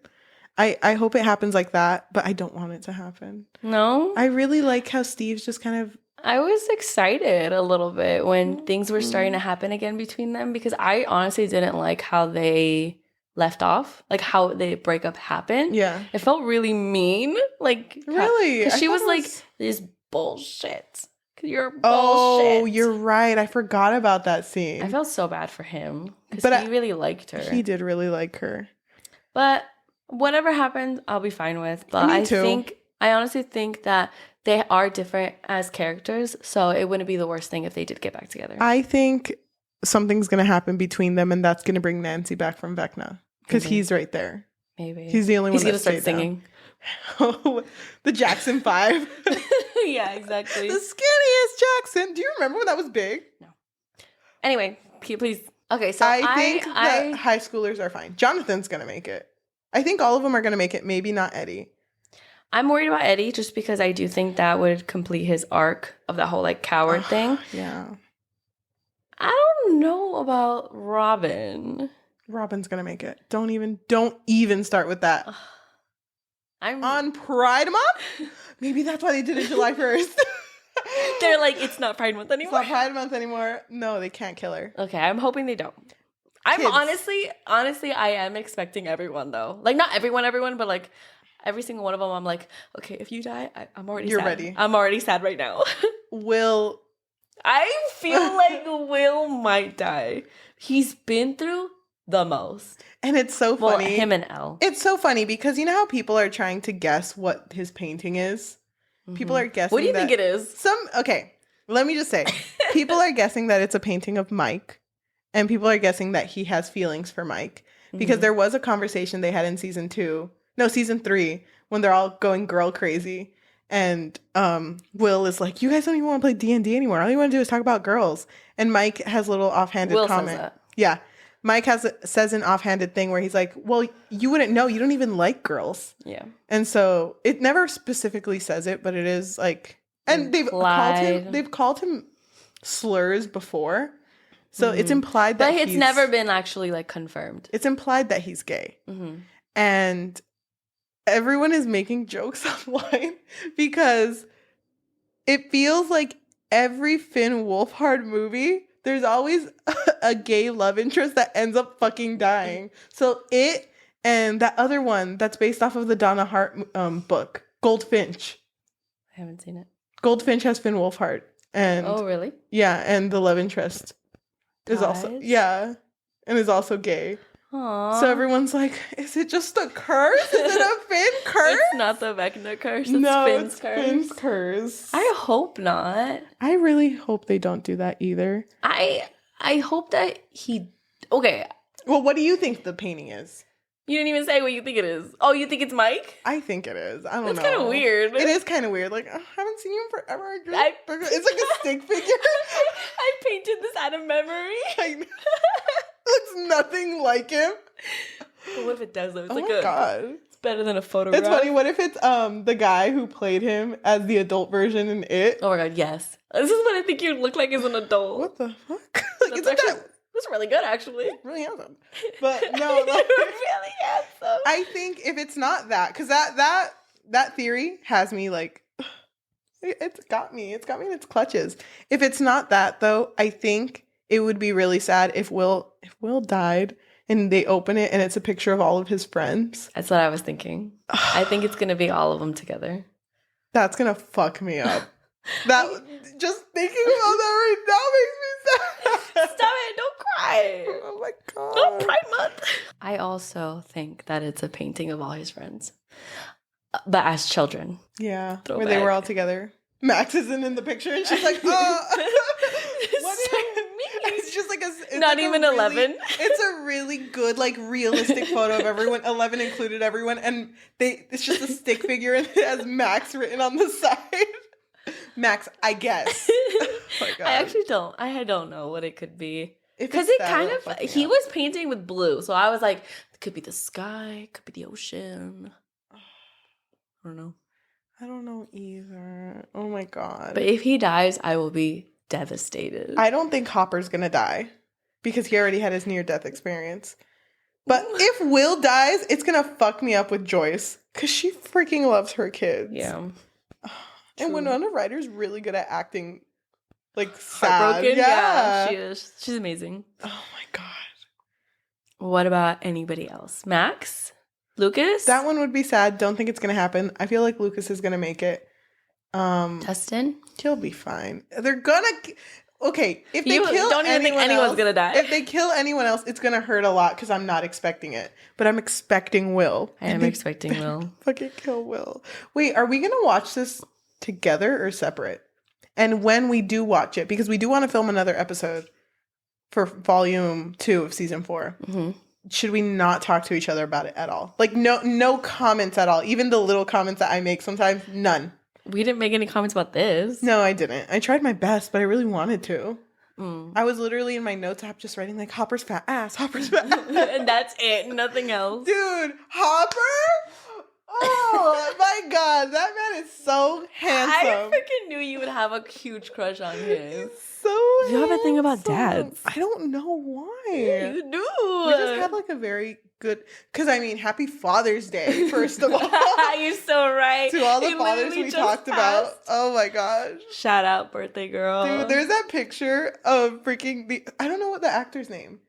I hope it happens like that, but I don't want it to happen. No? I really like how Steve's just kind of... I was excited a little bit when things were starting to happen again between them because I honestly didn't like how they left off, like how the breakup happened. Yeah. It felt really mean. Like, really? Because she was like, this bullshit. You're bullshit. Oh, you're right. I forgot about that scene. I felt so bad for him because he really liked her. He did really like her. But whatever happens, I'll be fine with. But I honestly think that they are different as characters, so it wouldn't be the worst thing if they did get back together. I think something's going to happen between them, and that's going to bring Nancy back from Vecna. Because he's right there. Maybe. He's the only one that's going to start singing. Oh, the Jackson 5. Yeah, exactly. The skinniest Jackson. Do you remember when that was big? No. Anyway, please. Okay, so I think that high schoolers are fine. Jonathan's going to make it. I think all of them are going to make it. Maybe not Eddie. I'm worried about Eddie just because I do think that would complete his arc of that whole like coward thing. Yeah. I don't know about Robin. Robin's going to make it. Don't even start with that. I'm on Pride Month? Maybe that's why they did it July 1st. They're like, it's not Pride Month anymore. It's not Pride Month anymore. No, they can't kill her. Okay, I'm hoping they don't. I'm honestly, I am expecting everyone though. Like not everyone, but like every single one of them. I'm like, okay, if you die, I'm already. You're sad. ready. I'm already sad right now. Will. I feel like Will might die. He's been through the most. And it's so funny. Well, him and Elle. It's so funny because you know how people are trying to guess what his painting is? People are guessing. What do you think it is? Okay, let me just say. People are guessing that it's a painting of Mike. And people are guessing that he has feelings for Mike. Because there was a conversation they had in season 3, when they're all going girl crazy. And Will is like, you guys don't even want to play D&D anymore. All you want to do is talk about girls. And Mike has a little offhanded Will comment. says that. Yeah. Mike says an offhanded thing where he's like, well, you wouldn't know. You don't even like girls. Yeah. And so it never specifically says it, but it is like, and they've called him slurs before. So it's implied that but it's never been actually like confirmed. It's implied that he's gay. And everyone is making jokes online because it feels like every Finn Wolfhard movie, there's always a gay love interest that ends up fucking dying. So it and that other one that's based off of the Donna Hart book, Goldfinch. I haven't seen it. Goldfinch has Finn Wolfhard. And oh, really? Yeah, and the love interest is also and is also gay. Aww. So everyone's like, is it just a curse? Is it a Finn curse? It's not the Vecna curse. It's Finn's curse. I hope not. I really hope they don't do that either. I hope that he... Okay. Well, what do you think the painting is? You didn't even say what you think it is. Oh, you think it's Mike? I think it is. I don't know. That's kind of weird. It is kind of weird. Like, I haven't seen you in forever. It's like a stick figure. I painted this out of memory. I know. Looks nothing like him. But what if it does though? It's my God. It's better than a photograph. It's funny. What if it's the guy who played him as the adult version in It? Oh my God, yes. This is what I think you'd look like as an adult. What the fuck? Like, that's really good, actually. Really handsome. But no, like, really handsome. I think if it's not that, because that theory has me like, it's got me in its clutches. If it's not that though, I think it would be really sad if Will died and they open it and it's a picture of all of his friends. That's what I was thinking. I think it's gonna be all of them together. That's gonna fuck me up. Just thinking about that right now makes me sad. Stop it! Don't cry. Oh my God. No, Pride Month. I also think that it's a painting of all his friends, but as children. Yeah, Throwback. where they were all together. Max isn't in the picture, and she's like, "Oh, It's just like not like even 11. It's a really good, like, realistic photo of everyone. 11 included everyone, and it's just a stick figure, and it has Max written on the side. Max, I guess. Oh my God. I actually don't. I don't know what it could be. Because it kind of, he was painting with blue. So I was like, it could be the sky, it could be the ocean. I don't know. I don't know either. Oh my God. But if he dies, I will be devastated. I don't think Hopper's going to die because he already had his near-death experience. But if Will dies, it's going to fuck me up with Joyce because she freaking loves her kids. Yeah. And Winona Ryder's really good at acting, like, sad. Heartbroken? Yeah, she is. She's amazing. Oh my God. What about anybody else? Max? Lucas? That one would be sad. Don't think it's going to happen. I feel like Lucas is going to make it. Dustin? He'll be fine. They're going to... Okay, if they kill don't even think anyone's going to die. If they kill anyone else, it's going to hurt a lot because I'm not expecting it. But I'm expecting Will. I am expecting Will. Fucking kill Will. Wait, are we going to watch this together or separate? And when we do watch it, because we do want to film another episode for volume 2 of season 4. Mm-hmm. Should we not talk to each other about it at all? Like, no comments at all. Even the little comments that I make sometimes, none. We didn't make any comments about this. No, I didn't. I tried my best, but I really wanted to. I was literally in my notes app just writing, like, Hopper's fat ass, Hopper's fat ass. And that's it. Nothing else. Dude, Hopper? Oh, my God. That man is so handsome. I freaking knew you would have a huge crush on him. So you have a thing about dads. I don't know why. Yeah, you do. We just have like a very good, because I mean, happy Father's Day, first of all. You're so right. To all the fathers we talked about. Oh my gosh. Shout out, birthday girl. Dude, there's that picture of freaking I don't know what the actor's name.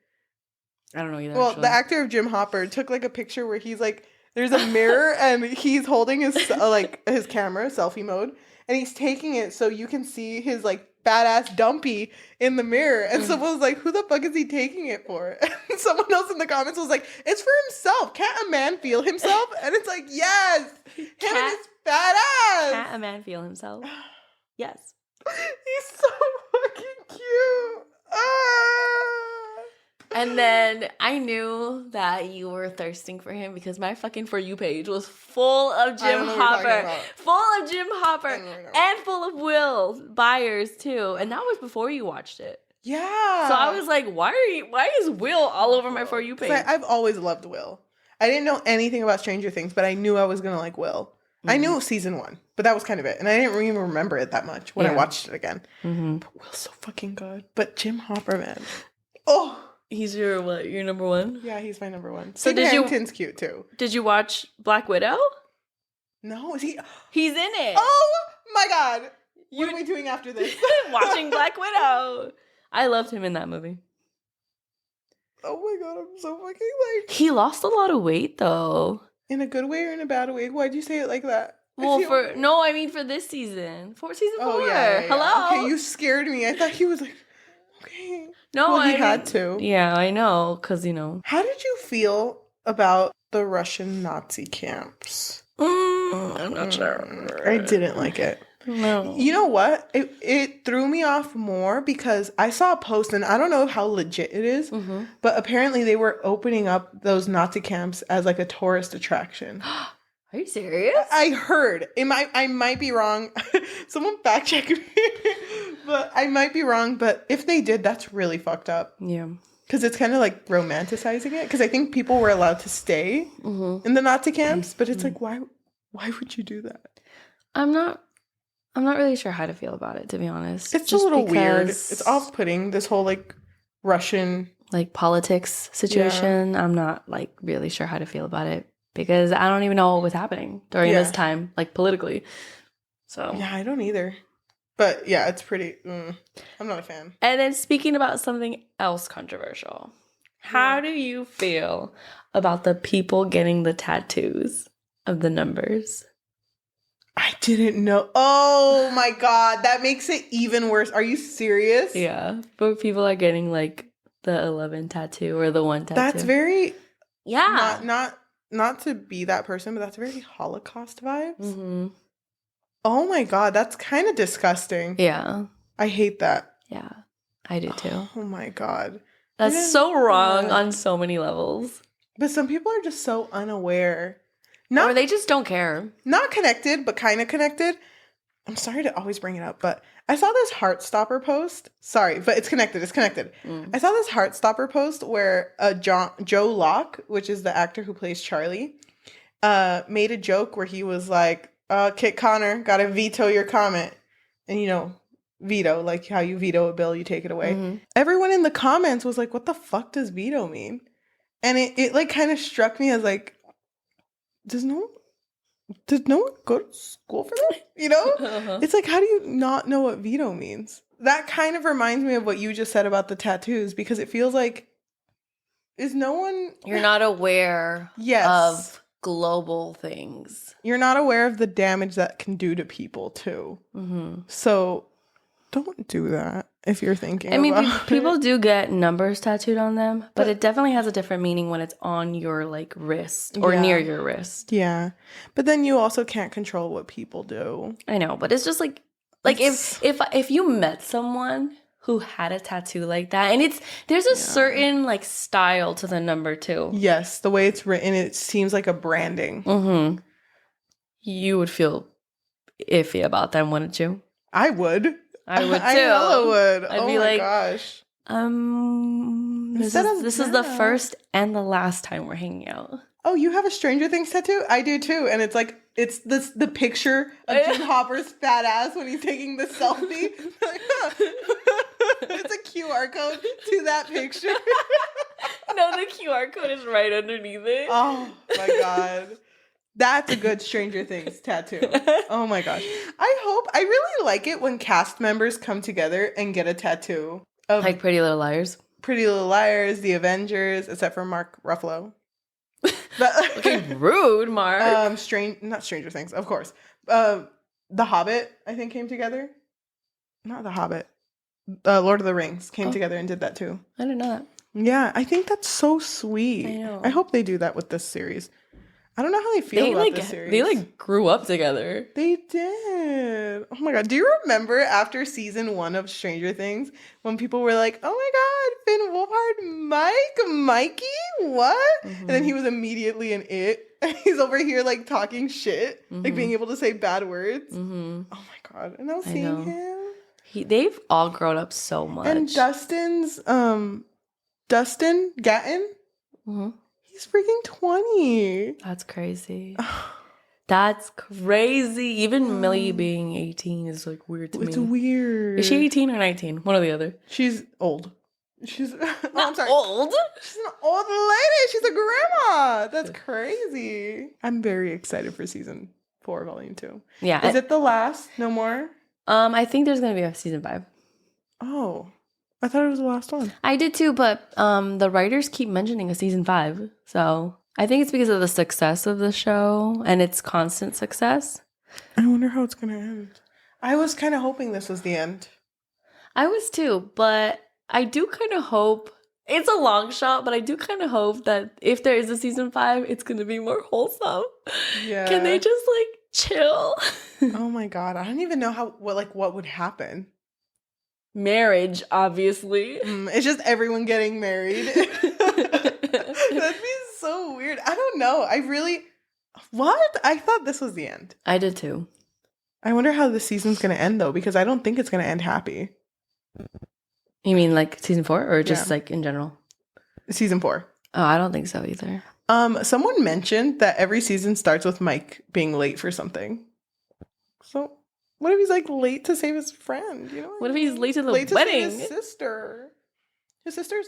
I don't know either. Well, actually. the actor of Jim Hopper took like a picture where he's like, there's a mirror and he's holding his like his camera, selfie mode, and he's taking it so you can see his like badass dumpy in the mirror. And someone was like, who the fuck is he taking it for? And someone else in the comments was like, it's for himself. Can't a man feel himself? And it's like, yes, him and his badass. Can't a man feel himself? Yes. He's so fucking cute. And then I knew that you were thirsting for him because my fucking For You page was full of Jim Hopper. Full of Jim Hopper. And full of Will Byers, too. And that was before you watched it. Yeah. So I was like, why is Will all over my For You page? I've always loved Will. I didn't know anything about Stranger Things, but I knew I was going to like Will. I knew it was season 1, but that was kind of it. And I didn't even remember it that much when I watched it again. But Will's so fucking good. But Jim Hopper, man. Oh. He's your what? Your number one? Yeah, he's my number one. So Sid Harington's cute too. Did you watch Black Widow? No, is he? He's in it. Oh my god! What are we doing after this? Watching Black Widow. I loved him in that movie. Oh my god, I'm so fucking like. He lost a lot of weight though. In a good way or in a bad way? Why'd you say it like that? Well, I mean for this season. For season 4. Oh yeah. Hello. Okay, you scared me. I thought he was like. Okay. No, well, he had to. Yeah, I know, because, How did you feel about the Russian Nazi camps? I'm not sure. I didn't like it. No. You know what? It threw me off more because I saw a post, and I don't know how legit it is, but apparently they were opening up those Nazi camps as like a tourist attraction. Are you serious? I heard. I might be wrong. Someone fact check me. But I might be wrong. But if they did, that's really fucked up. Yeah. Because it's kind of like romanticizing it. Because I think people were allowed to stay in the Nazi camps. But it's like, why would you do that? I'm not really sure how to feel about it, to be honest. It's just a little weird. It's off-putting, this whole like Russian like politics situation. Yeah. I'm not like really sure how to feel about it. Because I don't even know what was happening during this time, like politically. So yeah, I don't either. But yeah, it's pretty. I'm not a fan. And then speaking about something else controversial, how do you feel about the people getting the tattoos of the numbers? I didn't know. Oh my god, that makes it even worse. Are you serious? Yeah, but people are getting like the 11 tattoo or the 1 tattoo. That's very Not to be that person, but that's very Holocaust vibes. Oh my god, that's kind of disgusting. Yeah. I hate that. Yeah, I do too. Oh my god. That's so wrong on so many levels. But some people are just so unaware. Or they just don't care. Not connected, but kind of connected. I'm sorry to always bring it up, but I saw this Heartstopper post. Sorry, but it's connected. It's connected. I saw this Heartstopper post where Joe Locke, which is the actor who plays Charlie, made a joke where he was like, Kit Connor, gotta veto your comment. And veto, like how you veto a bill, you take it away. Everyone in the comments was like, what the fuck does veto mean? And it like kind of struck me as like, did no one go to school for that? It's like, how do you not know what veto means? That kind of reminds me of what you just said about the tattoos, because it feels like, is no one... You're not aware of global things. You're not aware of the damage that can do to people, too. So, don't do that if you're thinking people do get numbers tattooed on them, but it definitely has a different meaning when it's on your like wrist or near your wrist. Yeah. But then you also can't control what people do. I know, but it's just like if you met someone who had a tattoo like that, and there's a certain like style to the number too. Yes, the way it's written, it seems like a branding. You would feel iffy about them, wouldn't you? I would. I would too. I hella would. I'd be like, gosh. This is the first and the last time we're hanging out. Oh, you have a Stranger Things tattoo? I do too. And it's like, it's the picture of Jim Hopper's fat ass when he's taking the selfie. It's a QR code to that picture. No, the QR code is right underneath it. Oh my god. That's a good Stranger Things tattoo. Oh my gosh. I really like it when cast members come together and get a tattoo. Of like Pretty Little Liars. Pretty Little Liars, The Avengers, except for Mark Ruffalo. Okay, rude, Mark. Not Stranger Things, of course. The Hobbit, I think, came together. Not The Hobbit. Lord of the Rings came together and did that too. I didn't know that. Yeah, I think that's so sweet. I know. I hope they do that with this series. I don't know how they feel about this series. They like grew up together. They did. Oh my god. Do you remember after season 1 of Stranger Things when people were like, oh my god, Finn Wolfhard, Mikey? What? Mm-hmm. And then he was immediately in it. And he's over here like talking shit, like being able to say bad words. Mm-hmm. Oh my god. And now seeing him. They've all grown up so much. And Dustin Gatton, he's freaking 20. That's crazy. That's crazy. Even Millie being 18 is like weird to me. It's weird. Is she 18 or 19? One or the other. She's old. She's I'm sorry. Old? She's an old lady. She's a grandma. That's crazy. I'm very excited for season 4, volume 2. Yeah. Is it the last? No more? I think there's gonna be a season 5. Oh. I thought it was the last one. I did too, but the writers keep mentioning a season 5. So I think it's because of the success of the show and its constant success. I wonder how it's gonna end. I was kind of hoping this was the end. I was too, but I do kind of hope, it's a long shot, but I do kind of hope that if there is a season 5, it's going to be more wholesome. Yeah. Can they just like chill? Oh my god, I don't even know what would happen. Marriage, obviously. It's just everyone getting married. That'd be so weird. I don't know. I thought this was the end. I did too. I wonder how the season's going to end though, because I don't think it's going to end happy. You mean like season 4 or just like in general? Season 4. Oh, I don't think so either. Someone mentioned that every season starts with Mike being late for something. So what if he's like late to save his friend? You know, what if he's late to the wedding? To save his sister. His sister's,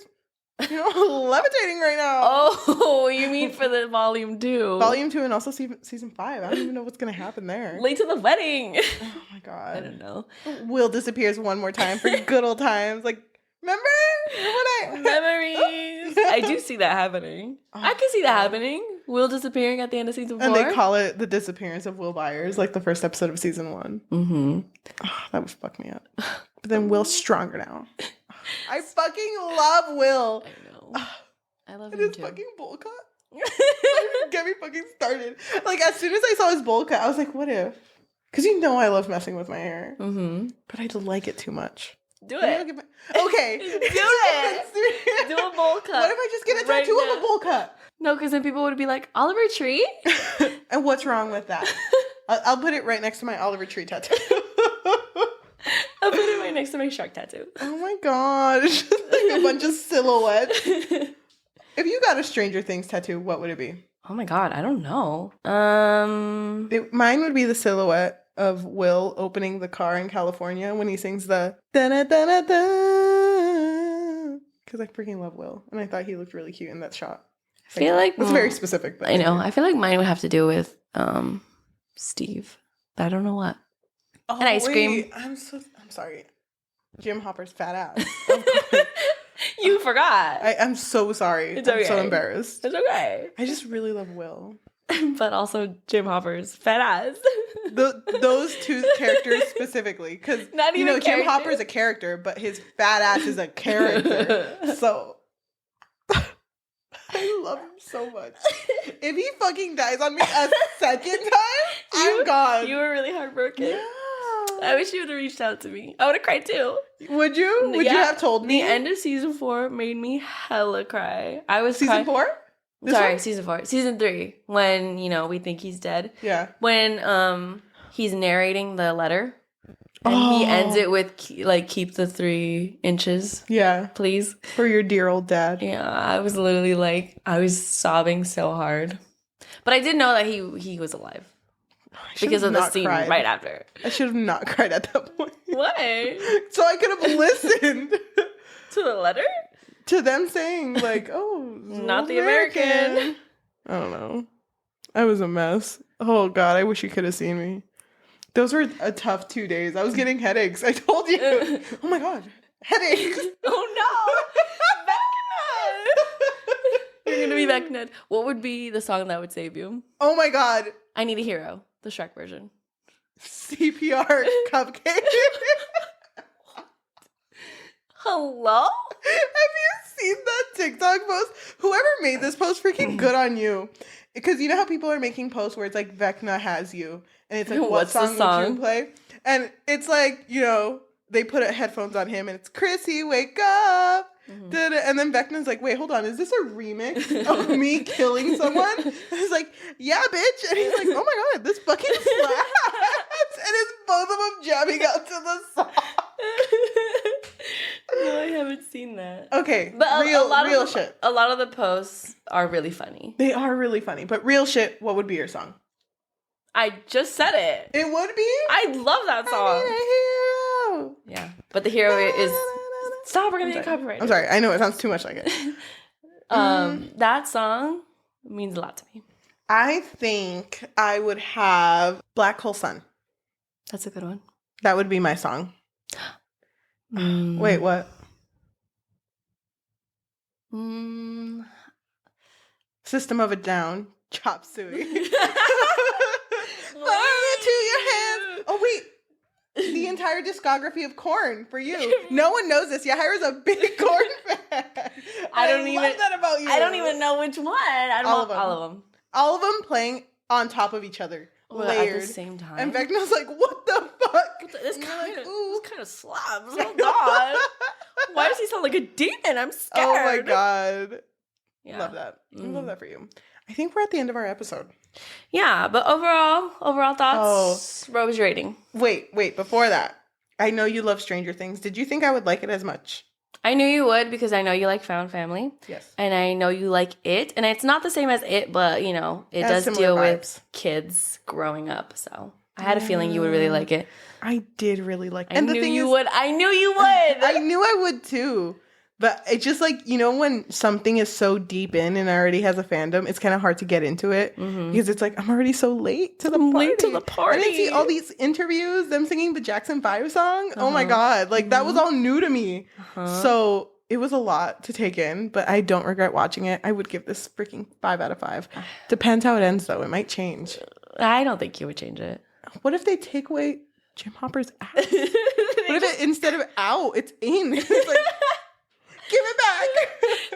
levitating right now. Oh, you mean for the volume 2? Volume 2 and also season 5. I don't even know what's gonna happen there. Late to the wedding. Oh my god. I don't know. Will disappears one more time for good old times. Like, remember memories? I do see that happening. I can see that happening. Will disappearing at the end of season 4. And they call it the disappearance of Will Byers, like the first episode of season 1. Mm-hmm. Oh, that would fuck me up. But then Will's stronger now. I fucking love Will. I know. I love him his too. Fucking bowl cut. Get me fucking started. Like, as soon as I saw his bowl cut, I was like, what if? Because I love messing with my hair. Mm-hmm. But I like it too much. Do it. Okay. Do it. Do a bowl cut. What if I just get a tattoo of a bowl cut? No, because then people would be like, Oliver Tree? And what's wrong with that? I'll put it right next to my Oliver Tree tattoo. I'll put it right next to my shark tattoo. Oh my god. It's just like a bunch of silhouettes. If you got a Stranger Things tattoo, what would it be? Oh my god, I don't know. Mine would be the silhouette of Will opening the car in California when he sings the da-da-da-da-da. Because I freaking love Will. And I thought he looked really cute in that shot. I feel like it's very specific. But I know. I feel like mine would have to do with Steve. But I don't know what. Oh, and ice cream. I'm sorry. Jim Hopper's fat ass. You forgot. I'm so sorry. It's okay. I'm so embarrassed. It's okay. I just really love Will. But also Jim Hopper's fat ass. Those two characters specifically. Because, Jim Hopper's a character, but his fat ass is a character. So, I love him so much. If he fucking dies on me a second time, I'm gone. You were really heartbroken. Yeah. I wish you would have reached out to me. I would have cried too. Would you? Would you have told me? The end of season 4 made me hella cry. I was season 4? Sorry, season 4. Season 3, when, we think he's dead. Yeah. When he's narrating the letter. And he ends it with, keep the 3 inches. Yeah. Please. For your dear old dad. Yeah, I was literally I was sobbing so hard. But I did know that he was alive. Because of the scene right after. I should have not cried at that point. Why? So I could have listened. To the letter? To them saying, not the American. I don't know. I was a mess. Oh, God. I wish you could have seen me. Those were a tough 2 days. I was getting headaches. I told you. Oh, my God. Headaches. Oh, no. You're going to be Vecned. What would be the song that would save you? Oh, my God. I Need a Hero. The Shrek version. CPR Cupcake. Hello? Have you seen that TikTok post? Whoever made this post, freaking good on you. Because you know how people are making posts where it's like Vecna has you, and it's like, what What's the song would you play? And it's like, you know, they put headphones on him, and it's Chrissy, wake up. And then Vecna's like, wait, hold on, is this a remix of me killing someone? And he's like, yeah, bitch. And he's like, oh my god, this fucking slaps. And it's both of them jamming out to the song. No, I haven't seen that. Okay, but real shit. A lot of the posts are really funny. They are really funny. But real shit, what would be your song? I just said it. It would be? I love that song. I need a hero. Yeah, but the hero is... Stop, we're gonna get copyrighted. I'm sorry, I know it sounds too much like it. That song means a lot to me. I think I would have Black Hole Sun. That's a good one. That would be my song. Wait, what? System of a Down. Chop Suey. Throw it to your hands. Oh, wait. The entire discography of Korn for you. No one knows this. Yajaira's a big Korn fan. I love that about you. I don't even know which one. All of them. All of them playing on top of each other. Layered. At the same time. And Vecna's like, what the fuck? This kind of slaps. Oh god. Why does he sound like a demon? I'm scared. Oh my god. Yeah. Love that. I love that for you. I think we're at the end of our episode. Yeah, but overall thoughts. What was your rating? Wait, before that. I know you love Stranger Things. Did you think I would like it as much? I knew you would because I know you like Found Family. Yes. And I know you like It. And it's not the same as It, but, you know, it does deal with kids growing up. So I had a feeling you would really like it. I did really like it. I knew you would. I knew I would too. But it's just like, you know, when something is so deep in and already has a fandom, it's kind of hard to get into it because it's like, I'm already so late to the party. I didn't see all these interviews, them singing the Jackson 5 song. Oh my God. Like that was all new to me. So it was a lot to take in, but I don't regret watching it. I would give this freaking 5 out of 5. Depends how it ends though. It might change. I don't think you would change it. What if they take away Jim Hopper's ass? What if it, instead of out, it's in? It's like, give it back.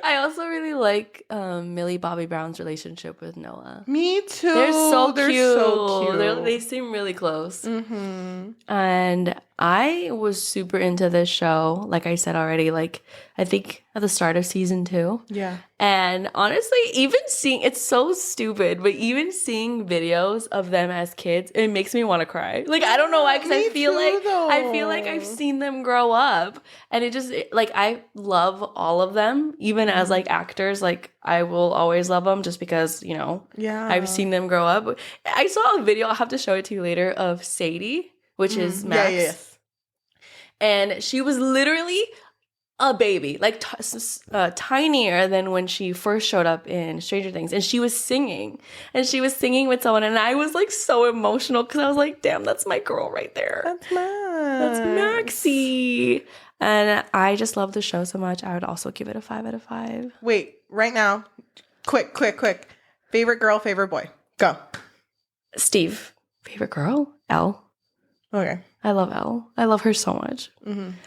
I also really like Millie Bobby Brown's relationship with Noah. Me too. They're so cute. They seem really close. And I was super into this show. Like I said already, like I think at the start of season 2. Yeah. And honestly, even seeing, it's so stupid, but even seeing videos of them as kids, it makes me want to cry. Like, I don't know why, because I feel like I've seen them grow up. And like, I love all of them, even as like actors. Like, I will always love them just because, you know, I've seen them grow up. I saw a video, I'll have to show it to you later, of Sadie, which is Max. Yes. And she was literally a baby, like tinier than when she first showed up in Stranger Things. And she was singing. And she was singing with someone. And I was like so emotional because I was like, damn, that's my girl right there. That's Max. That's Maxie. And I just love the show so much. I would also give it a 5 out of 5. Wait, right now. Quick. Favorite girl, favorite boy. Go. Steve. Favorite girl? Elle. Okay. I love Elle. I love her so much.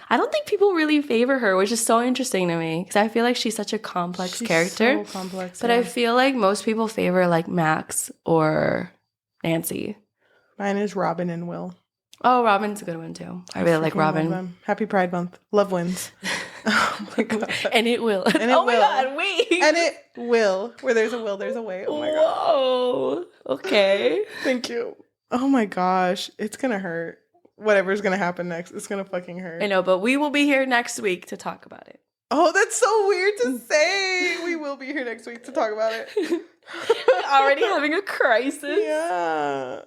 I don't think people really favor her, which is so interesting to me because I feel like she's such a complex character. So complex. But I feel like most people favor like Max or Nancy. Mine is Robin and Will. Oh, Robin's a good one too. I really like Robin. Happy Pride Month. Love wins. Oh my God. And it will. And it oh will. my God, wait. And it will. Where there's a will, there's a way. Oh my God. Whoa. Okay. Thank you. Oh my gosh. It's going to hurt. Whatever's going to happen next, it's going to fucking hurt. I know, but we will be here next week to talk about it. Oh, that's so weird to say. We will be here next week to talk about it. Already having a crisis. Yeah.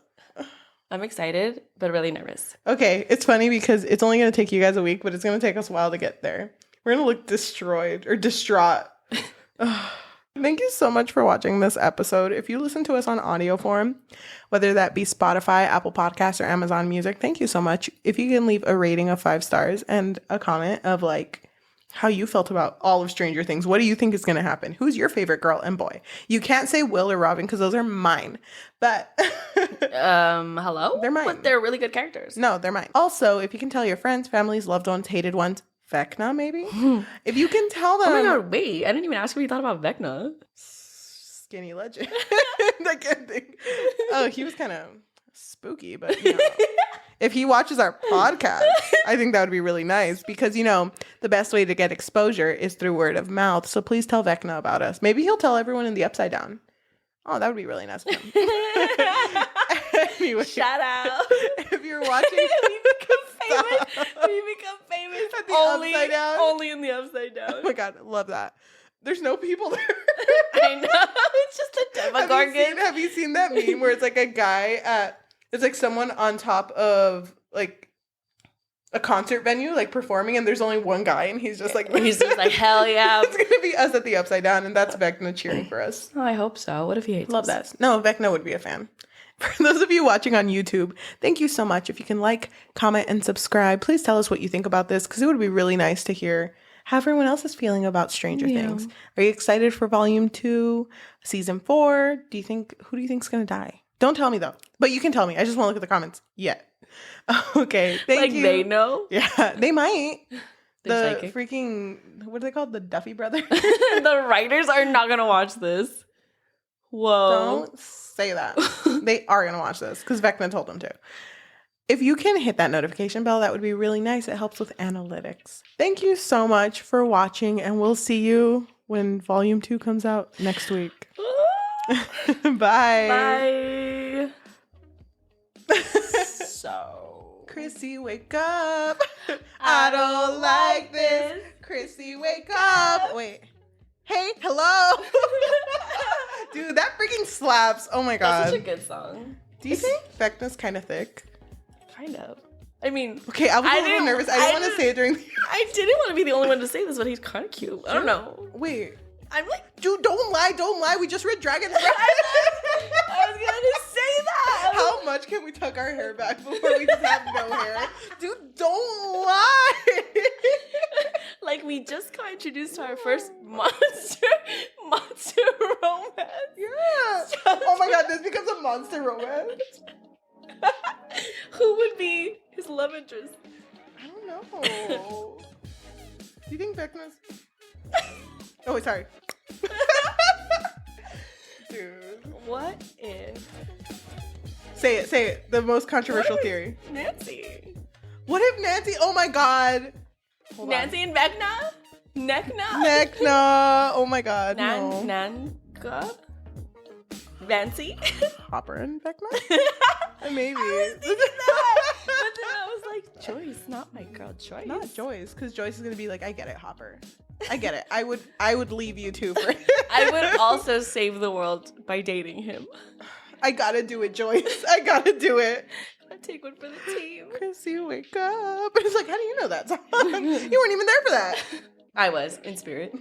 I'm excited, but really nervous. Okay, it's funny because it's only going to take you guys a week, but it's going to take us a while to get there. We're going to look destroyed or distraught. Thank you so much for watching this episode. If you listen to us on audio form, whether that be Spotify, Apple Podcasts, or Amazon Music, thank you so much. If you can leave a rating of 5 stars and a comment of like how you felt about all of Stranger Things. What do you think is going to happen? Who's your favorite girl and boy? You can't say Will or Robin because those are mine. But hello? They're mine. But they're really good characters. No, they're mine. Also, if you can tell your friends, families, loved ones, hated ones, Vecna, maybe? If you can tell them. Oh my god, wait. I didn't even ask what you thought about Vecna. Skinny legend. I can't think. Oh, he was kind of spooky, but if he watches our podcast, I think that would be really nice because, the best way to get exposure is through word of mouth. So please tell Vecna about us. Maybe he'll tell everyone in the Upside Down. Oh, that would be really nice of him. Anyway, shout out. If you're watching, we become famous at the Upside Down. Only in the Upside Down. Oh my god, love that. There's no people there. I know. It's just a Demogorgon. Have you seen that meme where it's like a guy it's like someone on top of like a concert venue, like performing, and there's only one guy, and he's just like hell yeah. It's gonna be us at the Upside Down, and that's Vecna cheering for us. Oh, I hope so. What if he hates Love us? that. No, Vecna would be a fan. For those of you watching on YouTube, thank you so much. If you can like, comment, and subscribe, please tell us what you think about this, because it would be really nice to hear how everyone else is feeling about Stranger Things. Are you excited for Volume 2, Season 4? Who do you think's gonna die? Don't tell me though, but you can tell me. I just want to look at the comments. Yeah. Okay. Thank you. They know. Yeah, they might. They're the psychic. Freaking, what are they called? The Duffy brothers. The writers are not gonna watch this. Whoa. Don't say that. They are gonna watch this because Vecna told them to. If you can hit that notification bell, that would be really nice. It helps with analytics. Thank you so much for watching, and we'll see you when Volume 2 comes out next week. Bye. Bye. So, Chrissy, wake up. I don't like this. Chrissy, wake up. Wait. Hey, hello. Dude, that freaking slaps. Oh my god. That's such a good song. Do you think Vecna's kind of thick? Kind of. I mean, okay, I was a little nervous. I didn't want to say it during. I didn't want to be the only one to say this, but he's kind of cute. I don't know. Wait. I'm like, dude, don't lie. We just read Dragon's Breath. I was gonna say that. How much can we tuck our hair back before we just have no hair? Dude, don't lie. Like, we just got introduced to our first monster romance. Yeah. Oh my god, this becomes a monster romance. Who would be his love interest? I don't know. Do you think Vecna's... Oh, wait, sorry. Dude. What if... Say it. The most controversial theory. Nancy. What if Nancy... Oh my god. Hold Nancy on. and Vecna? Nekna? Nekna. Oh my god, no. Nanka? Nancy? Hopper and Vecna? Maybe. I was thinking that. But then I was like, Joyce, not my girl, Joyce. Not Joyce, because Joyce is going to be like, I get it, Hopper. I get it. I would leave you too for I would also save the world by dating him. I gotta do it, Joyce. I gotta do it. I'd take one for the team. Chrissy, wake up. It's like, how do you know that song? You weren't even there for that. I was, in spirit.